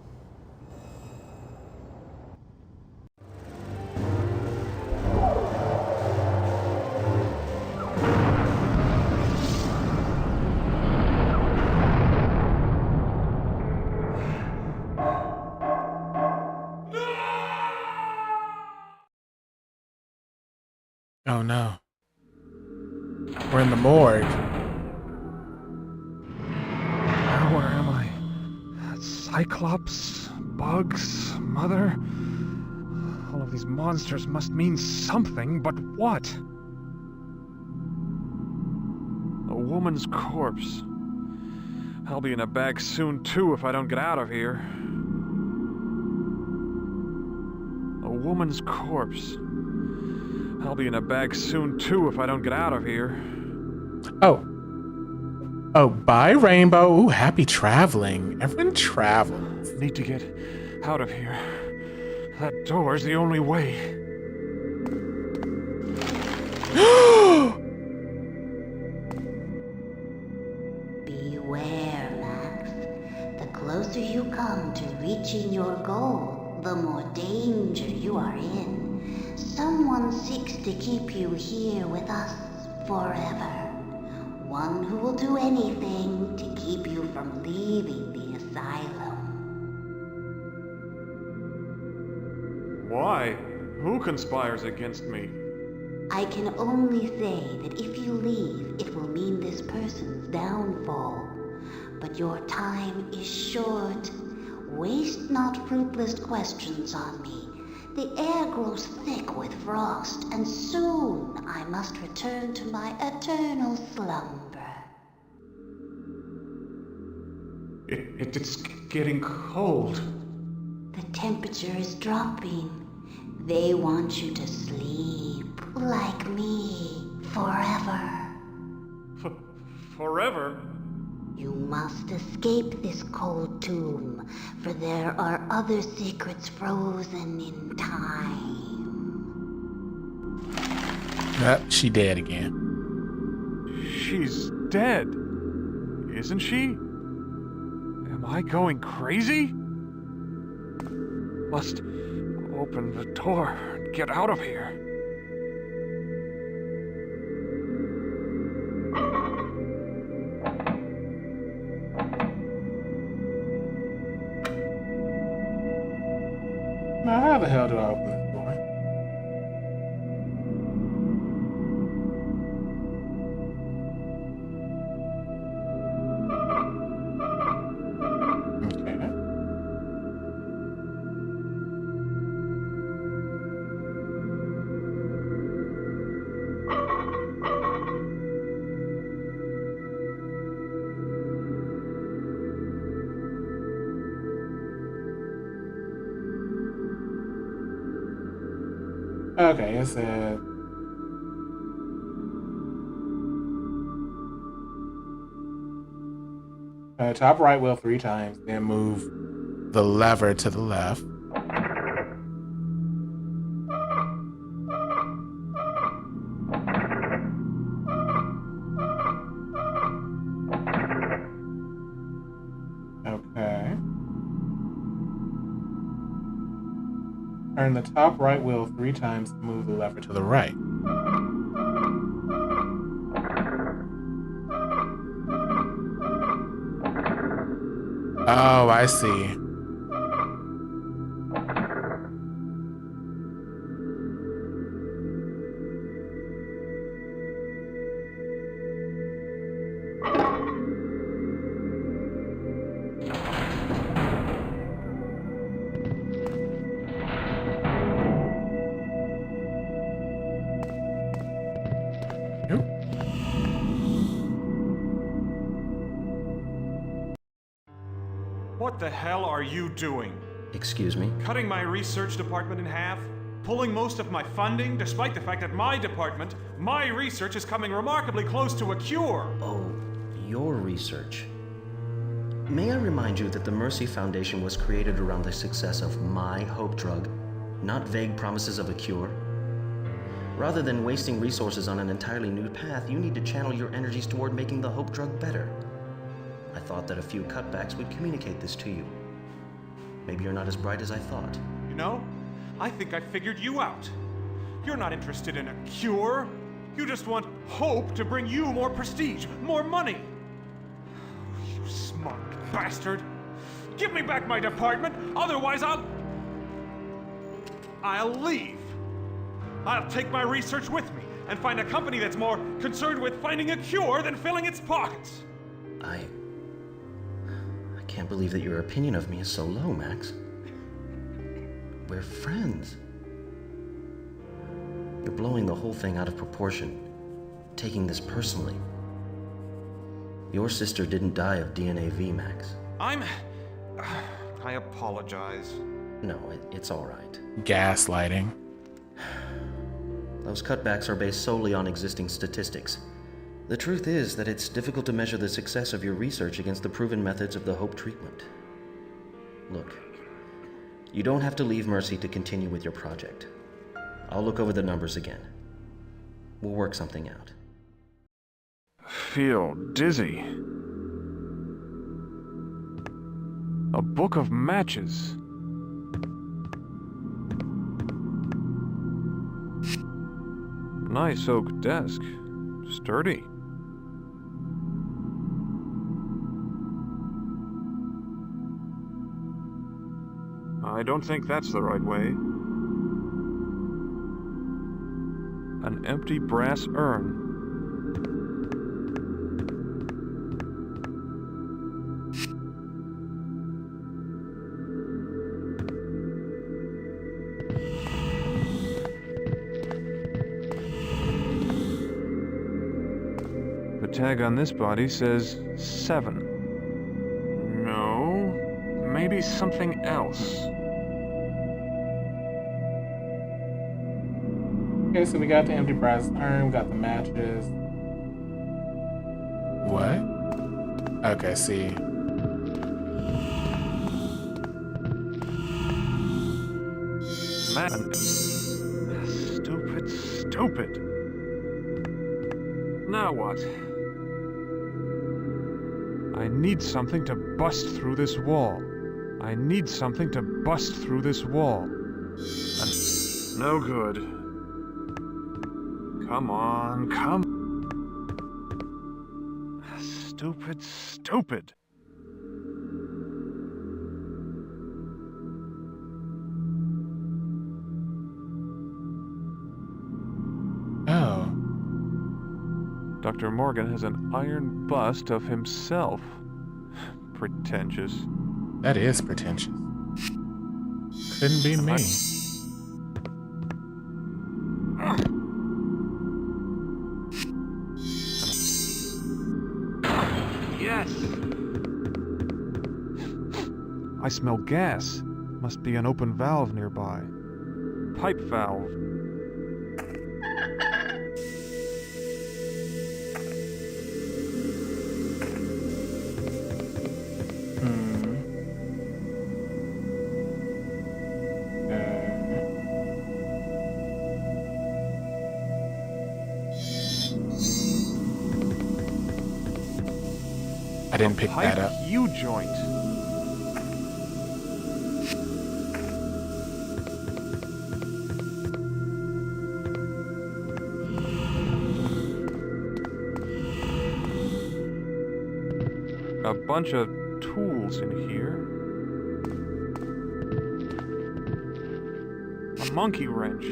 Oh no. We're in the morgue. Where am I? Cyclops? Bugs? Mother? All of these monsters must mean something, but what? A woman's corpse. I'll be in a bag soon, too, if I don't get out of here. A woman's corpse. I'll be in a bag soon, too, if I don't get out of here. Oh. Oh, bye, Rainbow. Ooh, happy traveling. Everyone travels. Need to get out of here. That door's the only way. Beware, Max. The closer you come to reaching your goal, the more danger you are in. Someone seeks to keep you here with us forever. One who will do anything to keep you from leaving the asylum. Why? Who conspires against me? I can only say that if you leave, it will mean this person's downfall. But your time is short. Waste not fruitless questions on me. The air grows thick with frost, and soon I must return to my eternal slumber. It's getting cold. The temperature is dropping. They want you to sleep, like me, forever. Forever? You must escape this cold tomb, for there are other secrets frozen in time. She dead again. She's dead. Isn't she? Am I going crazy? Must open the door and get out of here. Now, how the hell do I open this door? Okay. Okay, it said top right wheel 3 times, then move the lever to the left. Okay. Turn the top right wheel 3 times to move the lever to the right. Oh, I see. What the hell are you doing? Excuse me? Cutting my research department in half? Pulling most of my funding, despite the fact that my department, my research is coming remarkably close to a cure? Oh, your research. May I remind you that the Mercy Foundation was created around the success of my hope drug, not vague promises of a cure? Rather than wasting resources on an entirely new path, you need to channel your energies toward making the hope drug better. I thought that a few cutbacks would communicate this to you. Maybe you're not as bright as I thought. You know, I think I figured you out. You're not interested in a cure. You just want hope to bring you more prestige, more money. You smart bastard. Give me back my department, otherwise I'll leave. I'll take my research with me and find a company that's more concerned with finding a cure than filling its pockets. I can't believe that your opinion of me is so low, Max. We're friends. You're blowing the whole thing out of proportion, taking this personally. Your sister didn't die of DNAV, Max. I apologize. No, it's all right. Gaslighting. Those cutbacks are based solely on existing statistics. The truth is that it's difficult to measure the success of your research against the proven methods of the Hope treatment. Look, you don't have to leave Mercy to continue with your project. I'll look over the numbers again. We'll work something out. Feel dizzy. A book of matches. Nice oak desk. Sturdy. I don't think that's the right way. An empty brass urn. The tag on this body says 7. No, maybe something else. Okay, so we got the empty brass urn, we got the matches. What? Okay, see. Man. Stupid. Now what? I need something to bust through this wall. I need something to bust through this wall. No good. Come on, come. Stupid. Oh. Dr. Morgan has an iron bust of himself. Pretentious. That is pretentious. Couldn't be me. Yes! I smell gas. Must be an open valve nearby. Pipe valve. I didn't pick that up. U-joint. A bunch of tools in here. A monkey wrench.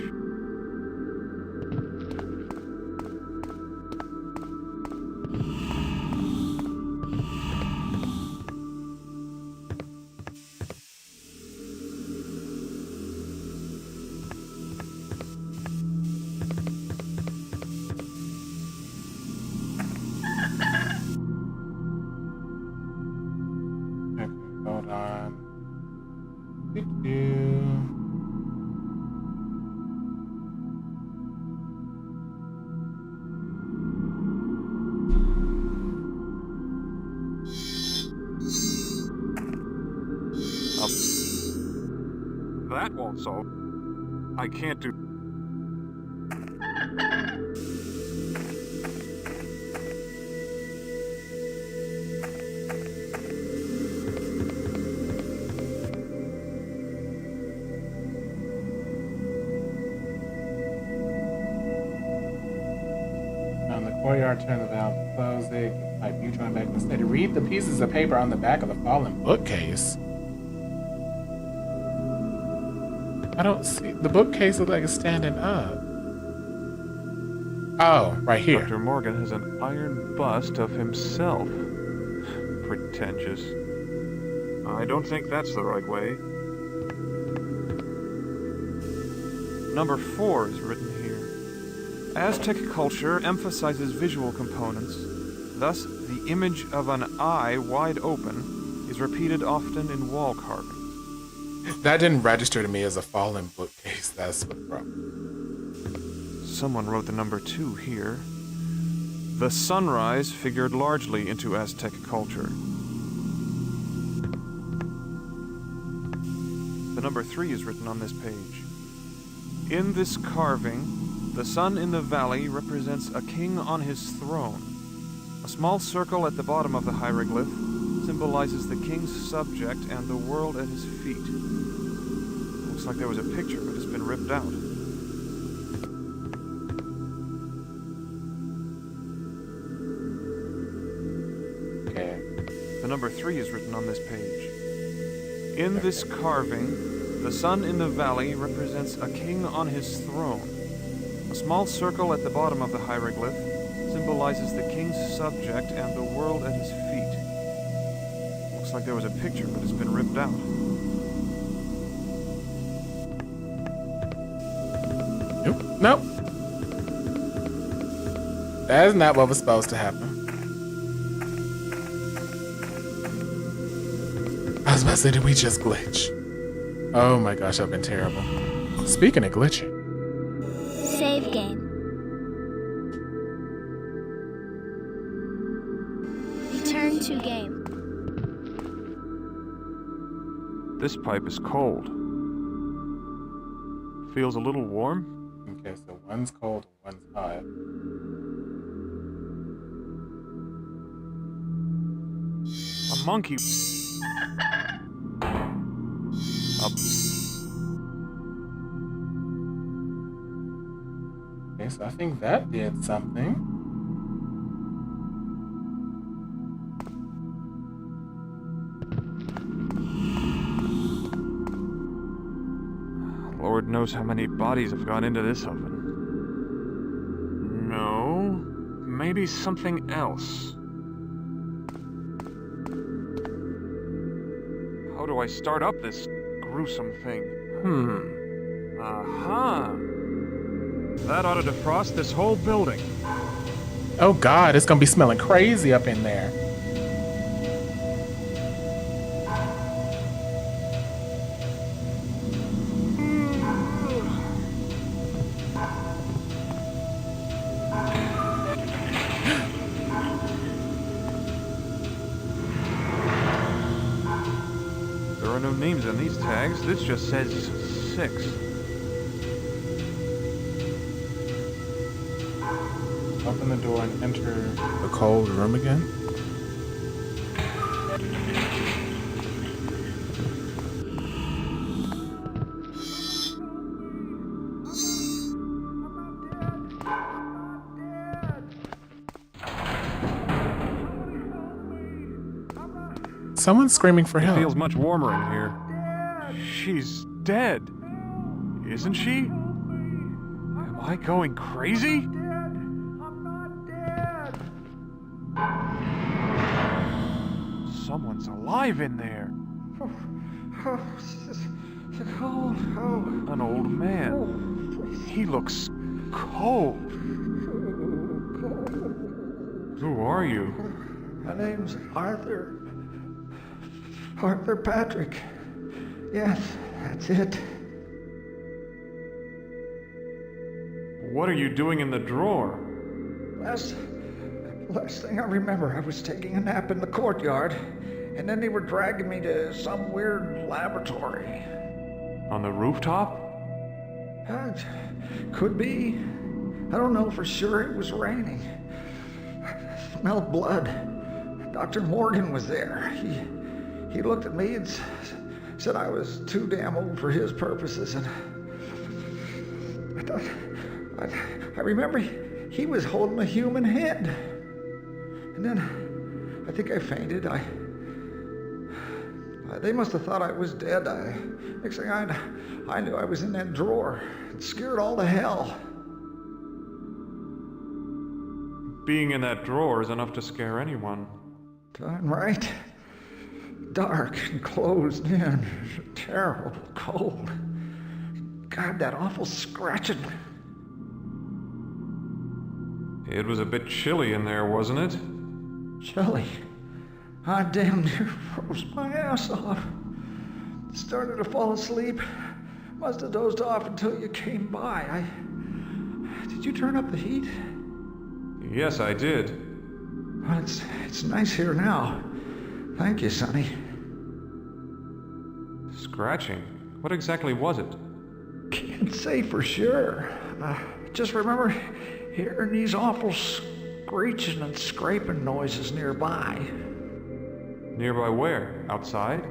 Hold on. That won't solve. I can't do. On the courtyard, turn the valve, close it, pipe U-joint back instead. Read the pieces of paper on the back of the fallen bookcase. I don't see. The bookcase looks like it's standing up. Oh, right here. Dr. Morgan has an iron bust of himself. Pretentious. I don't think that's the right way. Number 4 is written here. Aztec culture emphasizes visual components. Thus, the image of an eye wide open is repeated often in wall carving. That didn't register to me as a fallen bookcase. That's what brought. Someone wrote the number 2 here. The sunrise figured largely into Aztec culture. The number 3 is written on this page. In this carving, the sun in the valley represents a king on his throne. A small circle at the bottom of the hieroglyph symbolizes the king's subject and the world at his feet. Looks like there was a picture, but it's been ripped out. Okay. The number 3 is written on this page. In this carving, the sun in the valley represents a king on his throne. A small circle at the bottom of the hieroglyph symbolizes the king's subject and the world at his feet. Looks like there was a picture, but it's been ripped out. Nope. That is not what was supposed to happen. I was about to say, did we just glitch? Oh my gosh, I've been terrible. Speaking of glitching. Save game. Return to game. This pipe is cold. Feels a little warm. Okay, so one's cold and one's hot. A monkey. Okay, so I think that did something. Lord knows how many bodies have gone into this oven. No, maybe something else. How do I start up this gruesome thing? Aha! That ought to defrost this whole building. Oh God, it's gonna be smelling crazy up in there. There are no names on these tags. This just says 6. Open the door and enter the cold room again. Someone's screaming for help. It feels much warmer in here. She's dead. Isn't she? Am I going crazy? Someone's alive in there. An old man. He looks cold. Who are you? My name's Arthur. Arthur Patrick. Yes, that's it. What are you doing in the drawer? Last thing I remember, I was taking a nap in the courtyard, and then they were dragging me to some weird laboratory. On the rooftop? Could be. I don't know for sure. It was raining. I smelled blood. Dr. Morgan was there. He looked at me and said I was too damn old for his purposes, and I remember he was holding a human head. And then I think I fainted. They must have thought I was dead. Next thing I knew I was in that drawer. It scared all to hell. Being in that drawer is enough to scare anyone. Darn right. Dark and closed in. Terrible cold. God, that awful scratching. It was a bit chilly in there, wasn't it? Chilly. I damn near froze my ass off. Started to fall asleep. Must have dozed off until you came by. Did you turn up the heat? Yes, I did. Well, it's nice here now. Thank you, Sonny. Scratching? What exactly was it? Can't say for sure. Just remember hearing these awful screeching and scraping noises nearby. Nearby where? Outside?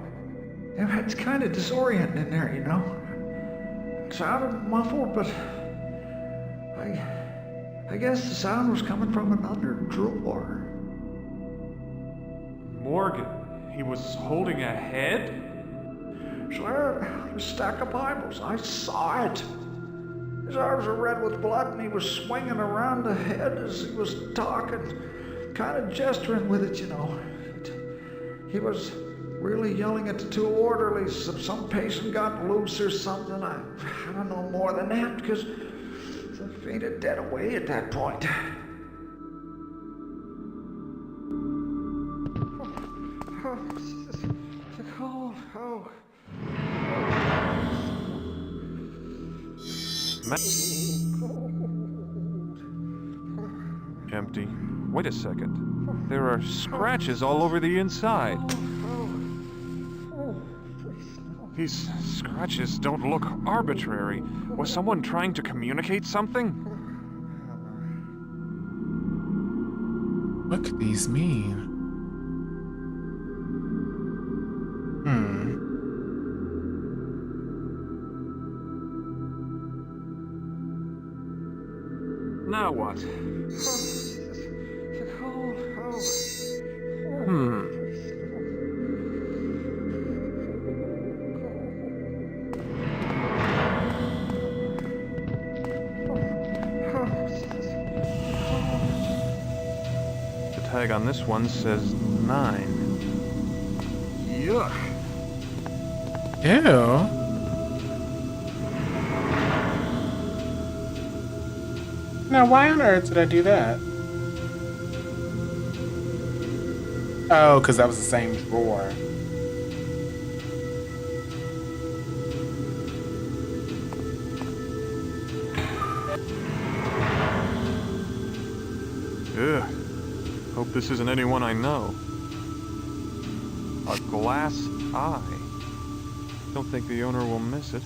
Yeah, it's kind of disorienting in there, you know. It sounded muffled, but I guess the sound was coming from another drawer. Morgan, he was holding a head? Swear, a stack of Bibles. I saw it. His arms were red with blood, and he was swinging around the head as he was talking, kind of gesturing with it, you know. He was really yelling at the two orderlies if some patient got loose or something. I don't know more than that, because they fainted dead away at that point. Empty. Wait a second. There are scratches all over the inside. These scratches don't look arbitrary. Was someone trying to communicate something? What could these mean? Now what? The tag on this one says 9. Yuck. Ew. Now, why on earth did I do that? Oh, because that was the same drawer. Ugh. Hope this isn't anyone I know. A glass eye. Don't think the owner will miss it.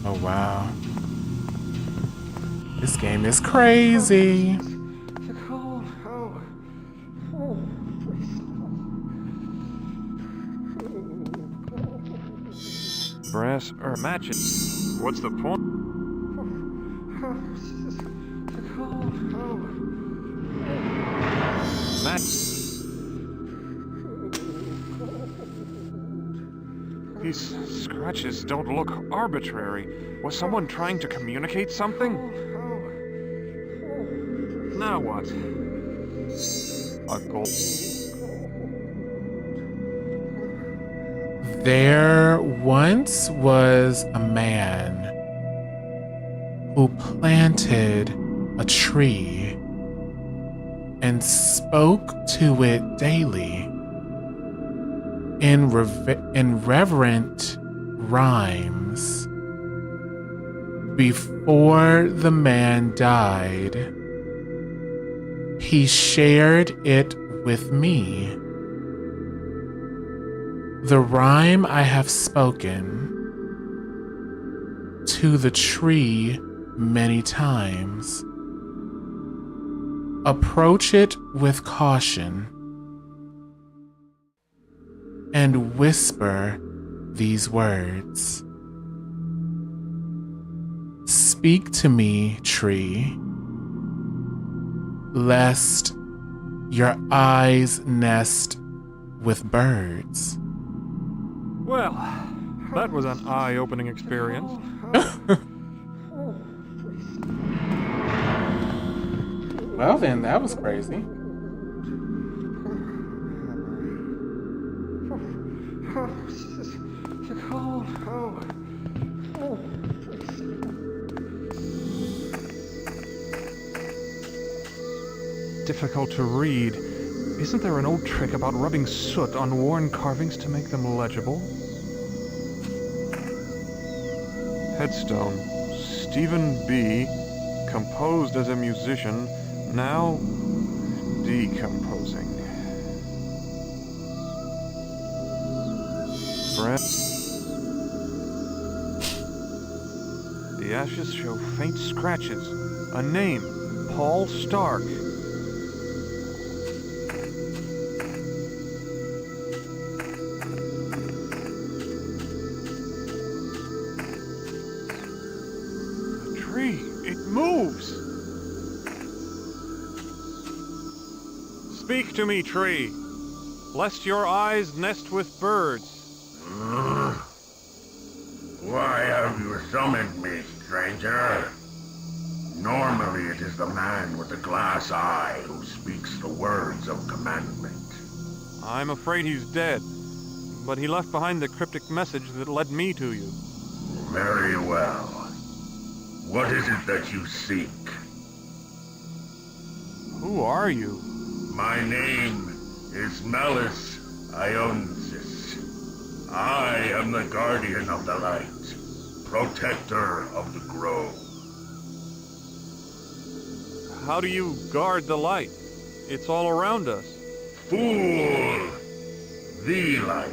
Oh, wow. This game is crazy. Brass or matches. What's the point? These scratches don't look arbitrary. Was someone trying to communicate something? Now what? A gold. There once was a man who planted a tree and spoke to it daily in reverent rhymes. Before the man died, he shared it with me. The rhyme I have spoken to the tree many times. Approach it with caution and whisper these words. Speak to me, tree, lest your eyes nest with birds. Well, that was an eye-opening experience. Well then, that was crazy. Difficult to read. Isn't there an old trick about rubbing soot on worn carvings to make them legible? Headstone. Stephen B. Composed as a musician, now decomposing. Brett. The ashes show faint scratches. A name, Paul Stark. It moves! Speak to me, tree, lest your eyes nest with birds. Why have you summoned me, stranger? Normally it is the man with the glass eye who speaks the words of commandment. I'm afraid he's dead, but he left behind the cryptic message that led me to you. Very well. What is it that you seek? Who are you? My name is Malus Ionsis. I am the guardian of the light, protector of the grove. How do you guard the light? It's all around us. Fool! The light.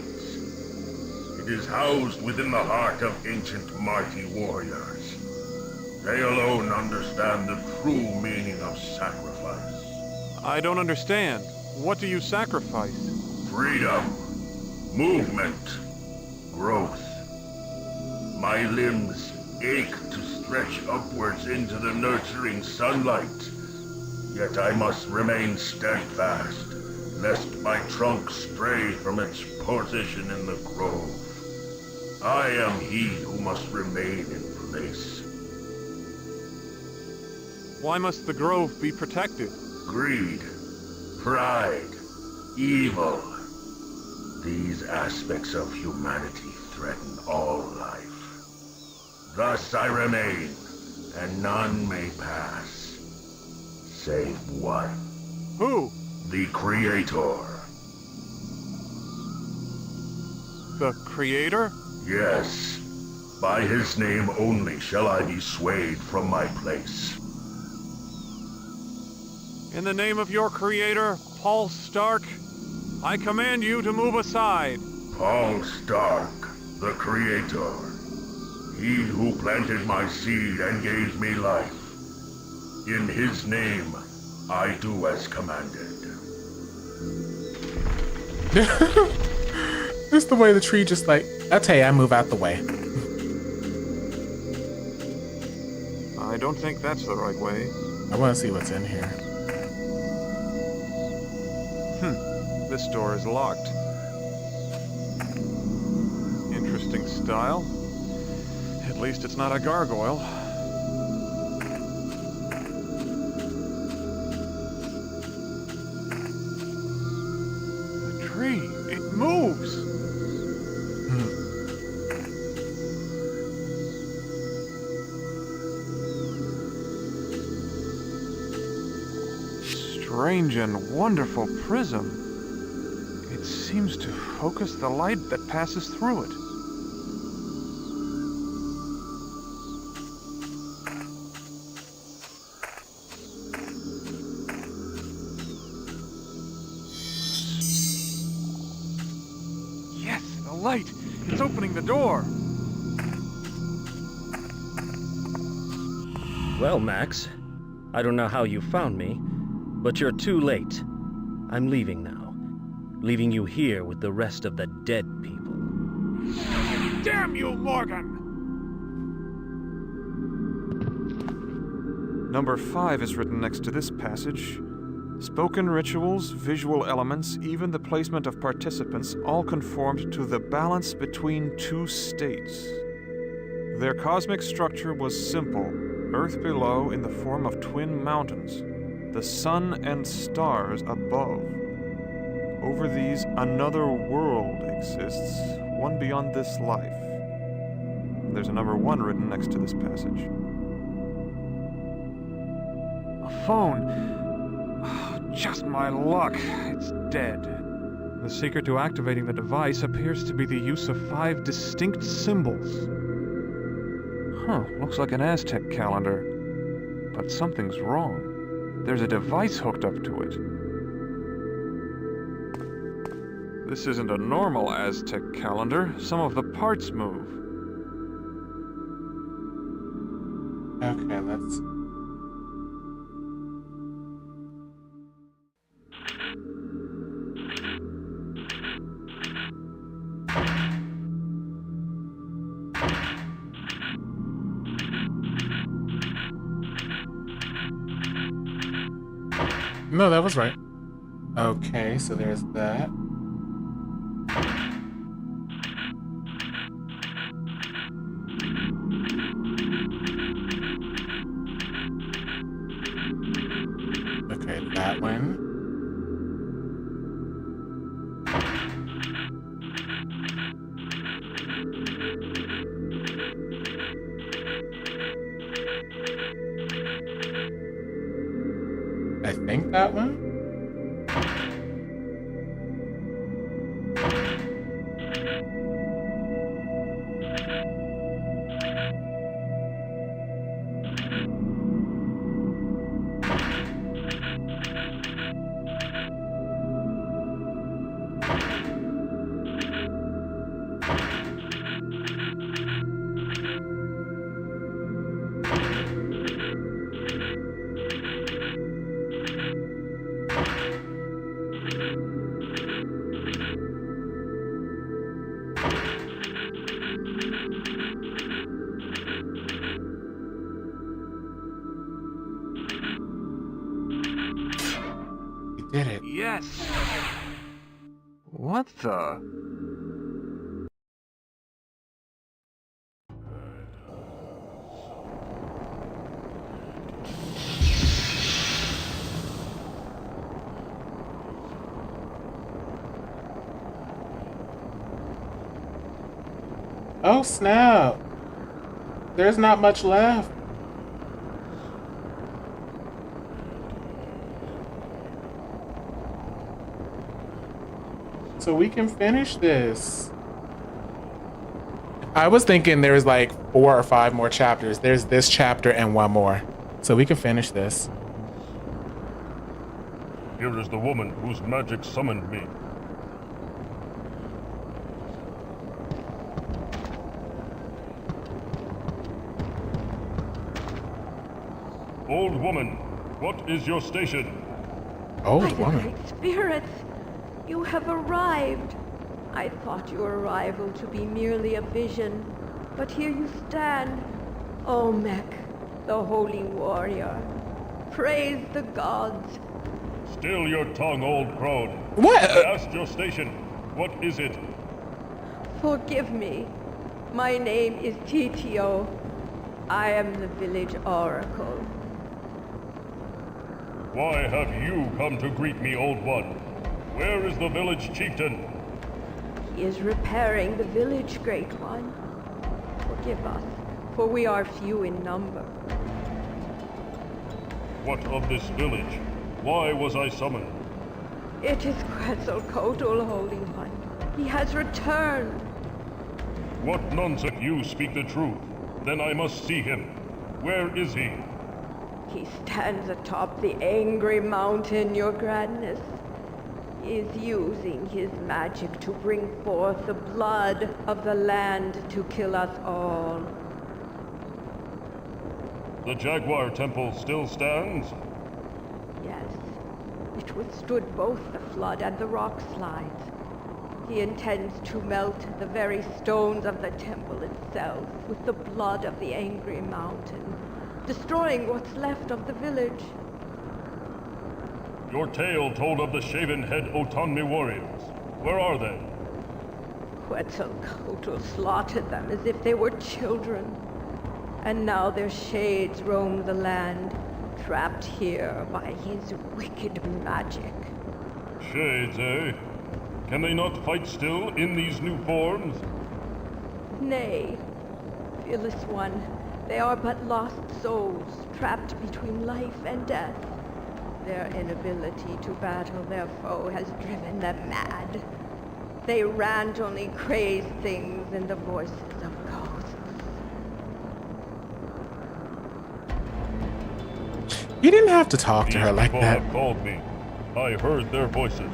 It is housed within the heart of ancient Marti warriors. They alone understand the true meaning of sacrifice. I don't understand. What do you sacrifice? Freedom, movement, growth. My limbs ache to stretch upwards into the nurturing sunlight. Yet I must remain steadfast, lest my trunk stray from its position in the grove. I am he who must remain in place. Why must the grove be protected? Greed, pride, evil. These aspects of humanity threaten all life. Thus I remain, and none may pass. Save one. Who? The Creator. The Creator? Yes. By his name only shall I be swayed from my place. In the name of your Creator, Paul Stark, I command you to move aside. Paul Stark, the Creator. He who planted my seed and gave me life. In his name, I do as commanded. Just the way the tree just like, I'll tell you, I move out the way. I don't think that's the right way. I want to see what's in here. This door is locked. Interesting style. At least it's not a gargoyle. The tree, it moves! Strange and wonderful prism. It seems to focus the light that passes through it. Yes, the light! It's opening the door! Well, Max, I don't know how you found me, but you're too late. I'm leaving now. Leaving you here with the rest of the dead people. Damn you, Morgan! Number 5 is written next to this passage. Spoken rituals, visual elements, even the placement of participants all conformed to the balance between two states. Their cosmic structure was simple, Earth below in the form of twin mountains, the sun and stars above. Over these, another world exists, one beyond this life. There's a number 1 written next to this passage. A phone. Oh, just my luck. It's dead. The secret to activating the device appears to be the use of 5 distinct symbols. Huh, looks like an Aztec calendar. But something's wrong. There's a device hooked up to it. This isn't a normal Aztec calendar. Some of the parts move. Okay, let's... No, that was right. Okay, so there's that. Okay, that one. I think that one. Did it. Yes! What the? Oh snap! There's not much left. So we can finish this. I was thinking there was like 4 or 5 more chapters. There's this chapter and 1 more. So we can finish this. Here is the woman whose magic summoned me. Old woman, what is your station? Old By the woman. Great Spirits, you have arrived. I thought your arrival to be merely a vision, but here you stand. Olmec, the holy warrior. Praise the gods. Still your tongue, old crone. What? I asked your station. What is it? Forgive me. My name is Titio. I am the village oracle. Why have you come to greet me, old one? Where is the village chieftain? He is repairing the village, great one. Forgive us, for we are few in number. What of this village? Why was I summoned? It is Quetzalcoatl, Holy One. He has returned. What nonsense! You speak the truth. Then I must see him. Where is he? He stands atop the angry mountain, your grandness. He is using his magic to bring forth the blood of the land to kill us all. The Jaguar Temple still stands? Yes, it withstood both the flood and the rock slides. He intends to melt the very stones of the temple itself with the blood of the angry mountain, destroying what's left of the village. Your tale told of the shaven-head Otanmi warriors. Where are they? Quetzalcoatl slaughtered them as if they were children. And now their shades roam the land, trapped here by his wicked magic. Shades, eh? Can they not fight still in these new forms? Nay, fearless one, they are but lost souls, trapped between life and death. Their inability to battle their foe has driven them mad. They rant only crazed things in the voices of ghosts. You didn't have to talk to her like People that. have called me. I heard their voices.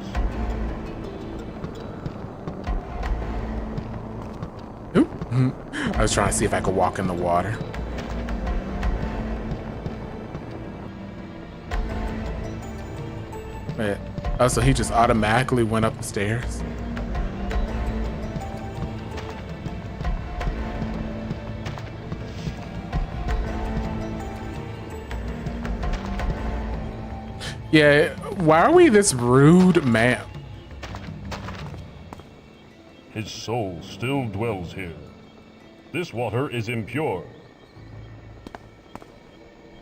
Oop. I was trying to see if I could walk in the water. Wait. Oh, so he just automatically went up the stairs? Yeah, why are we this rude man? His soul still dwells here. This water is impure.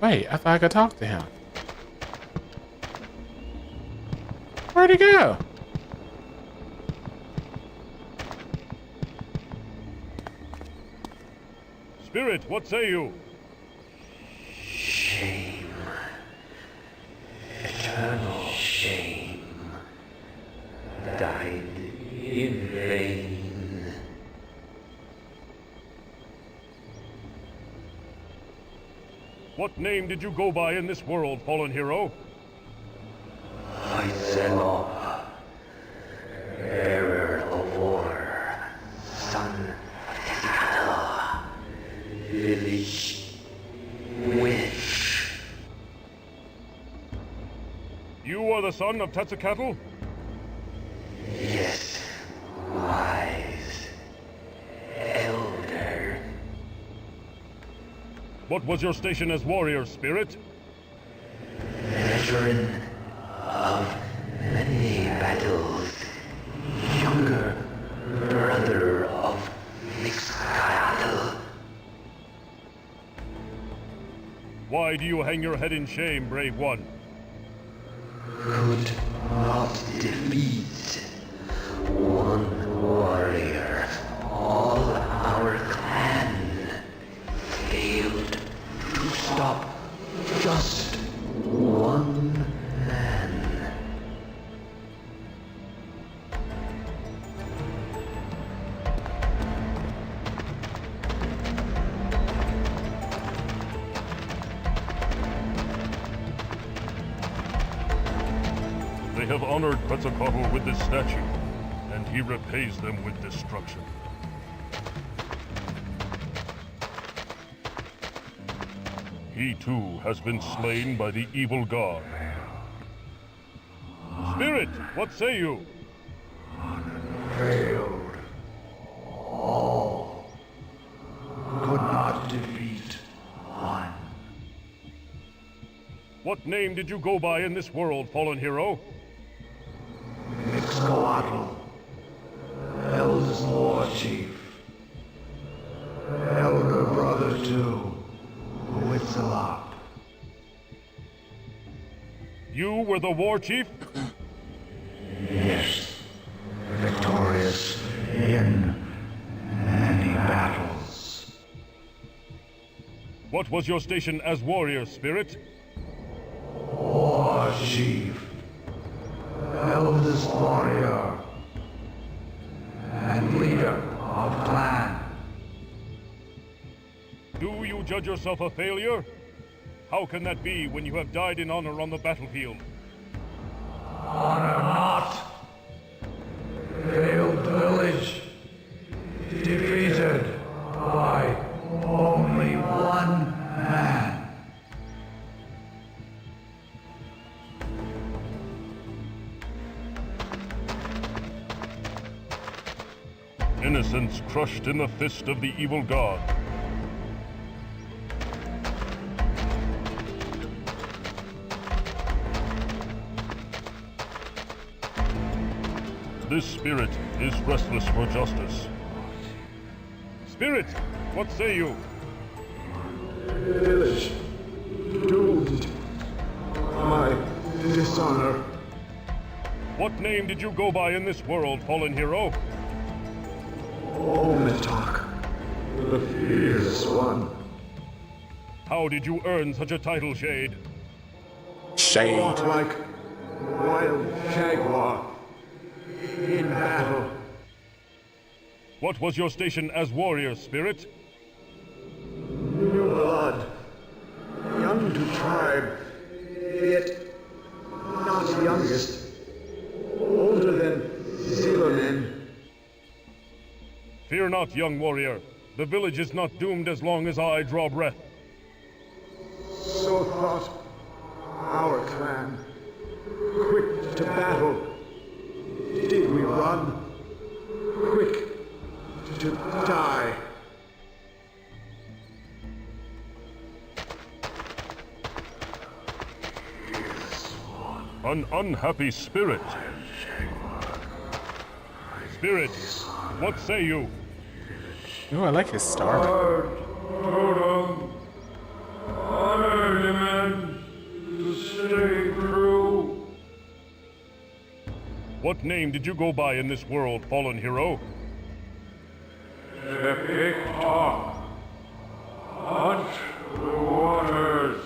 Wait, I thought I could talk to him. Where'd he go? Spirit, what say you? Shame. Eternal shame. Died in vain. What name did you go by in this world, fallen hero? Zeno, bearer of war, son of Tecatl, village witch. You are the son of Tecatl? Yes, wise elder. What was your station as warrior, Spirit? Veteran of many battles, younger brother of Mixcatl. Why do you hang your head in shame, brave one? Could not defeat one warrior. All our clan failed to stop just one man. They have honored Quetzalcoatl with this statue, and he repays them with destruction. He too has been slain by the evil god. Spirit, what say you? Failed. All could not defeat one. What name did you go by in this world, fallen hero? Mixcoatl, eldest war chief, elder brother to Huitzilop. You were the war chief? Yes, victorious in many battles. What was your station as warrior, Spirit? War chief, eldest warrior, and leader of clan. Do you judge yourself a failure? How can that be when you have died in honor on the battlefield? Honor not. Failed village. Defeated by only one man. Innocence crushed in the fist of the evil god. This spirit is restless for justice. Spirit, what say you? Village doomed by dishonor. What name did you go by in this world, fallen hero? Ometok, the fierce one. How did you earn such a title, Shade? Fought like wild jaguar in battle. What was your station as warrior, Spirit? New blood, young to tribe, yet not youngest, older than sailor men. Fear not, young warrior. The village is not doomed as long as I draw breath. So thought our clan. Quick to battle, did we run? Quick to die. An unhappy spirit. Spirit, what say you? Ooh, I like his star. Totem, honor demand to stay true. What name did you go by in this world, fallen hero? Epicta, hunt the waters,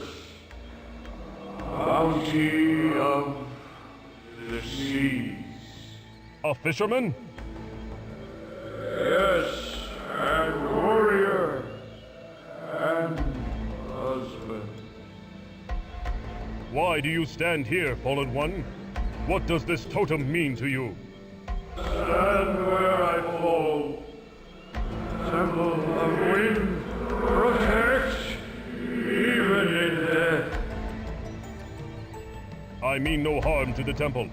bounty of the seas. A fisherman? Yes, and warrior, and husband. Why do you stand here, fallen one? What does this totem mean to you? Stand where I fall. Temple of wind protects even in death. I mean no harm to the temple.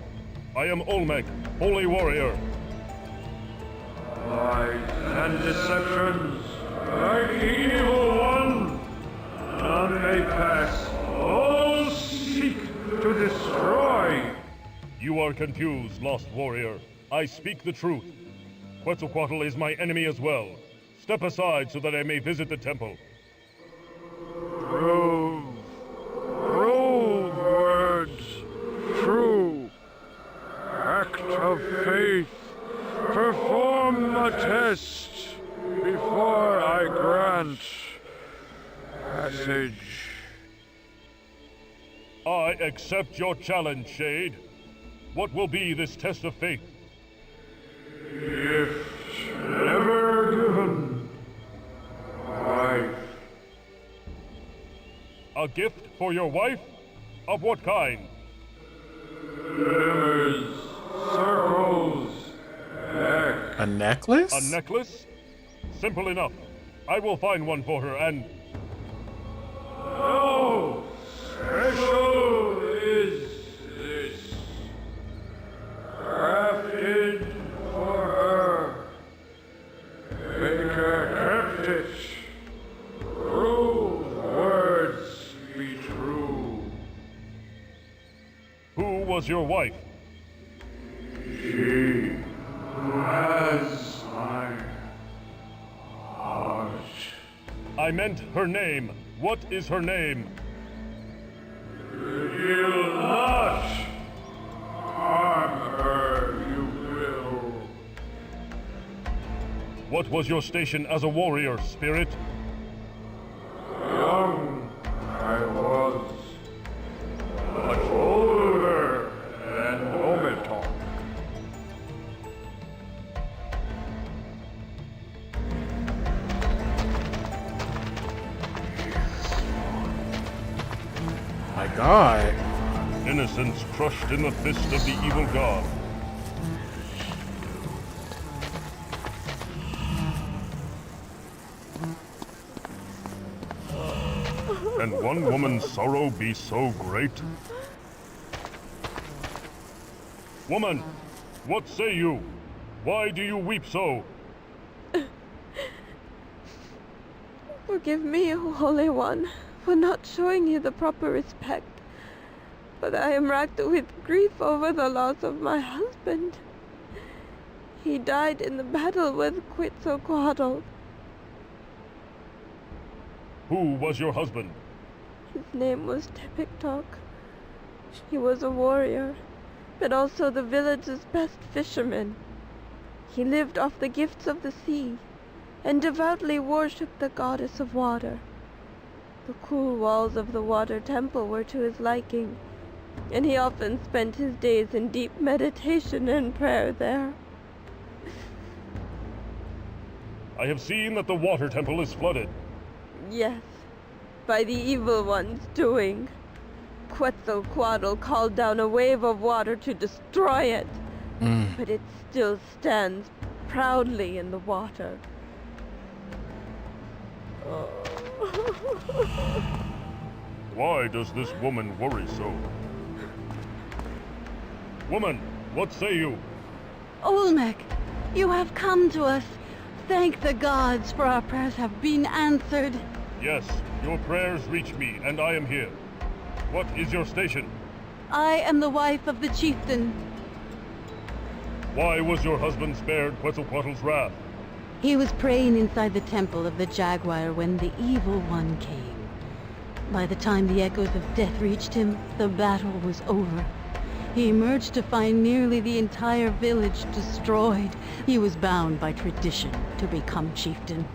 I am Olmec, holy warrior. Lies and deceptions, like the evil one, none may pass. All seek to destroy. You are confused, lost warrior. I speak the truth. Quetzalcoatl is my enemy as well. Step aside so that I may visit the temple. Prove words true. Act of faith. Perform the test before I grant passage. I accept your challenge, Shade. What will be this test of faith? Gift never given. Wife. A gift for your wife? Of what kind? Glimmers, circles, neck. A necklace? A necklace? Simple enough. I will find one for her and... No! Special is this. Crafted for her. Baker kept it. Prove words be true. Who was your wife? She who has my heart. I meant her name. What is her name? Reveal not. Harm her you will. What was your station as a warrior, Spirit? Young I was, much older than Ometok. My God. Innocence crushed in the fist of the evil god. Can one woman's sorrow be so great? Woman, what say you? Why do you weep so? Forgive me, O Holy One, for not showing you the proper respect. But I am racked with grief over the loss of my husband. He died in the battle with Quetzalcoatl. Who was your husband? His name was Tepiktok. He was a warrior, but also the village's best fisherman. He lived off the gifts of the sea, and devoutly worshipped the goddess of water. The cool walls of the water temple were to his liking, and he often spent his days in deep meditation and prayer there. I have seen that the water temple is flooded. Yes, by the evil one's doing. Quetzalcoatl called down a wave of water to destroy it, but it still stands proudly in the water. Why does this woman worry so? Woman, what say you? Olmec, you have come to us. Thank the gods, for our prayers have been answered. Yes, your prayers reach me, and I am here. What is your station? I am the wife of the chieftain. Why was your husband spared Quetzalcoatl's wrath? He was praying inside the temple of the Jaguar when the evil one came. By the time the echoes of death reached him, the battle was over. He emerged to find nearly the entire village destroyed. He was bound by tradition to become chieftain.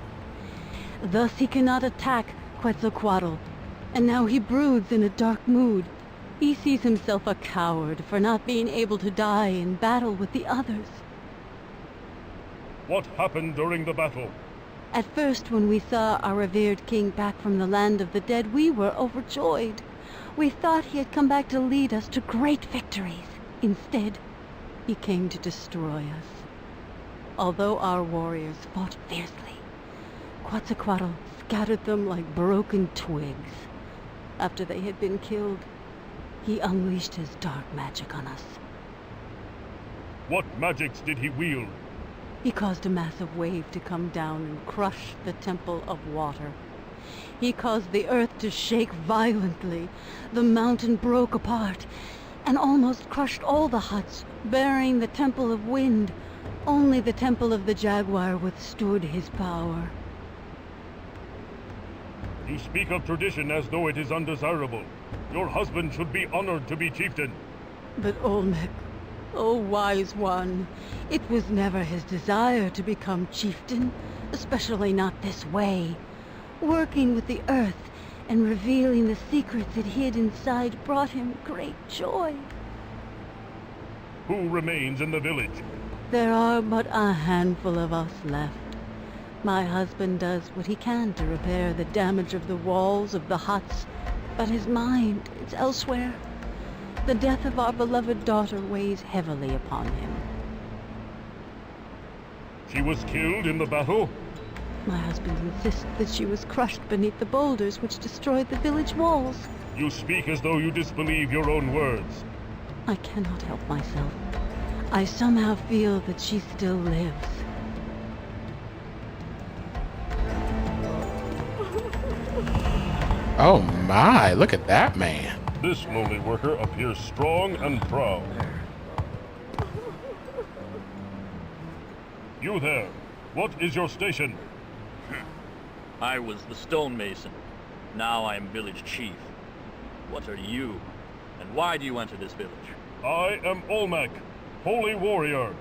Thus he cannot attack Quetzalcoatl, and now he broods in a dark mood. He sees himself a coward for not being able to die in battle with the others. What happened during the battle? At first, when we saw our revered king back from the land of the dead, we were overjoyed. We thought he had come back to lead us to great victories. Instead, he came to destroy us. Although our warriors fought fiercely, Quetzalcoatl scattered them like broken twigs. After they had been killed, he unleashed his dark magic on us. What magics did he wield? He caused a massive wave to come down and crush the Temple of Water. He caused the earth to shake violently. The mountain broke apart and almost crushed all the huts, burying the Temple of Wind. Only the Temple of the Jaguar withstood his power. You speak of tradition as though it is undesirable. Your husband should be honored to be chieftain. But Olmec, oh wise one, it was never his desire to become chieftain, especially not this way. Working with the earth and revealing the secrets it hid inside brought him great joy. Who remains in the village? There are but a handful of us left. My husband does what he can to repair the damage of the walls of the huts, but his mind is elsewhere. The death of our beloved daughter weighs heavily upon him. She was killed in the battle? My husband insists that she was crushed beneath the boulders which destroyed the village walls. You speak as though you disbelieve your own words. I cannot help myself. I somehow feel that she still lives. Oh my, look at that man. This lowly worker appears strong and proud. You there, what is your station? I was the stonemason. Now I am village chief. What are you? And why do you enter this village? I am Olmec, holy warrior.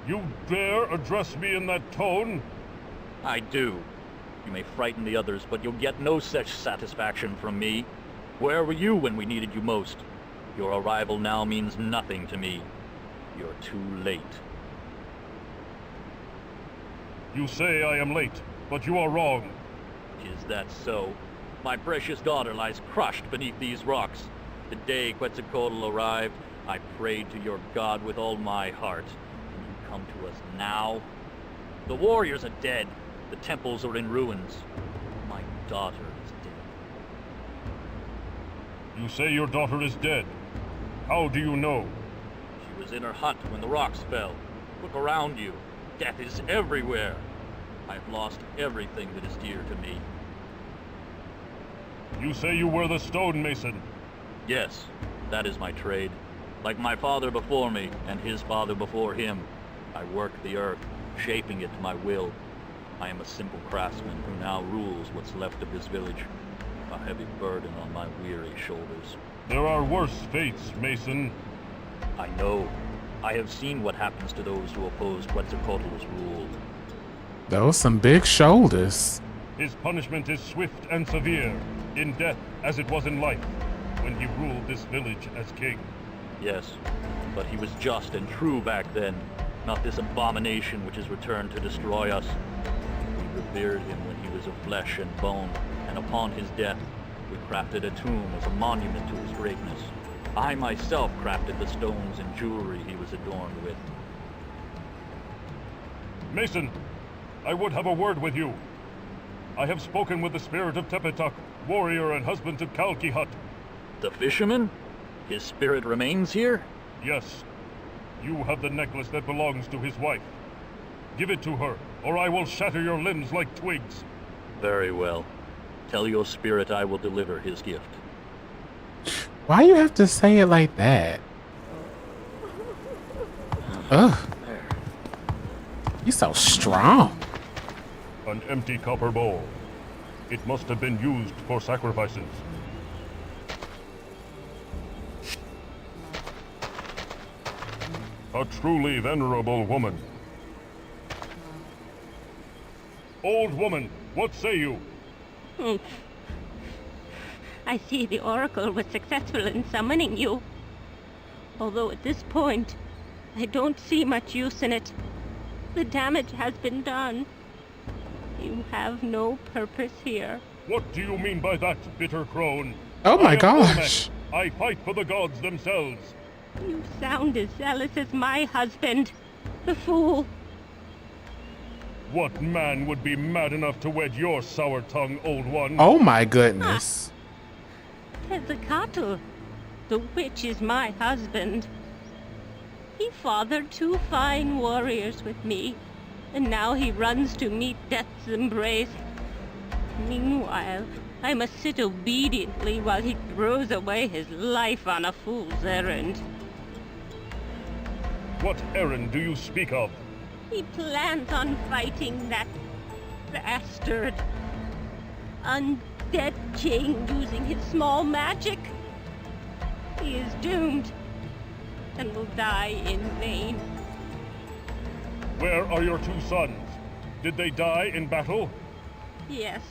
You dare address me in that tone? I do. You may frighten the others, but you'll get no such satisfaction from me. Where were you when we needed you most? Your arrival now means nothing to me. You're too late. You say I am late, but you are wrong. Is that so? My precious daughter lies crushed beneath these rocks. The day Quetzalcoatl arrived, I prayed to your god with all my heart. And you come to us now? The warriors are dead. The temples are in ruins. My daughter is dead. You say your daughter is dead. How do you know? She was in her hut when the rocks fell. Look around you. Death is everywhere. I've lost everything that is dear to me. You say you were the stonemason? Yes, that is my trade. Like my father before me, and his father before him, I work the earth, shaping it to my will. I am a simple craftsman who now rules what's left of this village. A heavy burden on my weary shoulders. There are worse fates, Mason. I know. I have seen what happens to those who oppose Quetzalcoatl's rule. Those some big shoulders. His punishment is swift and severe, in death as it was in life, when he ruled this village as king. Yes, but he was just and true back then, not this abomination which has returned to destroy us. We revered him when he was of flesh and bone, and upon his death, we crafted a tomb as a monument to his greatness. I myself crafted the stones and jewelry he was adorned with. Mason, I would have a word with you. I have spoken with the spirit of Tepetuck, warrior and husband to Kalkihut. The fisherman? His spirit remains here? Yes. You have the necklace that belongs to his wife. Give it to her, or I will shatter your limbs like twigs. Very well. Tell your spirit I will deliver his gift. Why you have to say it like that? Ugh. He's so strong. An empty copper bowl. It must have been used for sacrifices. A truly venerable woman. Old woman, what say you? I see the Oracle was successful in summoning you. Although at this point, I don't see much use in it. The damage has been done. You have no purpose here. What do you mean by that, bitter crone? Oh my gosh. I fight for the gods themselves. You sound as zealous as my husband. The fool. What man would be mad enough to wed your sour tongue, old one? Oh my goodness. Quetzalcoatl. The witch is my husband. He fathered 2 fine warriors with me, and now he runs to meet death's embrace. Meanwhile, I must sit obediently while he throws away his life on a fool's errand. What errand do you speak of? He plans on fighting that bastard. Undead king using his small magic. He is doomed and will die in vain. Where are your 2 sons? Did they die in battle? Yes.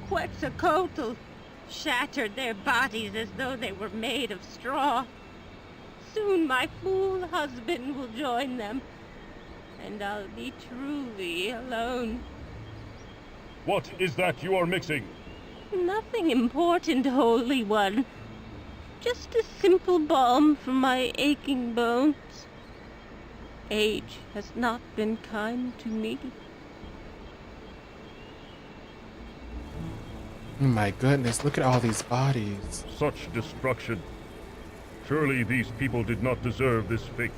Quetzalcoatl shattered their bodies as though they were made of straw. Soon my fool husband will join them, and I'll be truly alone. What is that you are mixing? Nothing important, Holy One. Just a simple balm for my aching bones. Age has not been kind to me. Oh my goodness, look at all these bodies. Such destruction. Surely these people did not deserve this fate.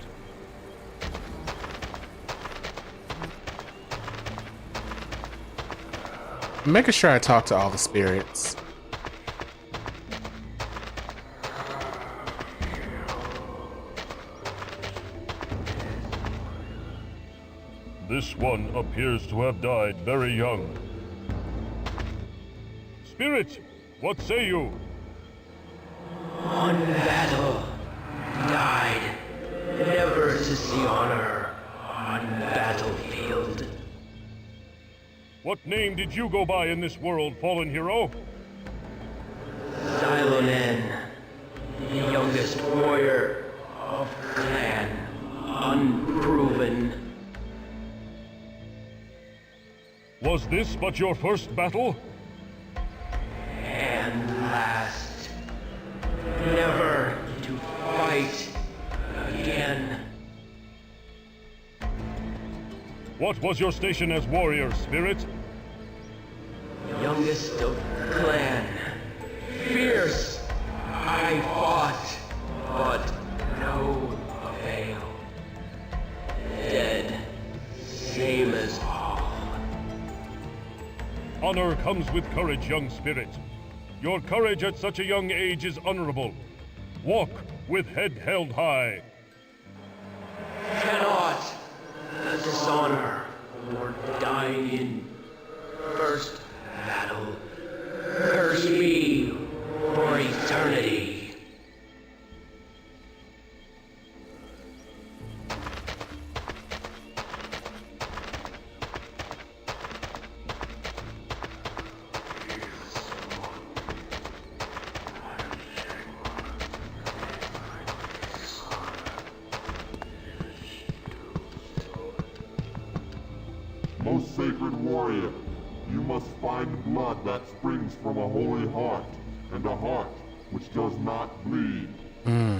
I'm making sure I talk to all the spirits. This one appears to have died very young. Spirit, what say you? On battle, died, never to see honor on battlefield. What name did you go by in this world, fallen hero? Xylonen, the youngest warrior of clan, unproven. Was this but your first battle? And last. Never to fight again. What was your station as warrior, Spirit? Youngest of clan. Fierce. I fought, but no avail. Dead. Same as all. Honor comes with courage, young Spirit. Your courage at such a young age is honorable. Walk with head held high. Cannot dishonor or dying in first battle. Curse me for eternity. most sacred warrior, you must find blood that springs from a holy heart, and a heart which does not bleed.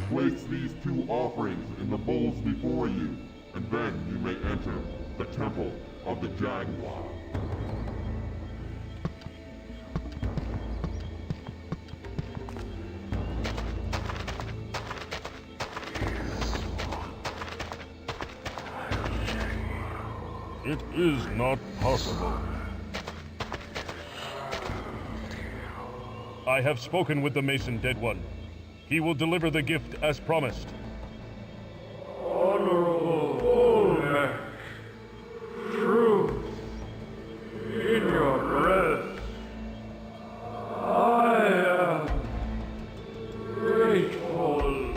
Place these 2 offerings in the bowls before you, and then you may enter the Temple of the Jaguar. It is not possible. I have spoken with the Mason Dead One. He will deliver the gift as promised. Honorable Olmec, truth in your breath. I am grateful.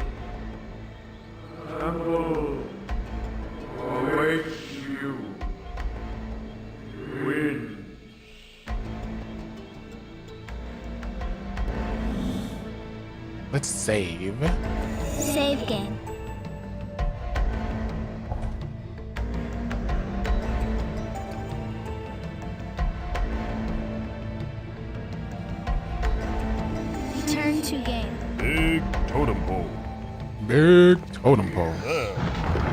Temple awaits you. Win. Let's save. Save game. Return to game. Big totem pole. Big totem pole. There.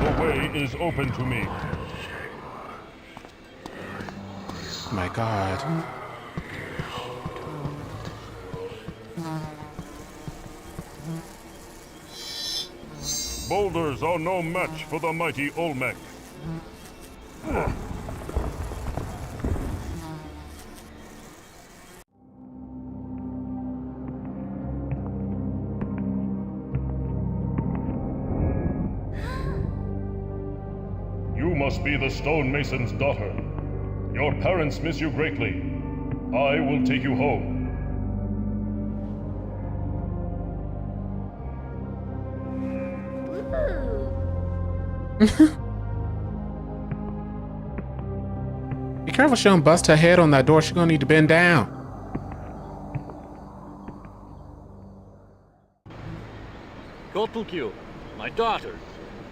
The way is open to me. My God. Boulders are no match for the mighty Olmec. You must be the stonemason's daughter. Your parents miss you greatly. I will take you home. Be careful, she don't bust her head on that door. She's gonna need to bend down. Kotulkyu, my daughter,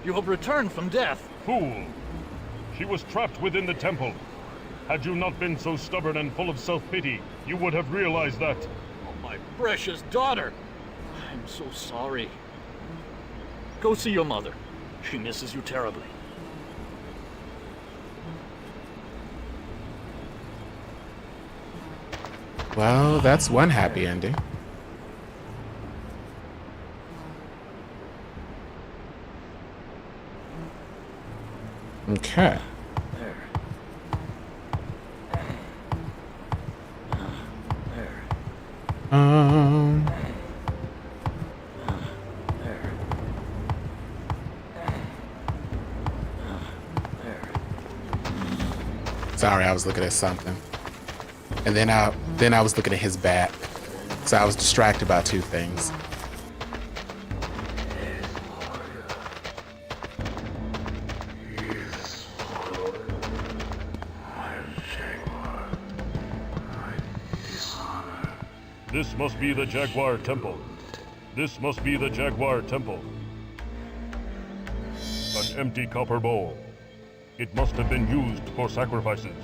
you have returned from death. Fool! She was trapped within the temple. Had you not been so stubborn and full of self-pity, you would have realized that. Oh, my precious daughter! I'm so sorry. Go see your mother. She misses you terribly. Well, that's one happy ending. Okay. There. Sorry, I was looking at something. And then I was looking at his back. So I was distracted by 2 things. This must be the Jaguar Temple. This must be the Jaguar Temple. An empty copper bowl. It must have been used for sacrifices.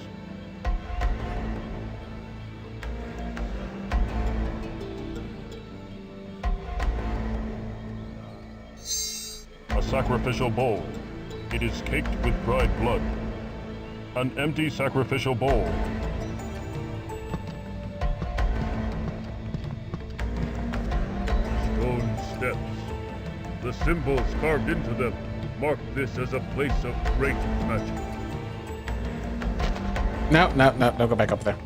A sacrificial bowl. It is caked with dried blood. An empty sacrificial bowl. Stone steps. The symbols carved into them mark this as a place of great magic. No, don't go back up there.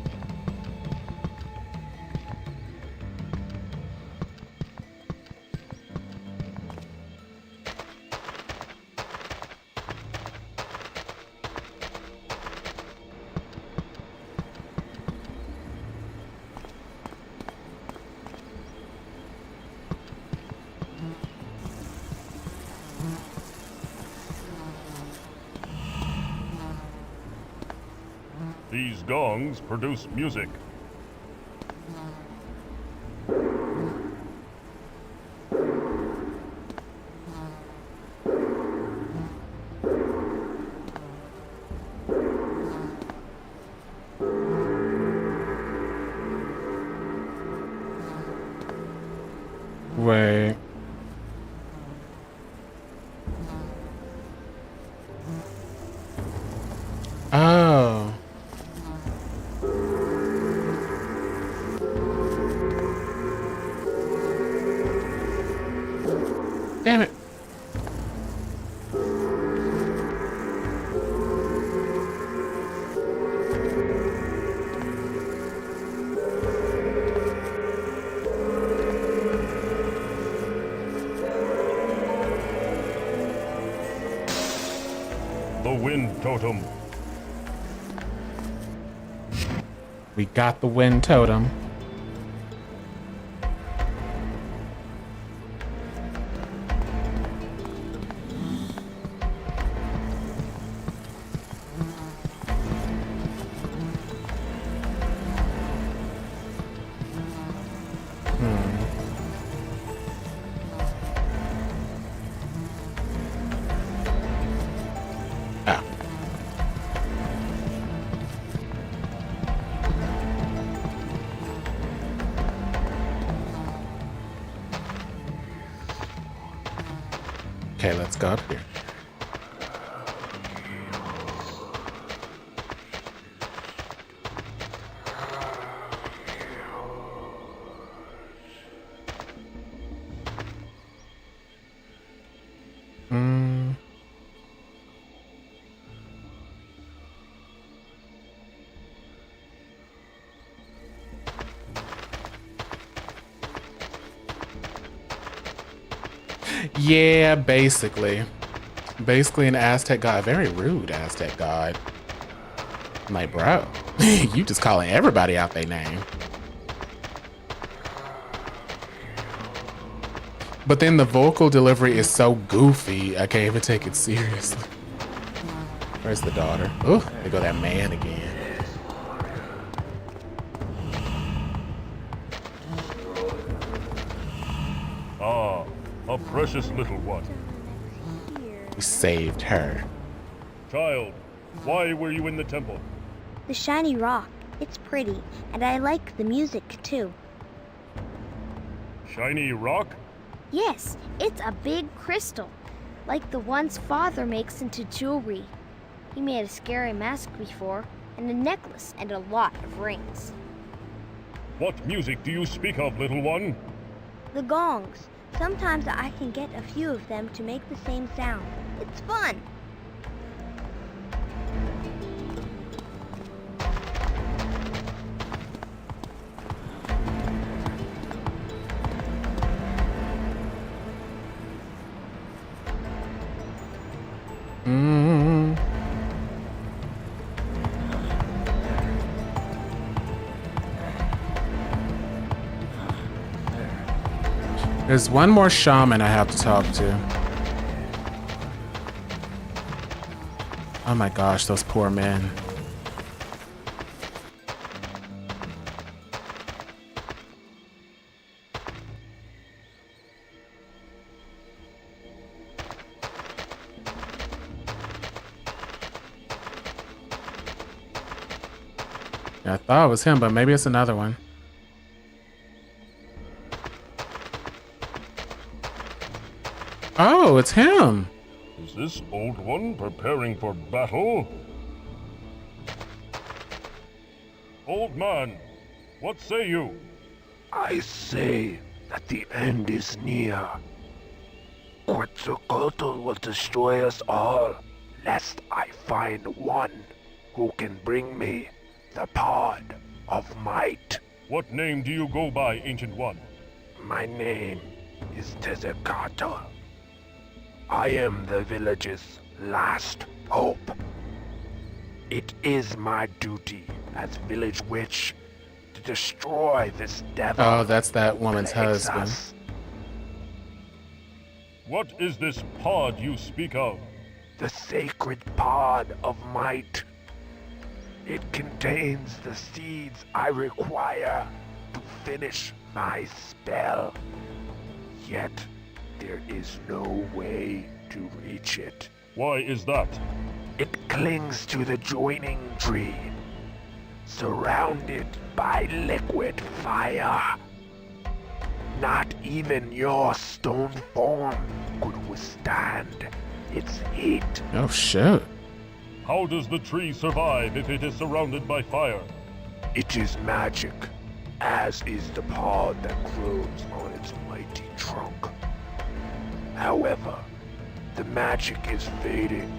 These gongs produce music. The wind totem. We got the wind totem. Okay, let's go up here. Yeah, basically. Basically an Aztec god. A very rude Aztec god. I'm like, bro, you just calling everybody out their name. But then the vocal delivery is so goofy, I can't even take it seriously. Where's the daughter? Oh, there go that man again. Ah, a precious little one. We saved her. Child, why were you in the temple? The shiny rock. It's pretty, and I like the music too. Shiny rock? Yes, it's a big crystal, like the ones Father makes into jewelry. He made a scary mask before, and a necklace, and a lot of rings. What music do you speak of, little one? The gongs. Sometimes I can get a few of them to make the same sound. It's fun. There's one more shaman I have to talk to. Oh my gosh, those poor men. Yeah, I thought it was him, but maybe it's another one. Oh, it's him. Is this old one preparing for battle? Old man, what say you? I say that the end is near. Quetzalcoatl will destroy us all, lest I find one who can bring me the pod of might. What name do you go by, Ancient One? My name is Tezcatl. I am the village's last hope. It is my duty as village witch to destroy this devil. Oh, that's that woman's husband. What is this pod you speak of? The sacred pod of might. It contains the seeds I require to finish my spell. Yet, there is no way to reach it. Why is that? It clings to the joining tree, surrounded by liquid fire. Not even your stone form could withstand its heat. Oh shit. How does the tree survive if it is surrounded by fire? It is magic, as is the pod that grows on its mighty trunk. However, the magic is fading,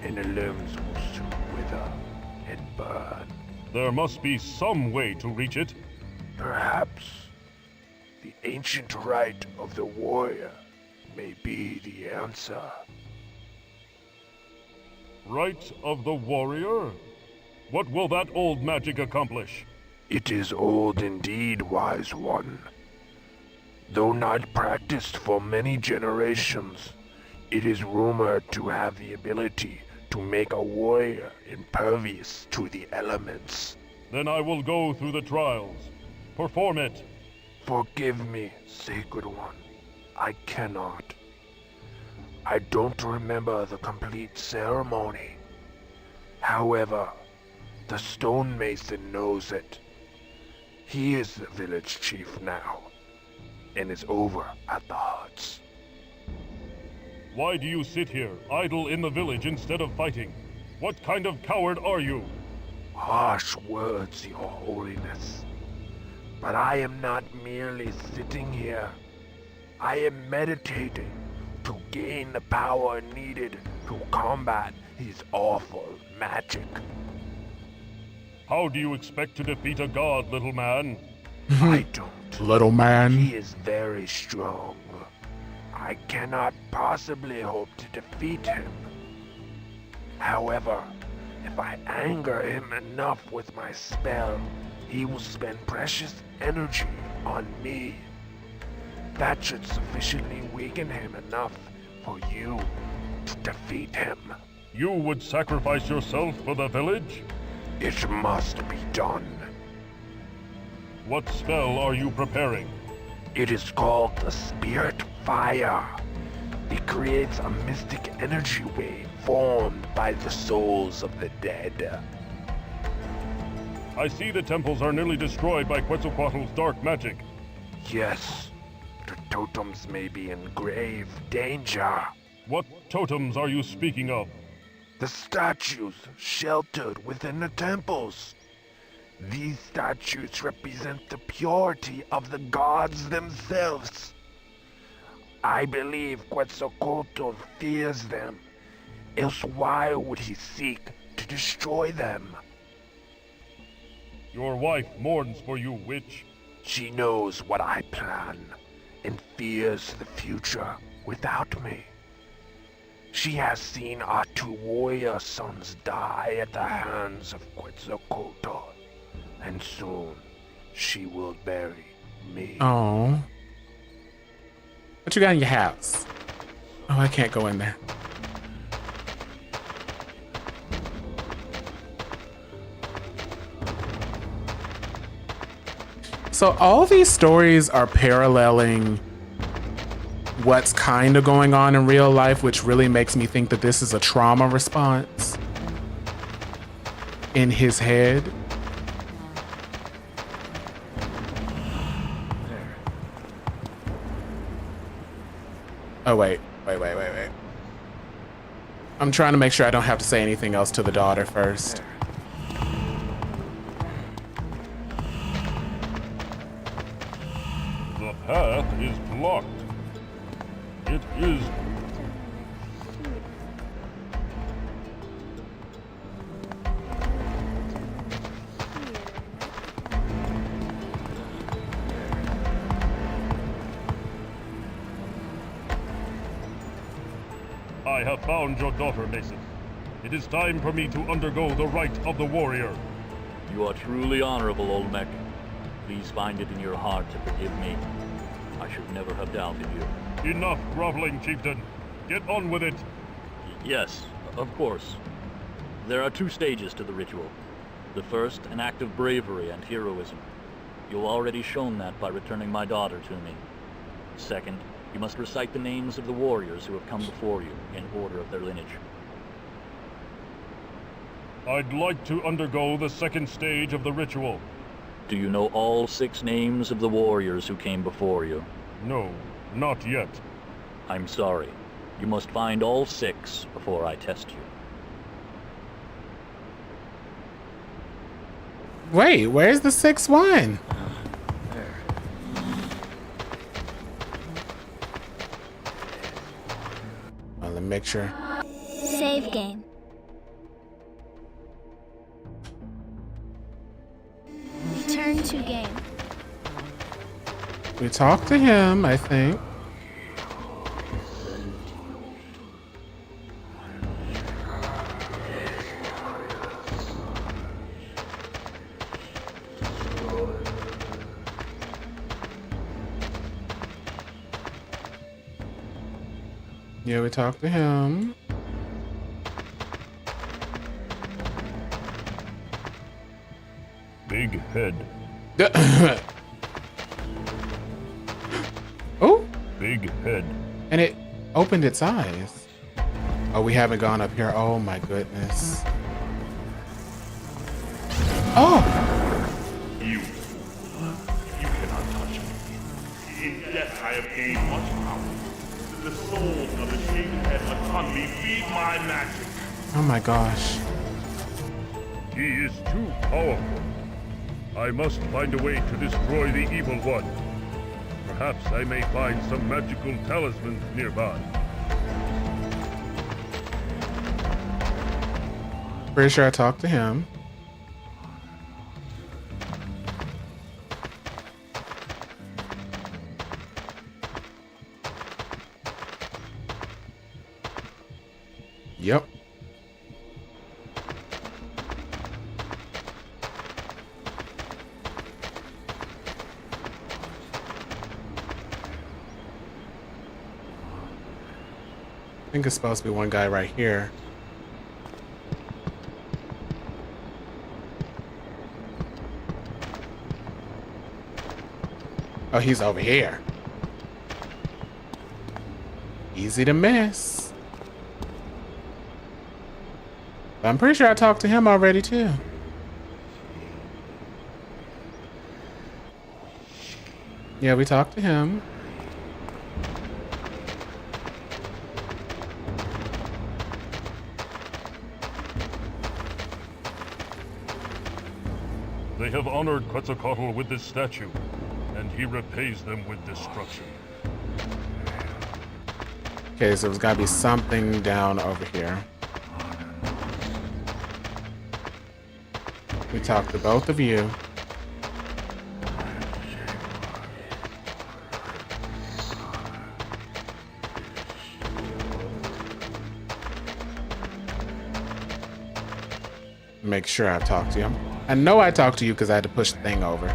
and the limbs will soon wither and burn. There must be some way to reach it. Perhaps the ancient rite of the warrior may be the answer. Rite of the Warrior? What will that old magic accomplish? It is old indeed, wise one. Though not practiced for many generations, it is rumored to have the ability to make a warrior impervious to the elements. Then I will go through the trials. Perform it. Forgive me, Sacred One. I cannot. I don't remember the complete ceremony. However, the stonemason knows it. He is the village chief now, and is over at the huts. Why do you sit here, idle in the village instead of fighting? What kind of coward are you? Harsh words, Your Holiness. But I am not merely sitting here. I am meditating to gain the power needed to combat his awful magic. How do you expect to defeat a god, little man? I don't. Little man. He is very strong. I cannot possibly hope to defeat him. However, if I anger him enough with my spell, he will spend precious energy on me. That should sufficiently weaken him enough for you to defeat him. You would sacrifice yourself for the village? It must be done. What spell are you preparing? It is called the Spirit Fire. It creates a mystic energy wave formed by the souls of the dead. I see the temples are nearly destroyed by Quetzalcoatl's dark magic. Yes, the totems may be in grave danger. What totems are you speaking of? The statues sheltered within the temples. These statues represent the purity of the gods themselves. I believe Quetzalcoatl fears them, else why would he seek to destroy them? Your wife mourns for you, witch. She knows what I plan, and fears the future without me. She has seen our two warrior sons die at the hands of Quetzalcoatl, and soon she will bury me. Oh. What you got in your house? Oh, I can't go in there. So all these stories are paralleling what's kind of going on in real life, which really makes me think that this is a trauma response in his head. Oh, wait. I'm trying to make sure I don't have to say anything else to the daughter first. The path is blocked. It is... I have found your daughter, Mason. It is time for me to undergo the rite of the warrior. You are truly honorable, Olmec. Please find it in your heart to forgive me. I should never have doubted you. Enough groveling, chieftain. Get on with it. Yes, of course. There are 2 stages to the ritual. The first, an act of bravery and heroism. You've already shown that by returning my daughter to me. Second, you must recite the names of the warriors who have come before you in order of their lineage. I'd like to undergo the second stage of the ritual. Do you know all 6 names of the warriors who came before you? No, not yet. I'm sorry. You must find all 6 before I test you. Wait, where's the 6th one? Well, let me make sure. Save game. Return to game. We talked to him, I think. Yeah, we talked to him. Big head. Oh! Big head. And it opened its eyes. Oh, we haven't gone up here. Oh my goodness. Oh! You cannot touch me. In death I have gained much power. The souls of the shaven head upon me feed my magic. Oh my gosh. He is too powerful. I must find a way to destroy the evil one. Perhaps I may find some magical talismans nearby. Pretty sure I talked to him. Yep. I think it's supposed to be one guy right here. Oh, he's over here. Easy to miss. But I'm pretty sure I talked to him already too. Yeah, we talked to him. They have honored Quetzalcoatl with this statue, and he repays them with destruction. Okay, so there's gotta be something down over here. We talked to both of you. Make sure I talked to him. I know I talked to you because I had to push the thing over.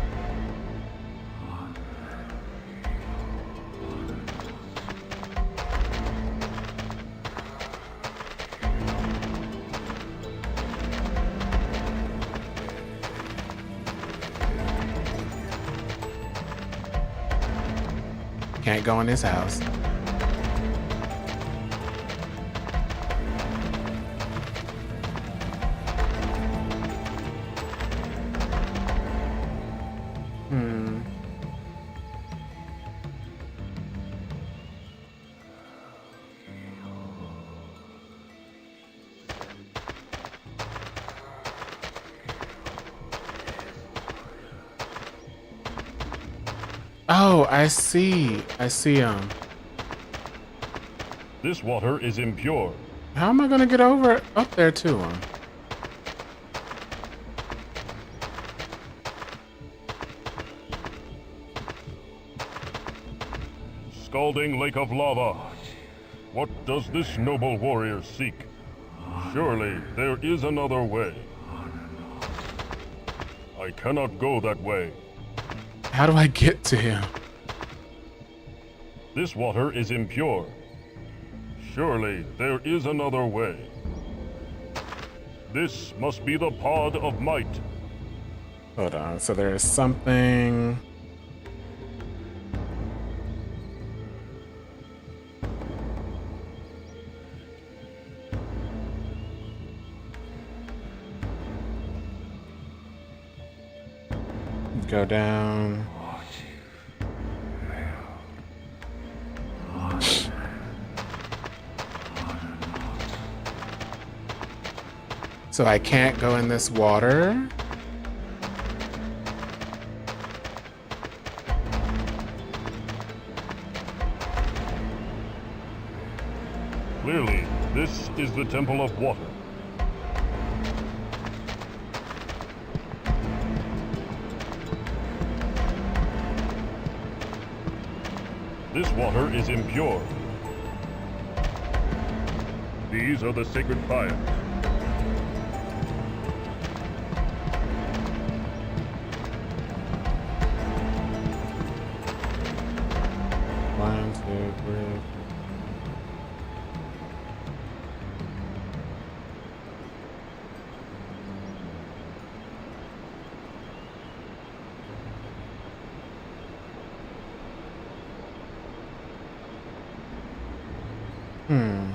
Can't go in his house. Oh, I see. I see him. This water is impure. How am I gonna get over up there to him? Scalding lake of lava. What does this noble warrior seek? Surely there is another way. I cannot go that way. How do I get to him? This water is impure. Surely there is another way. This must be the pod of might. Hold on, so there's something... Go down. So I can't go in this water? Clearly, this is the Temple of Water. This water is impure. These are the sacred fires. Hmm.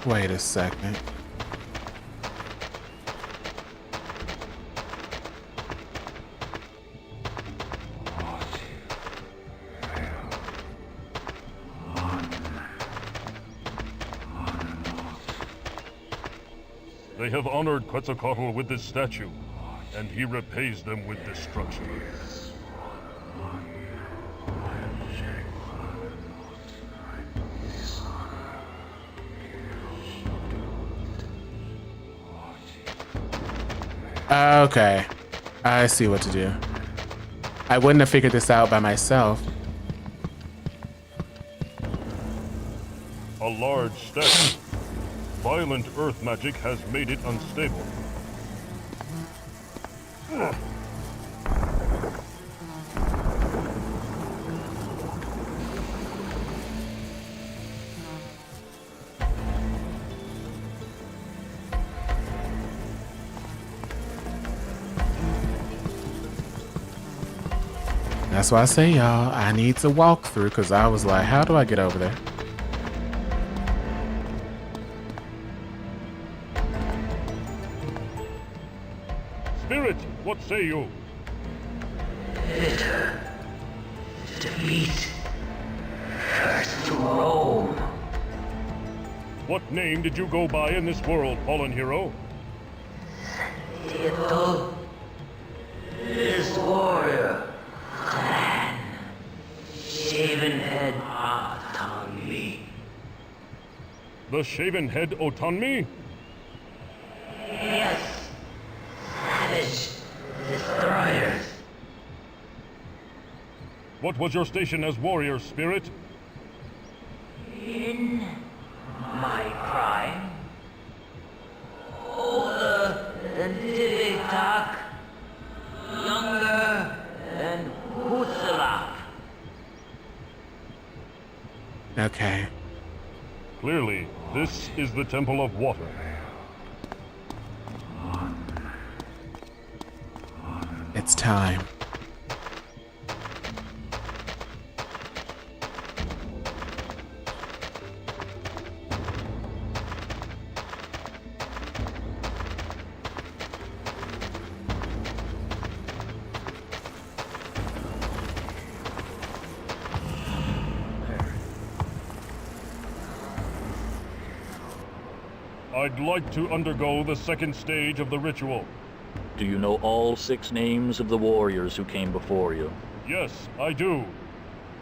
Wait a second. They have honored Quetzalcoatl with this statue, and he repays them with destruction. Okay. I see what to do. I wouldn't have figured this out by myself. A large statue. Violent earth magic has made it unstable. That's why I say, y'all, I need to walk through, because I was like, how do I get over there? Spirit, what say you? Bitter defeat. First to Rome. What name did you go by in this world, fallen hero? Theodore. This warrior. Clan. Shaven head Otanmi. The shaven head Otanmi? Yes. Savage destroyers. What was your station as warrior, Spirit? In my prime. Older than Tivitak. Younger than Hutsalaf. Okay. Clearly, this is the Temple of Water. It's time. I'd like to undergo the second stage of the ritual. Do you know all 6 names of the warriors who came before you? Yes, I do.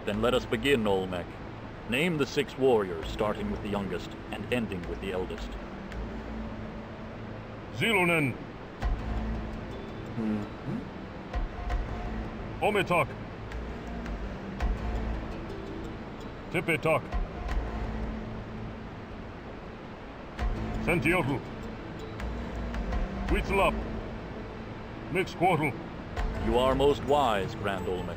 Then let us begin, Olmec. Name the 6 warriors, starting with the youngest and ending with the eldest. Zilunen. Ometok. Tipetok. Santiotl. Huitzlap. Mixquartl. You are most wise, Grand Olmec.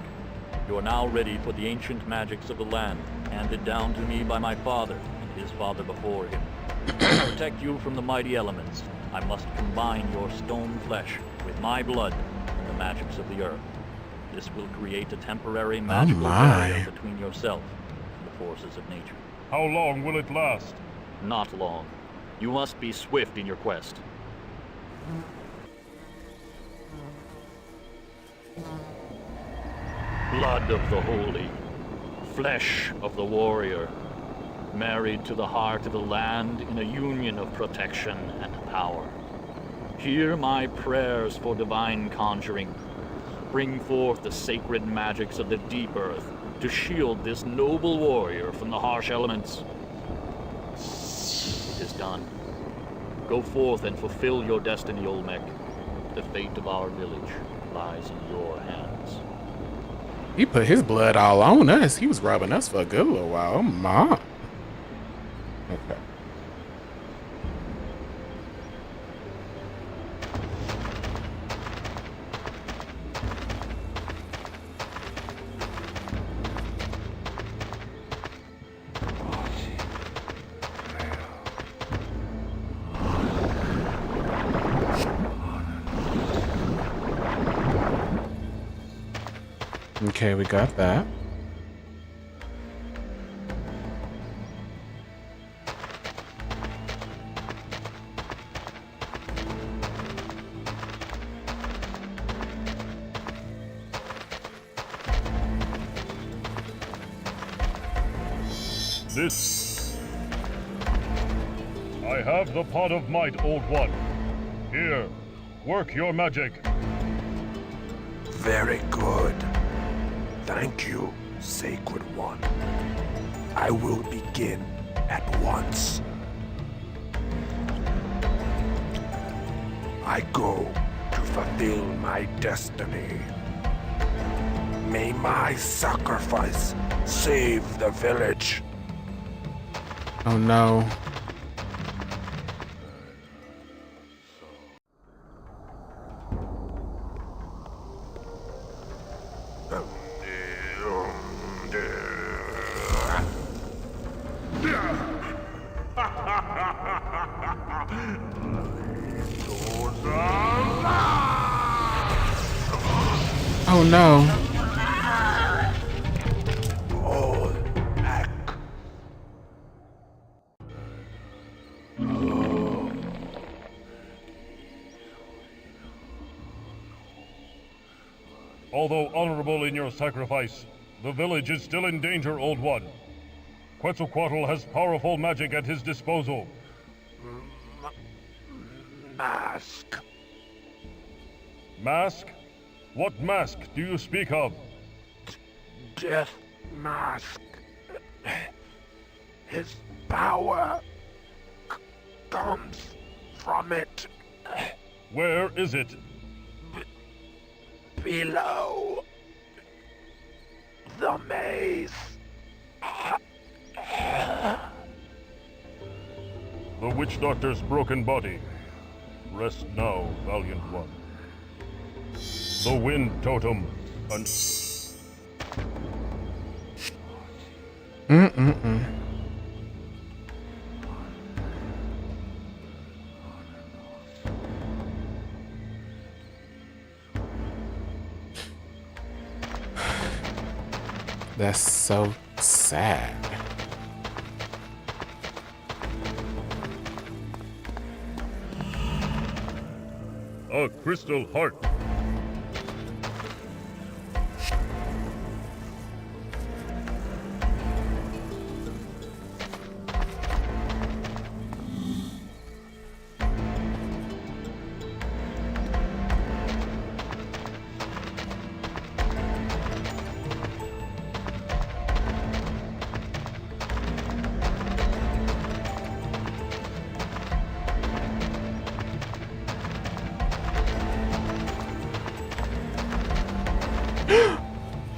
You are now ready for the ancient magics of the land, handed down to me by my father and his father before him. To protect you from the mighty elements, I must combine your stone flesh with my blood and the magics of the earth. This will create a temporary magical barrier between yourself and the forces of nature. How long will it last? Not long. You must be swift in your quest. Blood of the holy, flesh of the warrior, married to the heart of the land in a union of protection and power. Hear my prayers for divine conjuring. Bring forth the sacred magics of the deep earth to shield this noble warrior from the harsh elements. It is done. Go forth and fulfill your destiny, Olmec. The fate of our village lies in your hands. He put his blood all on us. He was robbing us for a good little while. Oh my. Okay. Okay, we got that. This. I have the pot of might, Old One. Here, work your magic. Very good. Thank you, Sacred One. I will begin at once. I go to fulfill my destiny. May my sacrifice save the village. Oh no. Oh no. Although honorable in your sacrifice, the village is still in danger, Old One. Quetzalcoatl has powerful magic at his disposal. Mask. Mask? What mask do you speak of? Death Mask. His power comes from it. Where is it? Below the maze. The witch doctor's broken body. Rest now, valiant one. The wind totem. That's so sad. A crystal heart.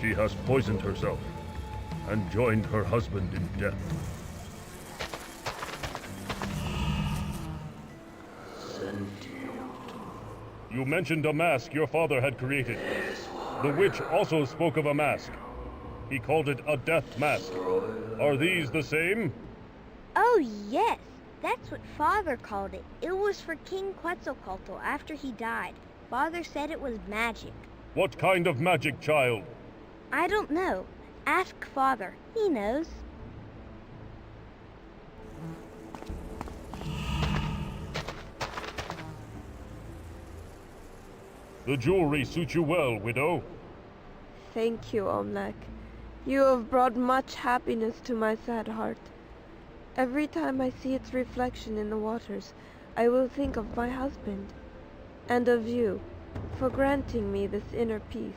She has poisoned herself and joined her husband in death. You mentioned a mask your father had created. The witch also spoke of a mask. He called it a death mask. Are these the same? Oh, yes. That's what Father called it. It was for King Quetzalcoatl after he died. Father said it was magic. What kind of magic, child? I don't know. Ask Father. He knows. The jewelry suits you well, widow. Thank you, Olmec. You have brought much happiness to my sad heart. Every time I see its reflection in the waters, I will think of my husband, and of you, for granting me this inner peace.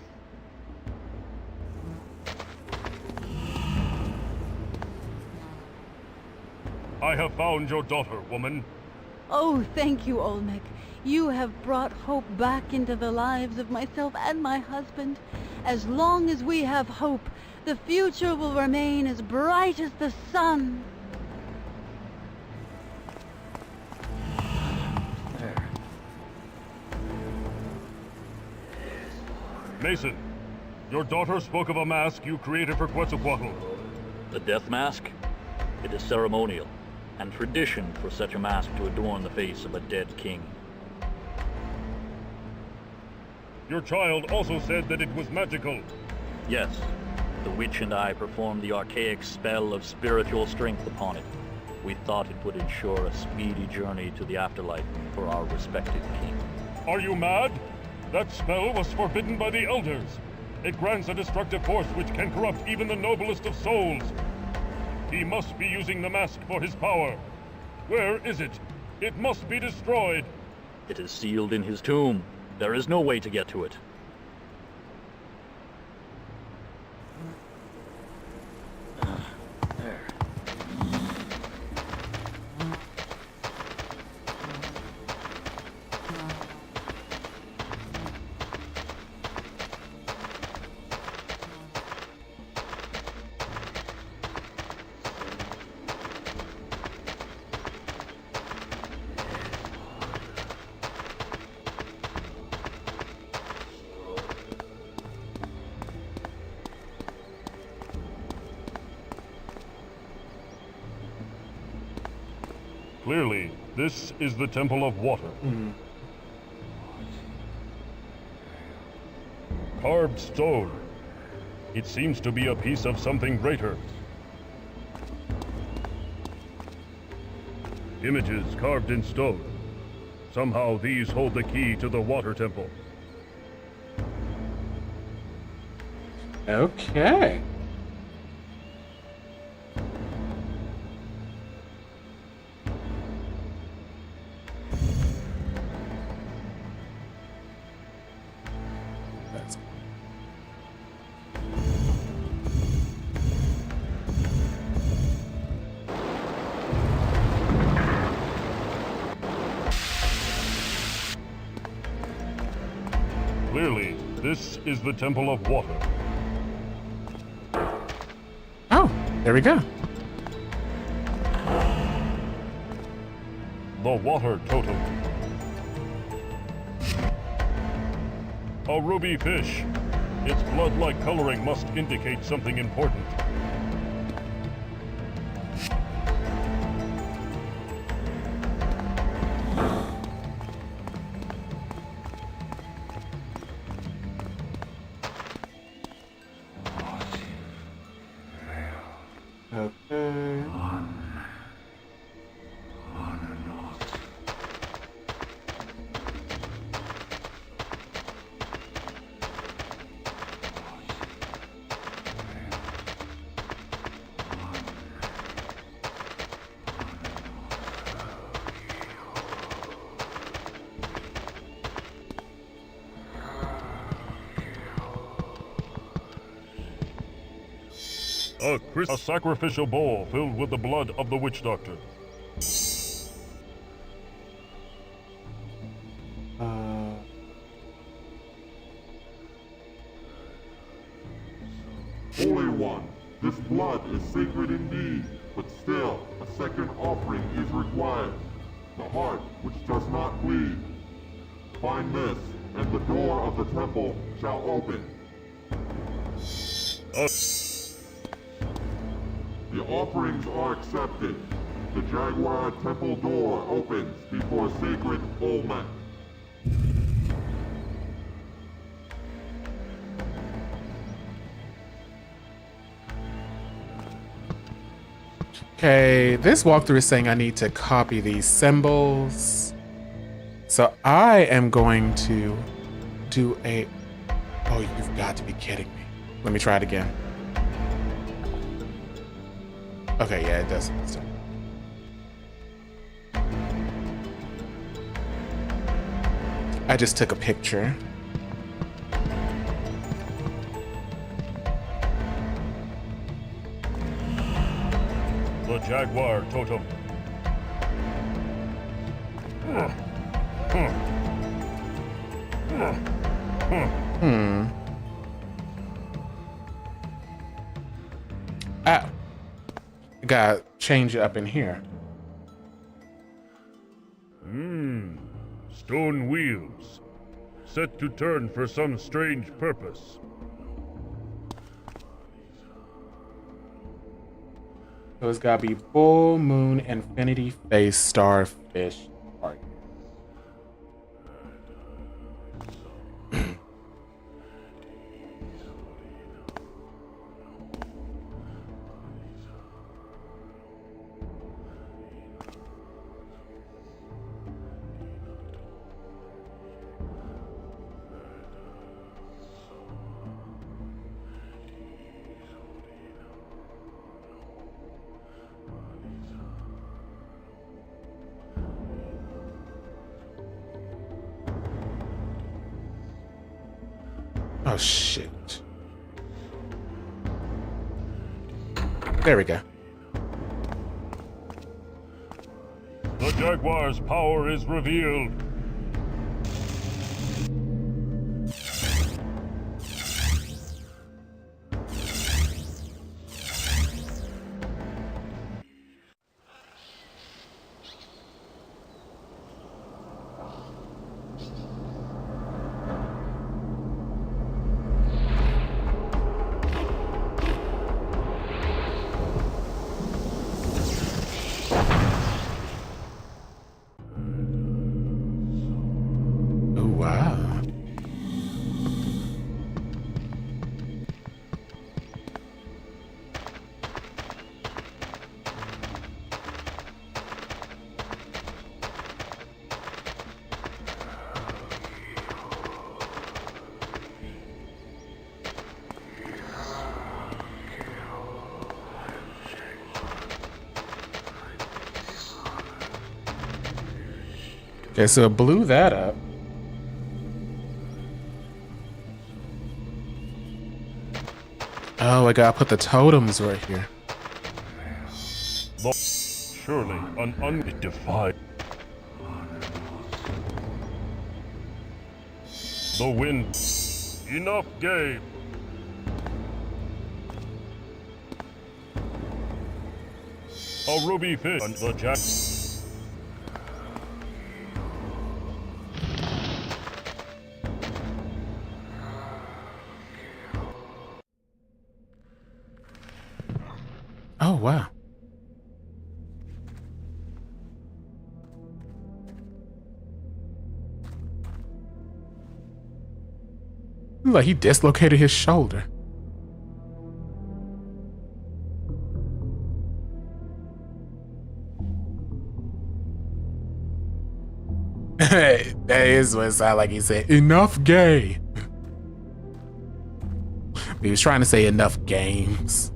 I have found your daughter, woman. Oh, thank you, Olmec. You have brought hope back into the lives of myself and my husband. As long as we have hope, the future will remain as bright as the sun. There. Mason, your daughter spoke of a mask you created for Quetzalcoatl. The death mask? It is ceremonial and tradition for such a mask to adorn the face of a dead king. Your child also said that it was magical. Yes, the witch and I performed the archaic spell of spiritual strength upon it. We thought it would ensure a speedy journey to the afterlife for our respective king. Are you mad? That spell was forbidden by the elders. It grants a destructive force which can corrupt even the noblest of souls. He must be using the mask for his power. Where is it? It must be destroyed. It is sealed in his tomb. There is no way to get to it. There. Clearly, this is the Temple of Water. Carved stone. It seems to be a piece of something greater. Images carved in stone. Somehow these hold the key to the Water Temple. Okay. Clearly, this is the Temple of Water. Oh, there we go. The Water Totem. A ruby fish. Its blood-like coloring must indicate something important. Okay. A sacrificial bowl filled with the blood of the witch doctor. Holy One, this blood is sacred indeed, but still, a second offering is required. The heart which does not bleed. Find this, and the door of the temple shall open. The offerings are accepted. The Jaguar temple door opens before sacred Olmec. Okay, this walkthrough is saying I need to copy these symbols. So I am going to do a... Oh, you've got to be kidding me. Let me try it again. Okay, yeah, it does. I just took a picture. The Jaguar Totem. Ah. I gotta change it up in here. Stone wheels. Set to turn for some strange purpose. So it's gotta be full moon, infinity face, starfish. Target. Oh, shit. There we go. The Jaguar's power is revealed. Oh, wow. Okay, so it blew that up. Oh, I gotta put the totems right here. Surely an undefined. The wind. Enough game. A ruby fish and the jack. Oh, wow. Like he dislocated his shoulder. That is what it sounded like he said. Enough gay. He was trying to say enough games.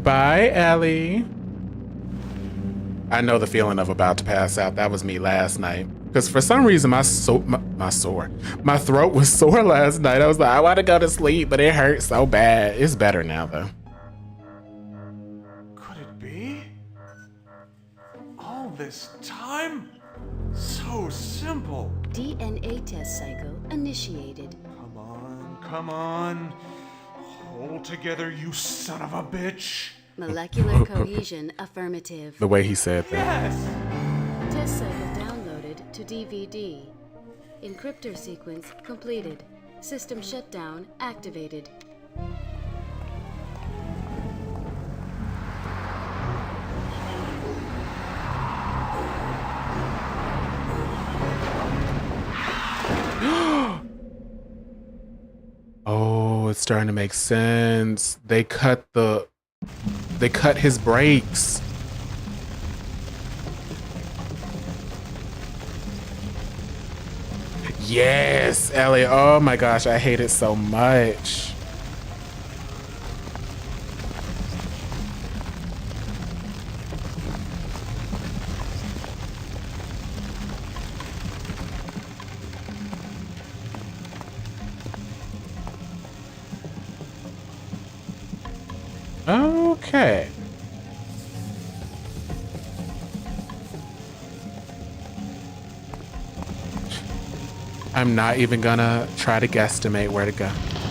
Bye, Ellie. I know the feeling of about to pass out. That was me last night. Because for some reason, my throat was sore last night. I was like, I want to go to sleep, but it hurt so bad. It's better now, though. Could it be? All this time? So simple. DNA test cycle initiated. Come on. Hold together, you son of a bitch. Molecular cohesion affirmative. The way he said that. Yes! Test cycle downloaded to DVD. Encryptor sequence completed. System shutdown activated. Oh, it's starting to make sense. They cut his brakes. Yes, Ellie. Oh my gosh, I hate it so much. Okay. I'm not even gonna try to guesstimate where to go.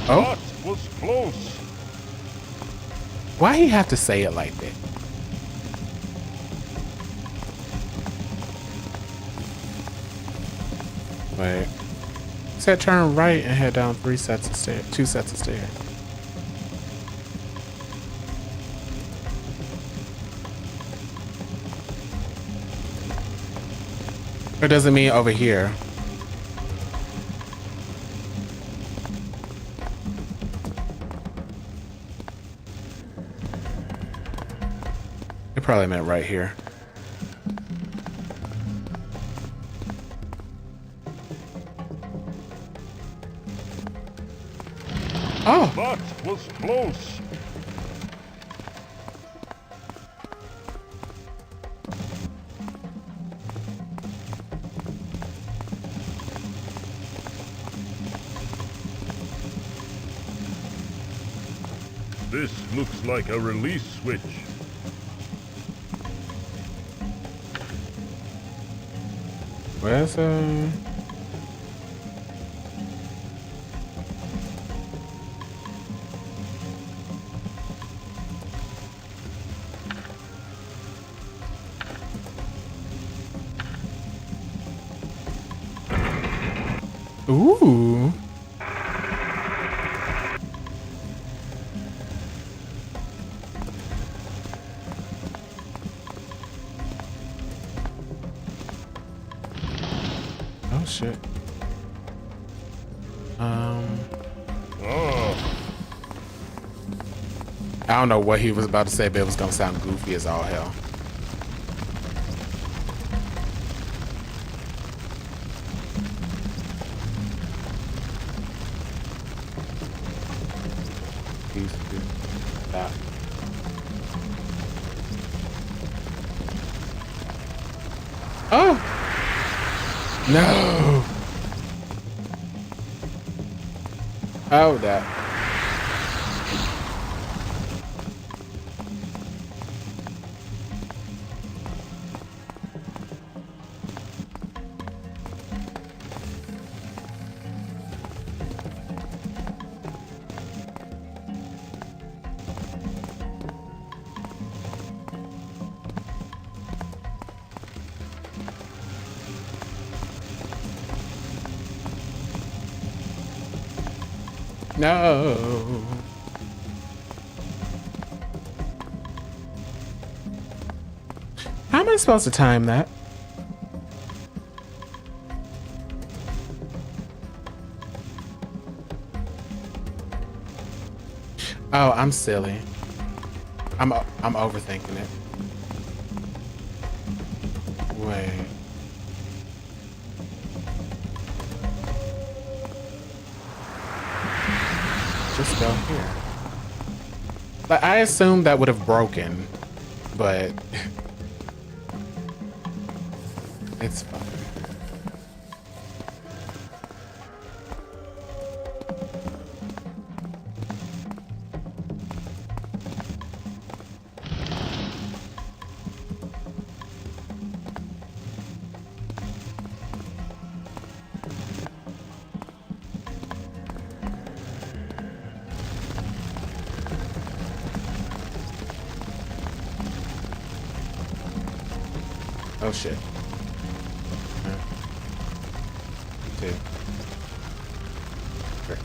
Oh, that was close. Why he have to say it like that? Wait. Said turn right and head down 2 sets of stairs. Or does it mean over here? It probably meant right here. Oh! That was close. This looks like a release switch. Where's Ooh. Oh shit. I don't know what he was about to say, but it was gonna sound goofy as all hell. That. Oh! No! Oh, that. No. How am I supposed to time that? Oh, I'm silly. I'm overthinking it. Wait. Just go here. Like, I assumed that would have broken, but it's fine. Oh shit. 2, 3.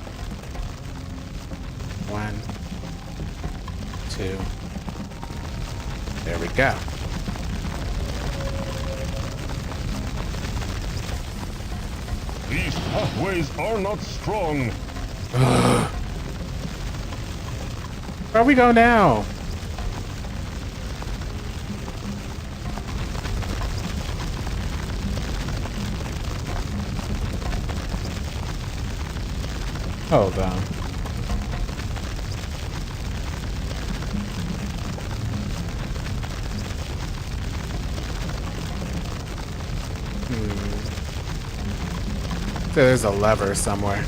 1, 2. There we go. These pathways are not strong. Where we go now? Hold on. So there's a lever somewhere.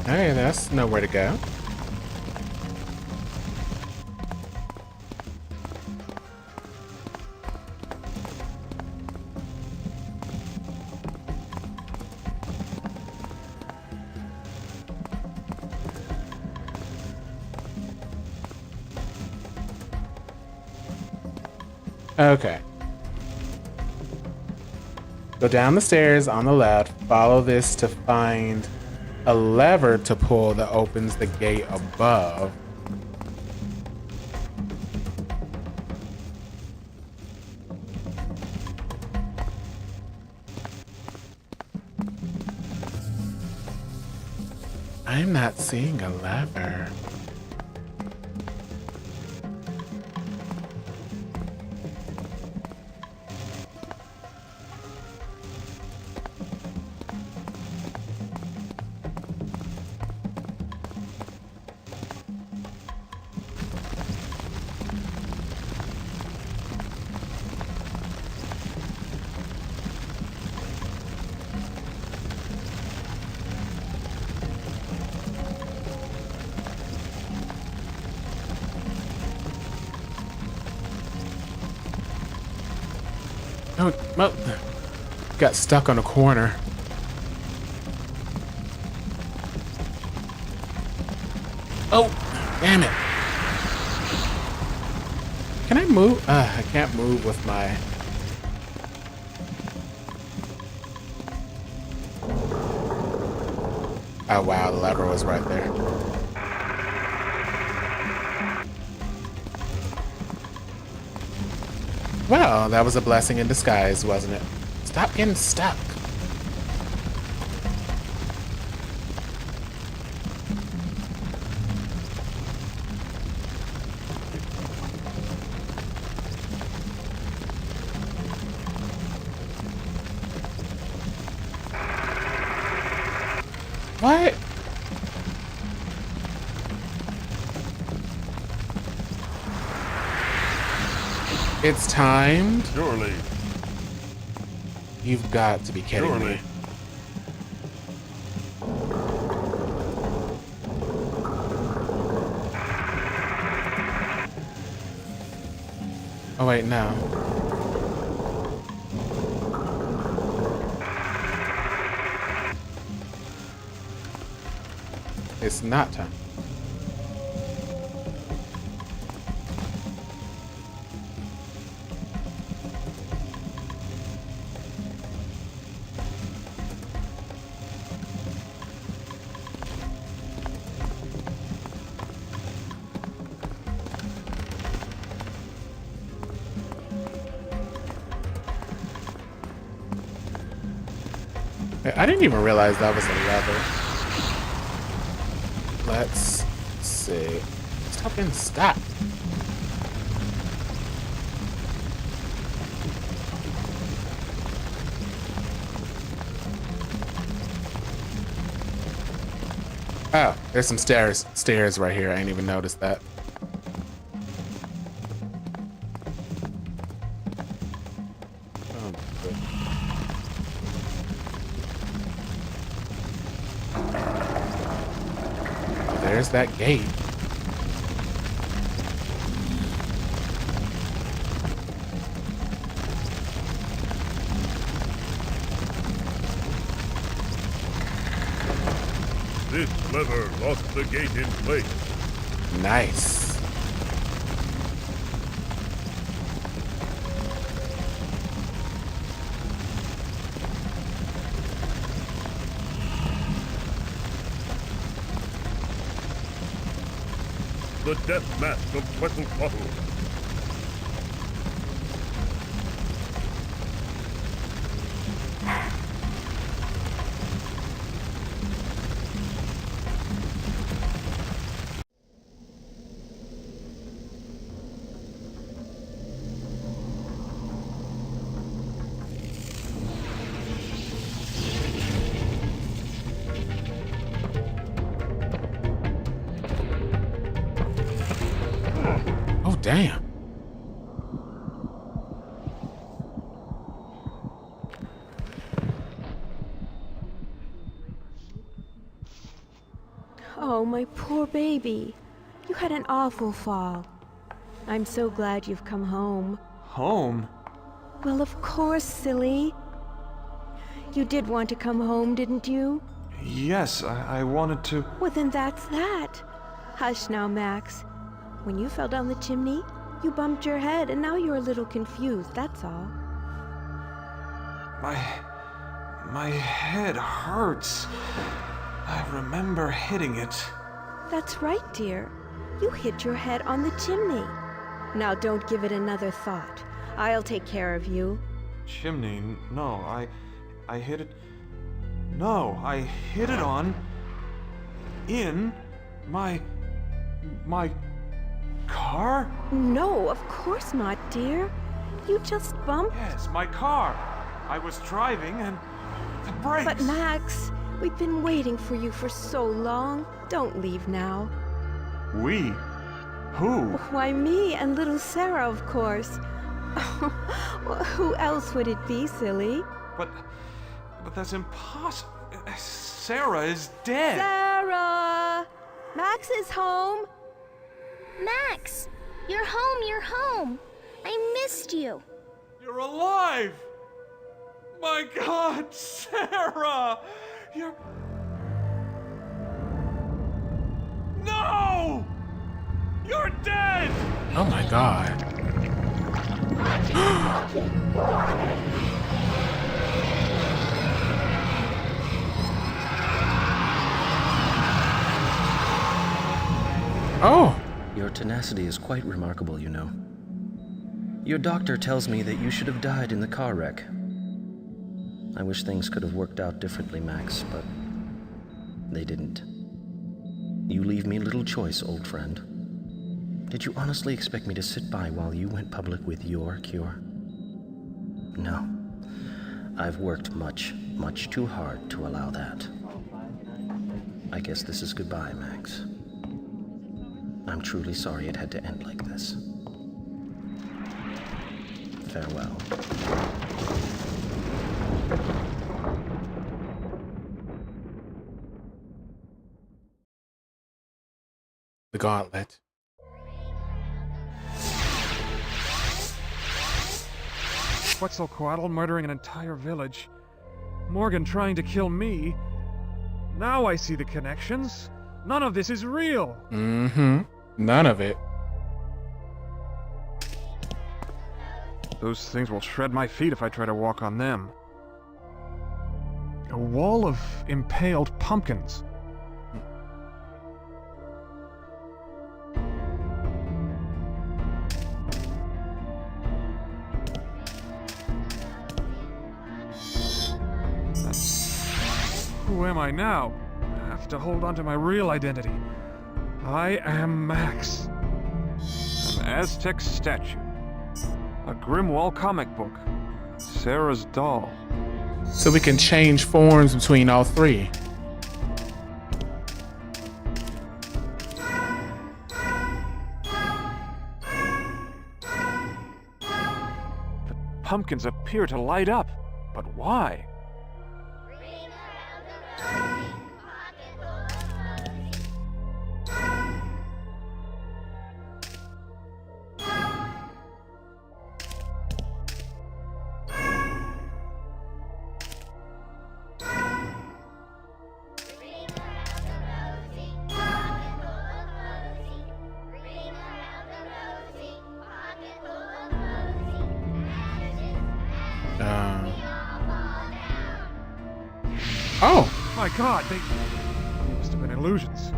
Hey, that's nowhere to go. Okay. Go down the stairs on the left. Follow this to find a lever to pull that opens the gate above. I'm not seeing a lever. Oh, well, got stuck on a corner. Oh, damn it. Can I move? I can't move with my... Oh wow, the lever was right there. Well, that was a blessing in disguise, wasn't it? Stop getting stuck. What? It's timed? Surely. You've got to be kidding me. Oh wait, no. It's not time. I didn't even realize that was a lever. Let's see. Stop getting stuck. Oh, there's some stairs right here. I didn't even notice that. Oh, good. Oh, there's that gate. This lever locks the gate in place. Nice. The death mask of Quetzalcoatl. Oh, damn. Oh, my poor baby. You had an awful fall. I'm so glad you've come home. Home? Well, of course, silly. You did want to come home, didn't you? Yes, I wanted to... Well, then that's that. Hush now, Max. When you fell down the chimney, You bumped your head and now you're a little confused, that's all. My head hurts. I remember hitting it. That's right, dear. You hit your head on the chimney. Now don't give it another thought. I'll take care of you. Chimney? No, I hit it... No, I hit it on... in... my car? No, of course not, dear. You just bumped... Yes, my car. I was driving and... the brakes... But Max, we've been waiting for you for so long. Don't leave now. We? Who? Why, me and little Sarah, of course. Well, who else would it be, silly? But that's impossible. Sarah is dead. Sarah! Max is home. Max, you're home. I missed you. You're alive! My God, Sarah! You're... No! You're dead! Oh my God. Oh! Your tenacity is quite remarkable, you know. Your doctor tells me that you should have died in the car wreck. I wish things could have worked out differently, Max, but they didn't. You leave me little choice, old friend. Did you honestly expect me to sit by while you went public with your cure? No. I've worked much, much too hard to allow that. I guess this is goodbye, Max. I'm truly sorry it had to end like this. Farewell. The gauntlet. Quetzalcoatl murdering an entire village. Morgan trying to kill me. Now I see the connections. None of this is real. Mm-hmm. None of it. Those things will shred my feet if I try to walk on them. A wall of impaled pumpkins. Who am I now? I have to hold on to my real identity. I am Max. An Aztec statue. A Grimwall comic book. Sarah's doll. So we can change forms between all three. The pumpkins appear to light up. But why? Oh! My God, they must have been illusions.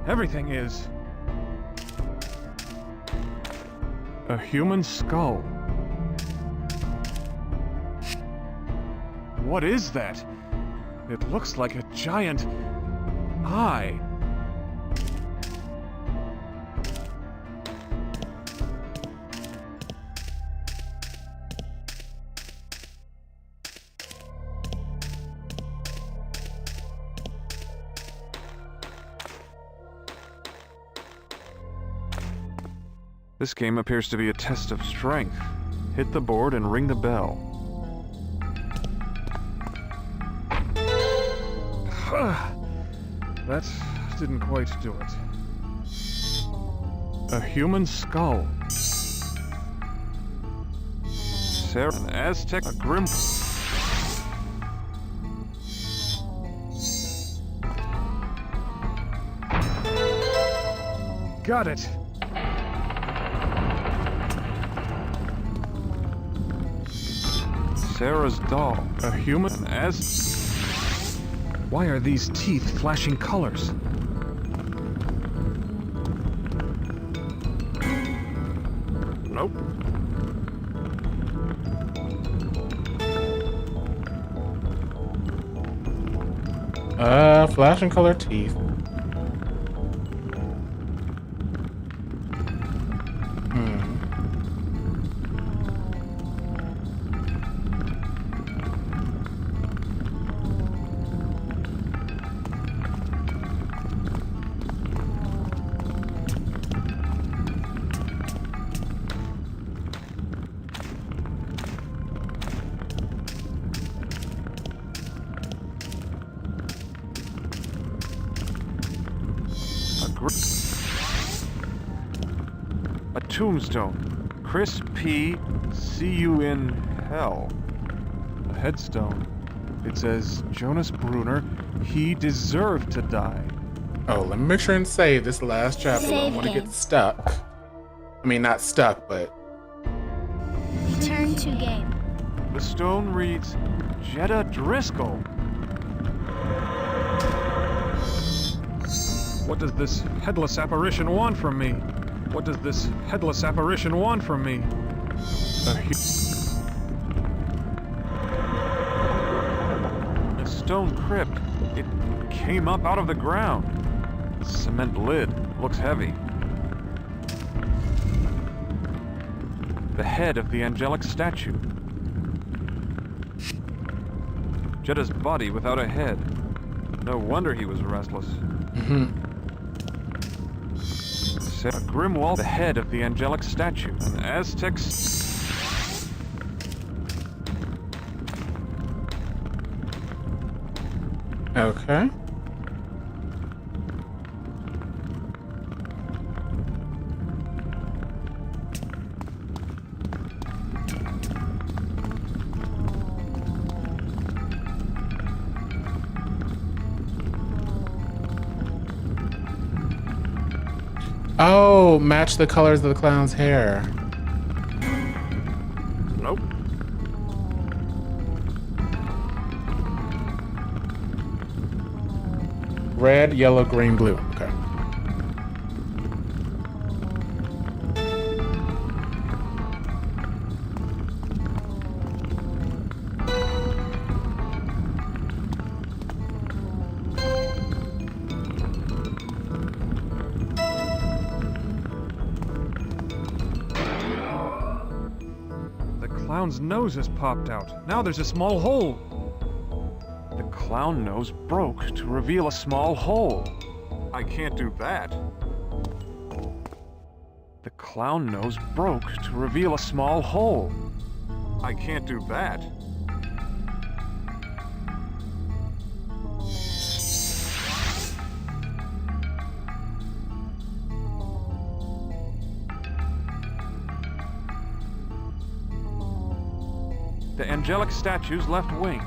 Everything is... a human skull. What is that? It looks like a giant eye. This game appears to be a test of strength. Hit the board and ring the bell. That didn't quite do it. A human skull. Sarah, an Aztec, a grim... Got it. Sarah's doll. A human as... Why are these teeth flashing colors? Nope. Flashing color teeth. A tombstone. Chris P. See you in hell. A headstone. It says, Jonas Brunner, he deserved to die. Oh, let me make sure and save this last chapter. I don't want to get stuck. I mean, not stuck, but... Return to game. The stone reads, Jetta Driscoll. What does this headless apparition want from me? What does this headless apparition want from me? A stone crypt. It came up out of the ground. Cement lid. Looks heavy. The head of the angelic statue. Jetta's body without a head. No wonder he was restless. A grim wall, the head of the angelic statue. An Aztec... Okay. Oh, match the colors of the clown's hair. Nope. Red, yellow, green, blue. Okay. Clown's nose has popped out. Now there's a small hole. The clown nose broke to reveal a small hole. I can't do that. The clown nose broke to reveal a small hole. I can't do that. The angelic statue's left wing.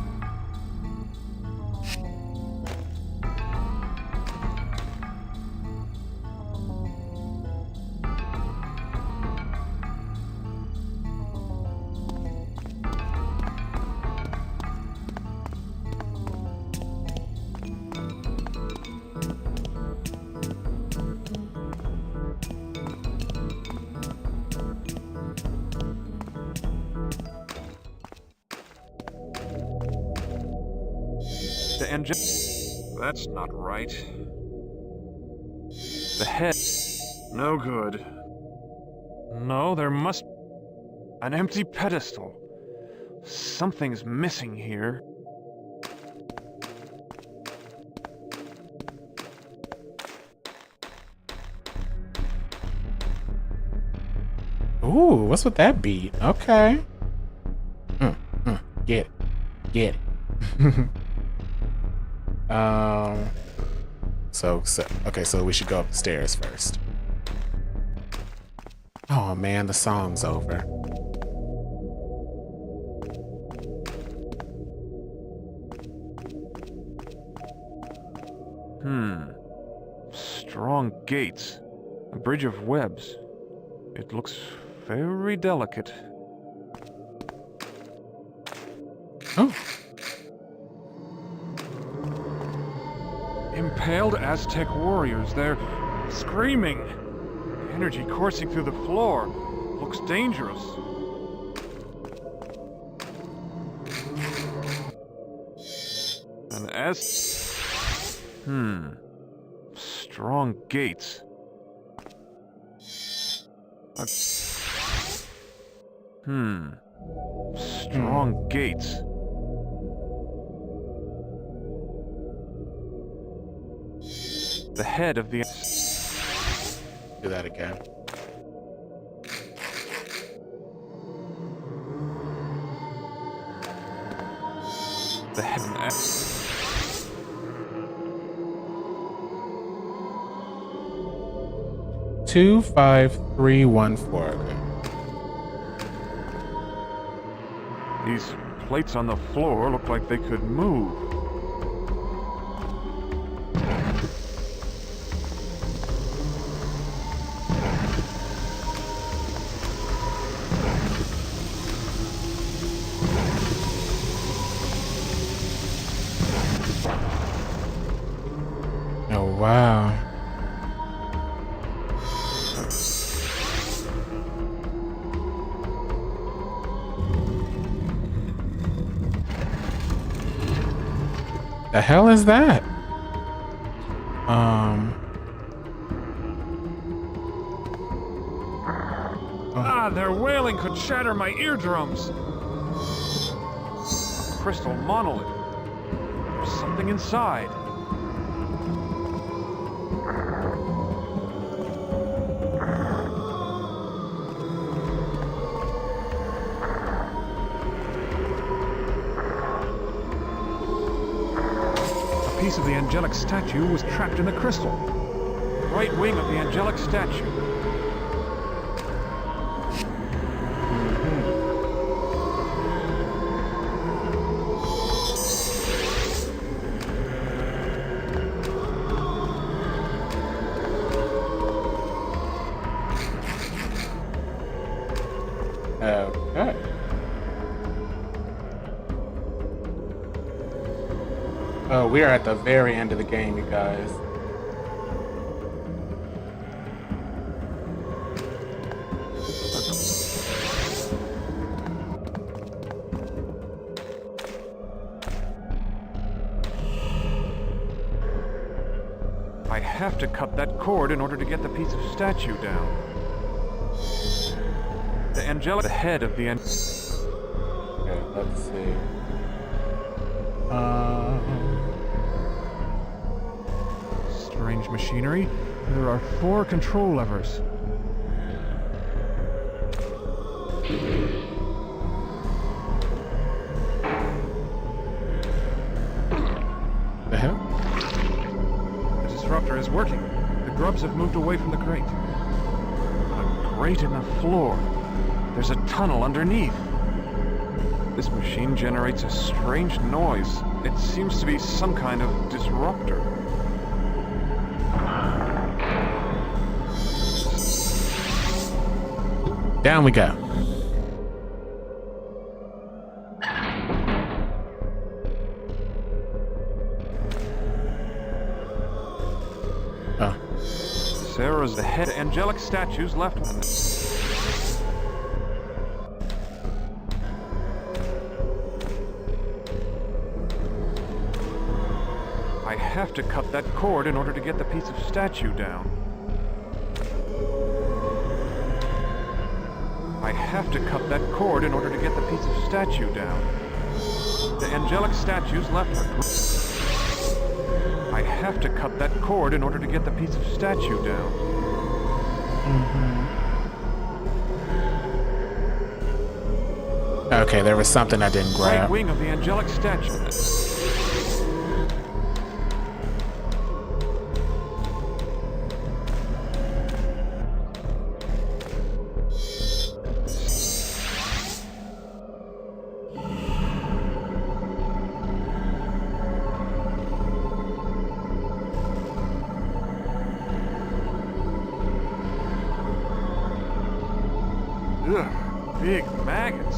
That's not right. The head. No good. No, there must... An empty pedestal. Something's missing here. Ooh, what's with that beat? Okay. Get it. Get it. Okay, so we should go up the stairs first. Oh man, the song's over. Strong gates. A bridge of webs. It looks very delicate. Oh. Impaled Aztec warriors. They're screaming. Energy coursing through the floor. Looks dangerous. An strong gates. Strong gates. The head of the... Do that again. The head... 25314. Okay. These plates on the floor look like they could move. Oh, wow. The hell is that? Their wailing could shatter my eardrums. Crystal monolith. There's something inside. A piece of the angelic statue was trapped in the crystal. Right wing of the angelic statue. Okay. Oh, we are at the very end of the game, you guys. I have to cut that cord in order to get the piece of statue down. The angelic head of the Okay, let's see. Strange machinery. There are 4 control levers. The hell? The disruptor is working. The grubs have moved away from the crate. A grate in the floor. There's a tunnel underneath. This machine generates a strange noise. It seems to be some kind of disruptor. Down we go. Oh. Sarah's the head angelic statues left. I have to cut that cord in order to get the piece of statue down. I have to cut that cord in order to get the piece of statue down. The angelic statues left are... I have to cut that cord in order to get the piece of statue down. Okay, there was something I didn't grab. Right wing of the angelic statue. Ugh, big maggots.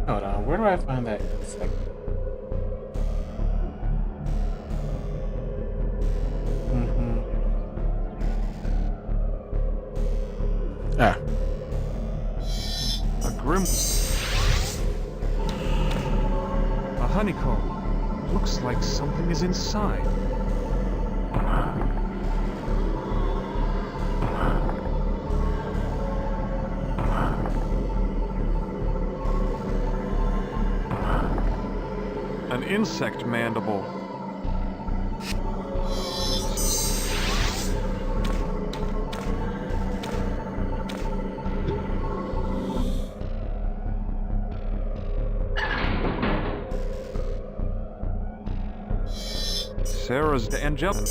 Hold on, where do I find that insect? Ah. A grim... A honeycomb. Looks like something is inside. An insect mandible. Sarah's the angelic.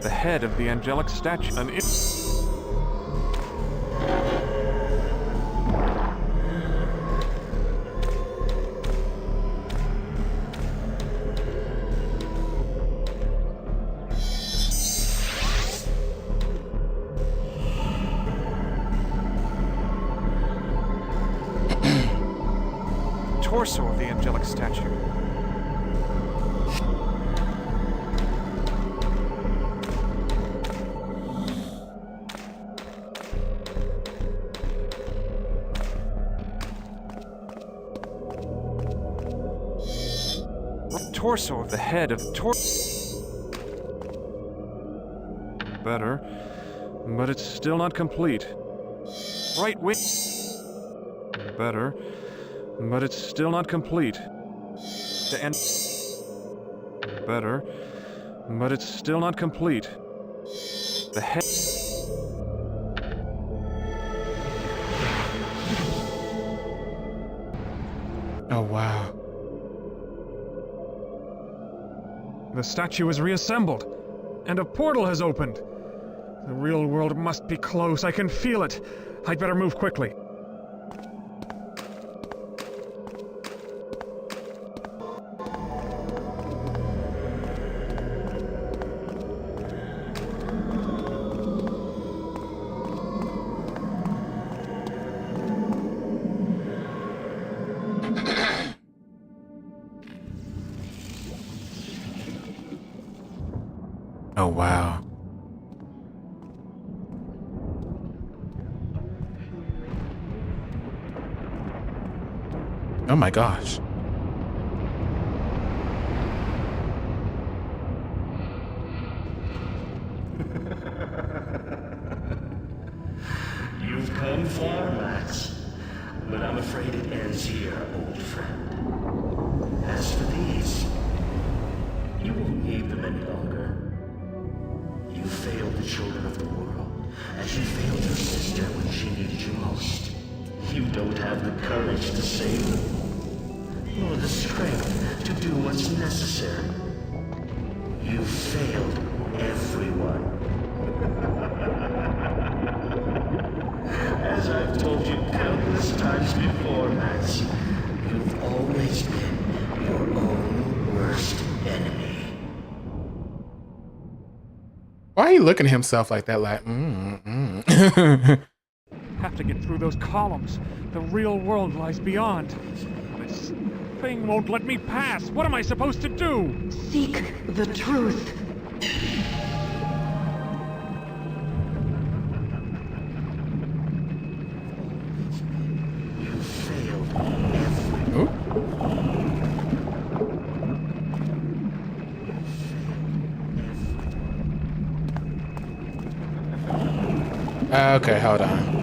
The head of the angelic statue. Torso of the angelic statue. Torso of the head of Better, but it's still not complete. Right wing. Better, but it's still not complete. The end. Better, but it's still not complete. The head. Oh, wow. The statue is reassembled, and a portal has opened. The real world must be close. I can feel it. I'd better move quickly. Oh, wow. Oh my gosh. You've come far, Max, but I'm afraid it ends here, old friend. As for these, you won't need them any longer. You failed the children of the world, as you failed your sister when she needed you most. You don't have the courage to save them, nor the strength to do what's necessary. You failed everyone. As I've told you countless times before, Max, you've always been your own worst enemy. Why are you looking at himself like that? Like, Have to get through those columns. The real world lies beyond. This thing won't let me pass. What am I supposed to do? Seek the truth. Okay, hold on.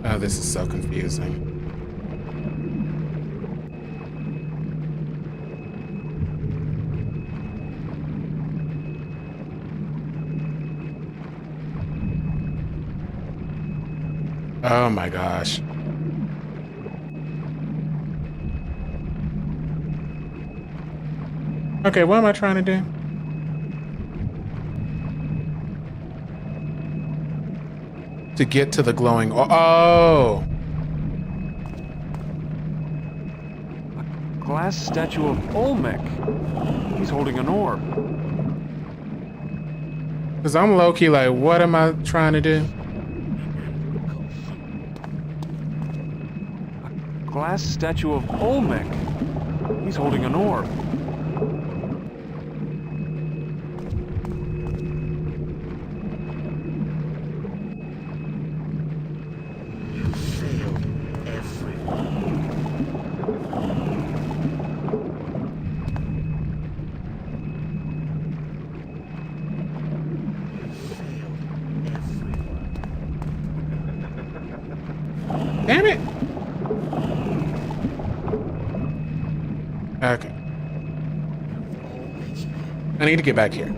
Oh, this is so confusing. Oh my gosh. Okay, what am I trying to do? To get to the glowing. Oh! A glass statue of Olmec. He's holding an orb. Because I'm low-key like, what am I trying to do? A glass statue of Olmec. He's holding an orb. Damn it! Okay. I need to get back here.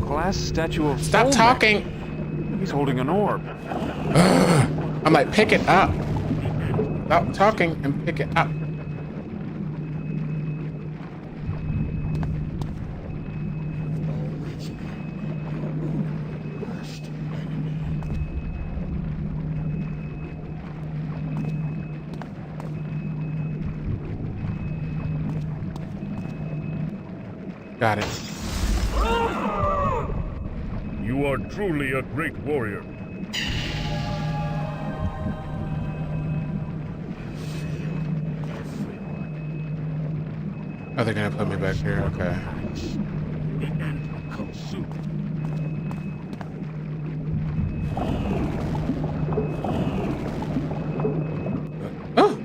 Glass statue of Stop Olmec. talking! He's holding an orb. I'm like, pick it up. Stop talking and pick it up. Got it. You are truly a great warrior. Oh, they're gonna put me back here, okay. Oh!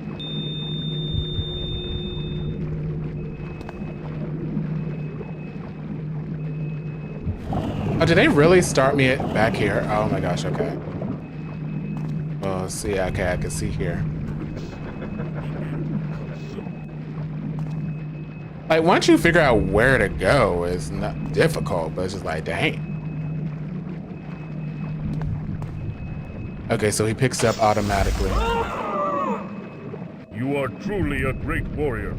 Oh, did they really start me back here? Oh my gosh, okay. Oh, see, okay, I can see here. Like, once you figure out where to go, it's not difficult, but it's just like, dang. Okay, so he picks up automatically. You are truly a great warrior.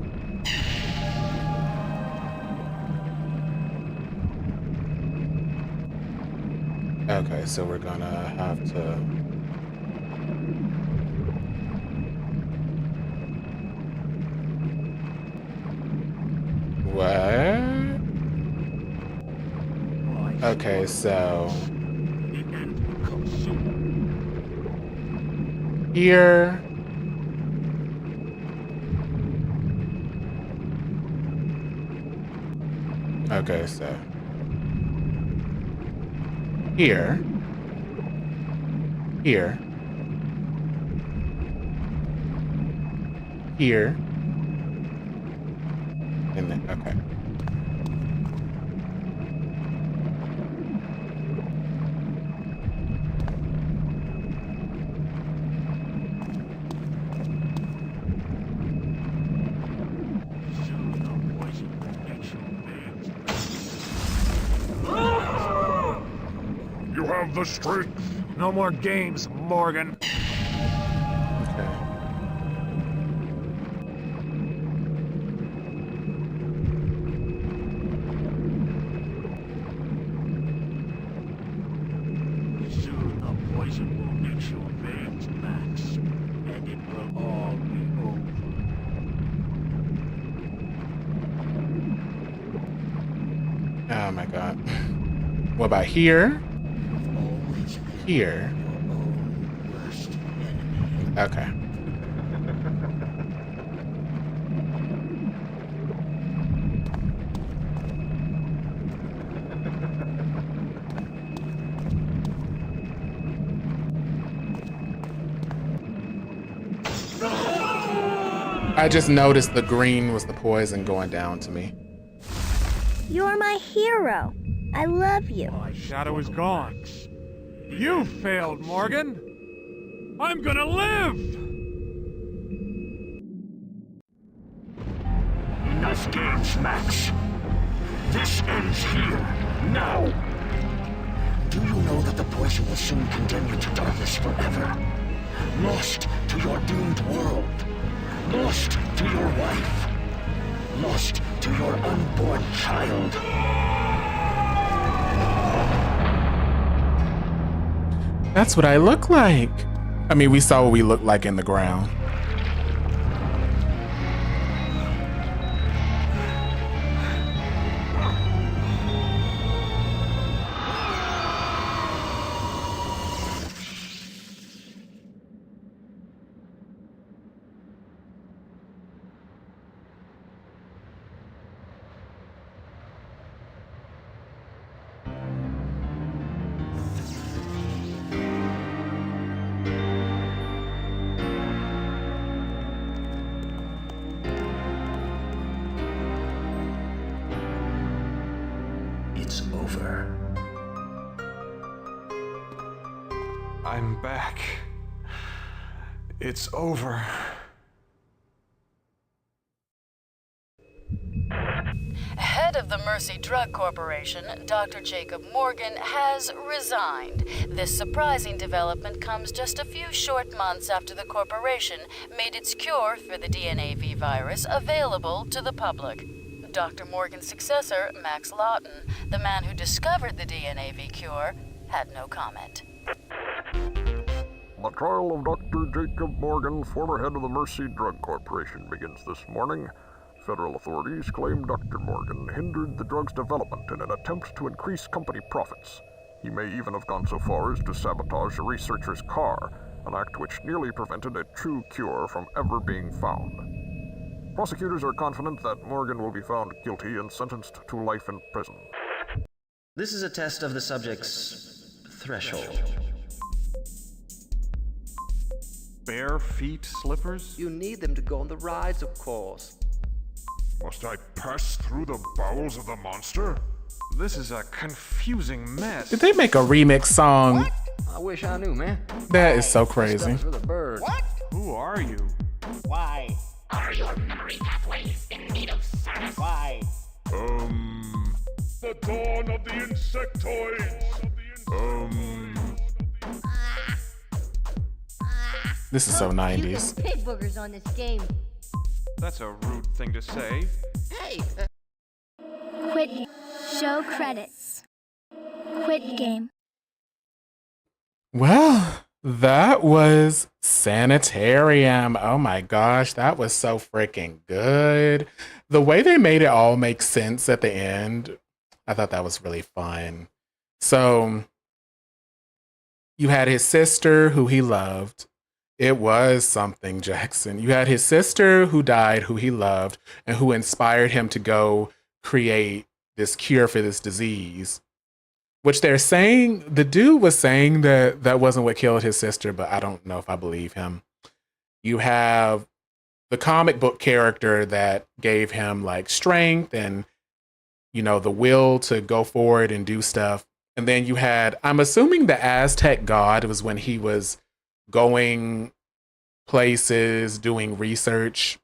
Okay, so we're gonna have to... What? Okay, so... Here... Okay, so... Here. Here. Here. And then, okay. You have the strength. No more games, Morgan. Okay. Soon the poison will reach your veins, Max, and it will all be over. Oh my god. What about here? Here. Okay. I just noticed the green was the poison going down to me. You're my hero. I love you. My shadow is gone. You failed, Morgan. I'm gonna live! Enough games, Max. This ends here, now. Do you know that the poison will soon condemn you to darkness forever? Lost to your doomed world. Lost to your wife. Lost to your unborn child. That's what I look like. I mean, we saw what we look like in the ground. It's over. I'm back. It's over. Head of the Mercy Drug Corporation, Dr. Jacob Morgan, has resigned. This surprising development comes just a few short months after the corporation made its cure for the DNAV virus available to the public. Dr. Morgan's successor, Max Lawton, the man who discovered the DNAV cure, had no comment. The trial of Dr. Jacob Morgan, former head of the Mercy Drug Corporation, begins this morning. Federal authorities claim Dr. Morgan hindered the drug's development in an attempt to increase company profits. He may even have gone so far as to sabotage a researcher's car, an act which nearly prevented a true cure from ever being found. Prosecutors are confident that Morgan will be found guilty and sentenced to life in prison. This is a test of the subject's threshold. Bare feet slippers? You need them to go on the rides, of course. Must I pass through the bowels of the monster? This is a confusing mess. Did they make a remix song? What? I wish I knew, man. That is so crazy. For the bird. What? Who are you? Why? Are your memory pathways in need of service? Why? The dawn of the insectoids. This is so 90s. Pig boogers on this game. That's a rude thing to say. Hey! Quit. Show credits. Quit game. Well, that was Sanitarium. Oh my gosh, that was so freaking good. The way they made it all make sense at the end, I thought that was really fun. So, you had his sister who he loved. It was something, Jackson. You had his sister who died, who he loved, and who inspired him to go create this cure for this disease. Which they're saying, the dude was saying that that wasn't what killed his sister, but I don't know if I believe him. You have the comic book character that gave him like strength and, you know, the will to go forward and do stuff. And then you had, I'm assuming the Aztec god was when he was going places, doing research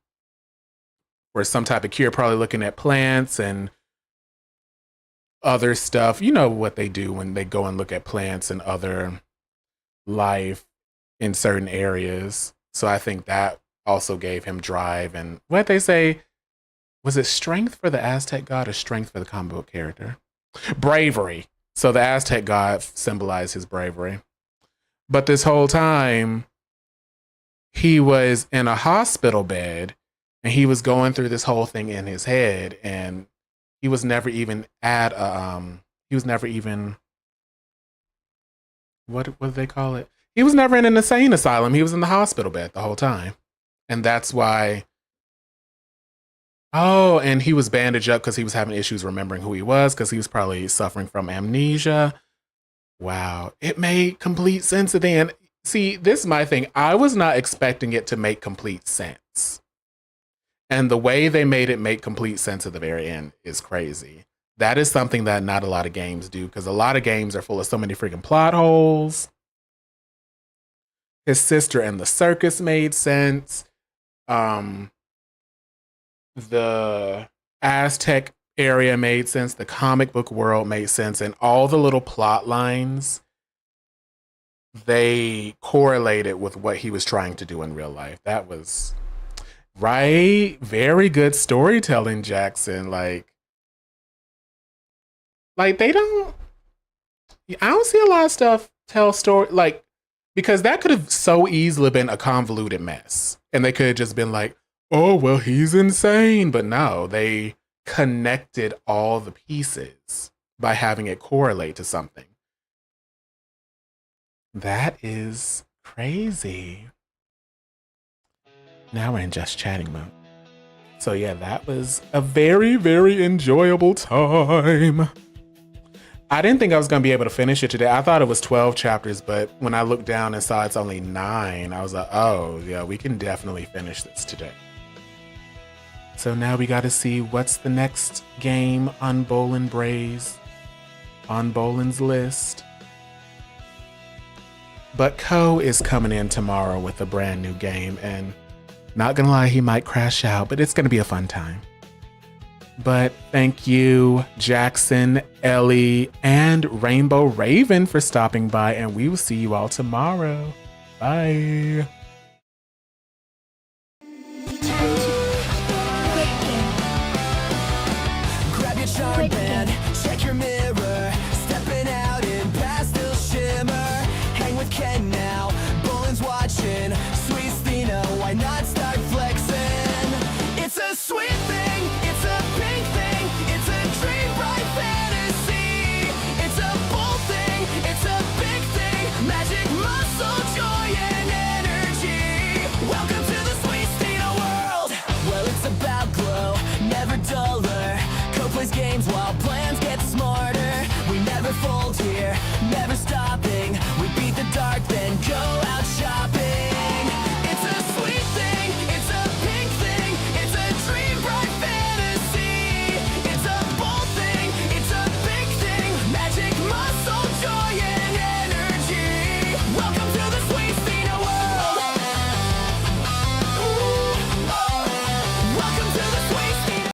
for some type of cure, probably looking at plants and other stuff. You know what they do when they go and look at plants and other life in certain areas. So I think that also gave him drive. And what they say, was it strength for the Aztec god or strength for the comic book character? Bravery. So the Aztec god symbolized his bravery. But this whole time, he was in a hospital bed and he was going through this whole thing in his head, and he was never even at what do they call it? He was never in an insane asylum. He was in the hospital bed the whole time. And that's why, oh, and he was bandaged up because he was having issues remembering who he was, because he was probably suffering from amnesia. Wow, it made complete sense at the end. See, this is my thing. I was not expecting it to make complete sense. And the way they made it make complete sense at the very end is crazy. That is something that not a lot of games do, because a lot of games are full of so many freaking plot holes. His sister and the circus made sense. The Aztec area made sense. The comic book world made sense. And all the little plot lines, they correlated with what he was trying to do in real life. That was right. Very good storytelling, Jackson. Like they don't, I don't see a lot of stuff tell story, like, because that could have so easily been a convoluted mess. And they could have just been like, oh, well, he's insane. But no, they connected all the pieces by having it correlate to something. That is crazy. Now we're in just chatting mode. So yeah, that was a very, very enjoyable time. I didn't think I was going to be able to finish it today. I thought it was 12 chapters, but when I looked down and saw it's only 9, I was like, oh, yeah, we can definitely finish this today. So now we got to see what's the next game on Bolin's list. But Ko is coming in tomorrow with a brand new game, and not going to lie, he might crash out, but it's going to be a fun time. But thank you, Jackson, Ellie, and Rainbow Raven for stopping by, and we will see you all tomorrow. Bye.